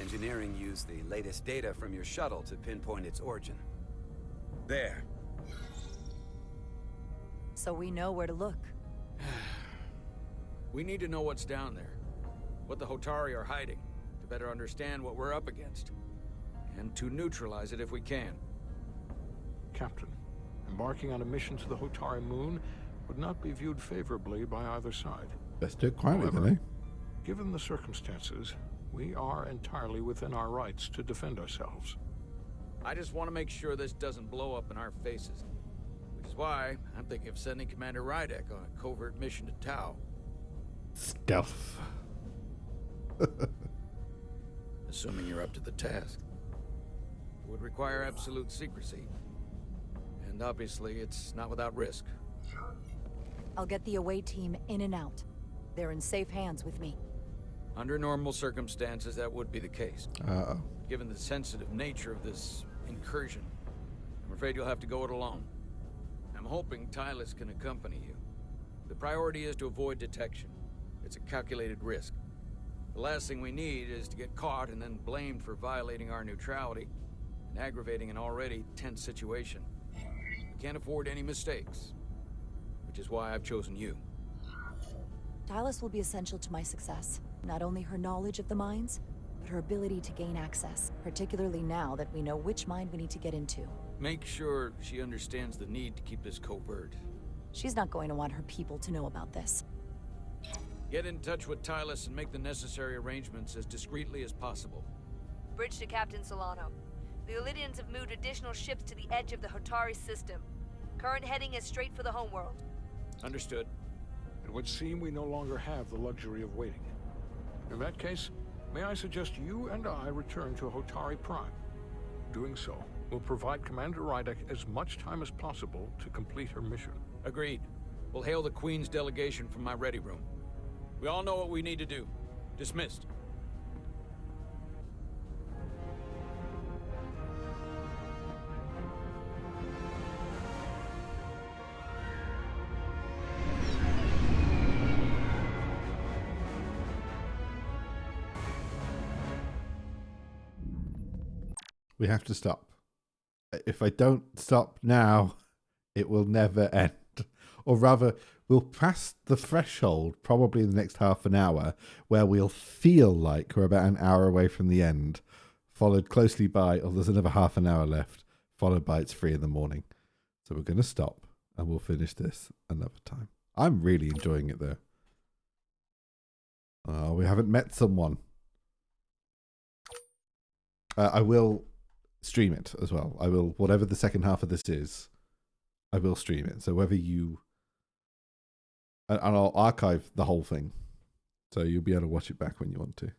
Engineering used the latest data from your shuttle to pinpoint its origin. There. So we know where to look. We need to know what's down there. What the Hotari are hiding, to better understand what we're up against. And to neutralize it if we can. Captain, embarking on a mission to the Hotari moon would not be viewed favorably by either side. Let's do it quietly, However, then, eh? given the circumstances, we are entirely within our rights to defend ourselves. I just want to make sure this doesn't blow up in our faces. Which is why I'm thinking of sending Commander Rydek on a covert mission to Tau. Stealth. Assuming you're up to the task. It would require absolute secrecy. And obviously, it's not without risk. I'll get the Away Team in and out. They're in safe hands with me. Under normal circumstances, that would be the case. Uh-oh. Given the sensitive nature of this incursion, I'm afraid you'll have to go it alone. I'm hoping Tylus can accompany you. The priority is to avoid detection. It's a calculated risk. The last thing we need is to get caught and then blamed for violating our neutrality and aggravating an already tense situation. We can't afford any mistakes, which is why I've chosen you. Tylus will be essential to my success. Not only her knowledge of the mines, but her ability to gain access, particularly now that we know which mine we need to get into. Make sure she understands the need to keep this covert. She's not going to want her people to know about this. Get in touch with Tylus and make the necessary arrangements as discreetly as possible. Bridge to Captain Solano. The Illydians have moved additional ships to the edge of the Hotari system. Current heading is straight for the homeworld. Understood. It would seem we no longer have the luxury of waiting. In that case, may I suggest you and I return to Hotari Prime? Doing so will provide Commander Rydek as much time as possible to complete her mission. Agreed. We'll hail the Queen's delegation from my ready room. We all know what we need to do. Dismissed. We have to stop. If I don't stop now, it will never end. Or rather, we'll pass the threshold probably in the next half an hour where we'll feel like we're about an hour away from the end, followed closely by, oh, there's another half an hour left, followed by it's 3 in the morning. So we're going to stop and we'll finish this another time. I'm really enjoying it though. Oh, we haven't met someone. I will stream it as well. I will, whatever the second half of this is, I will stream it. So whether you, and I'll archive the whole thing, so you'll be able to watch it back when you want to.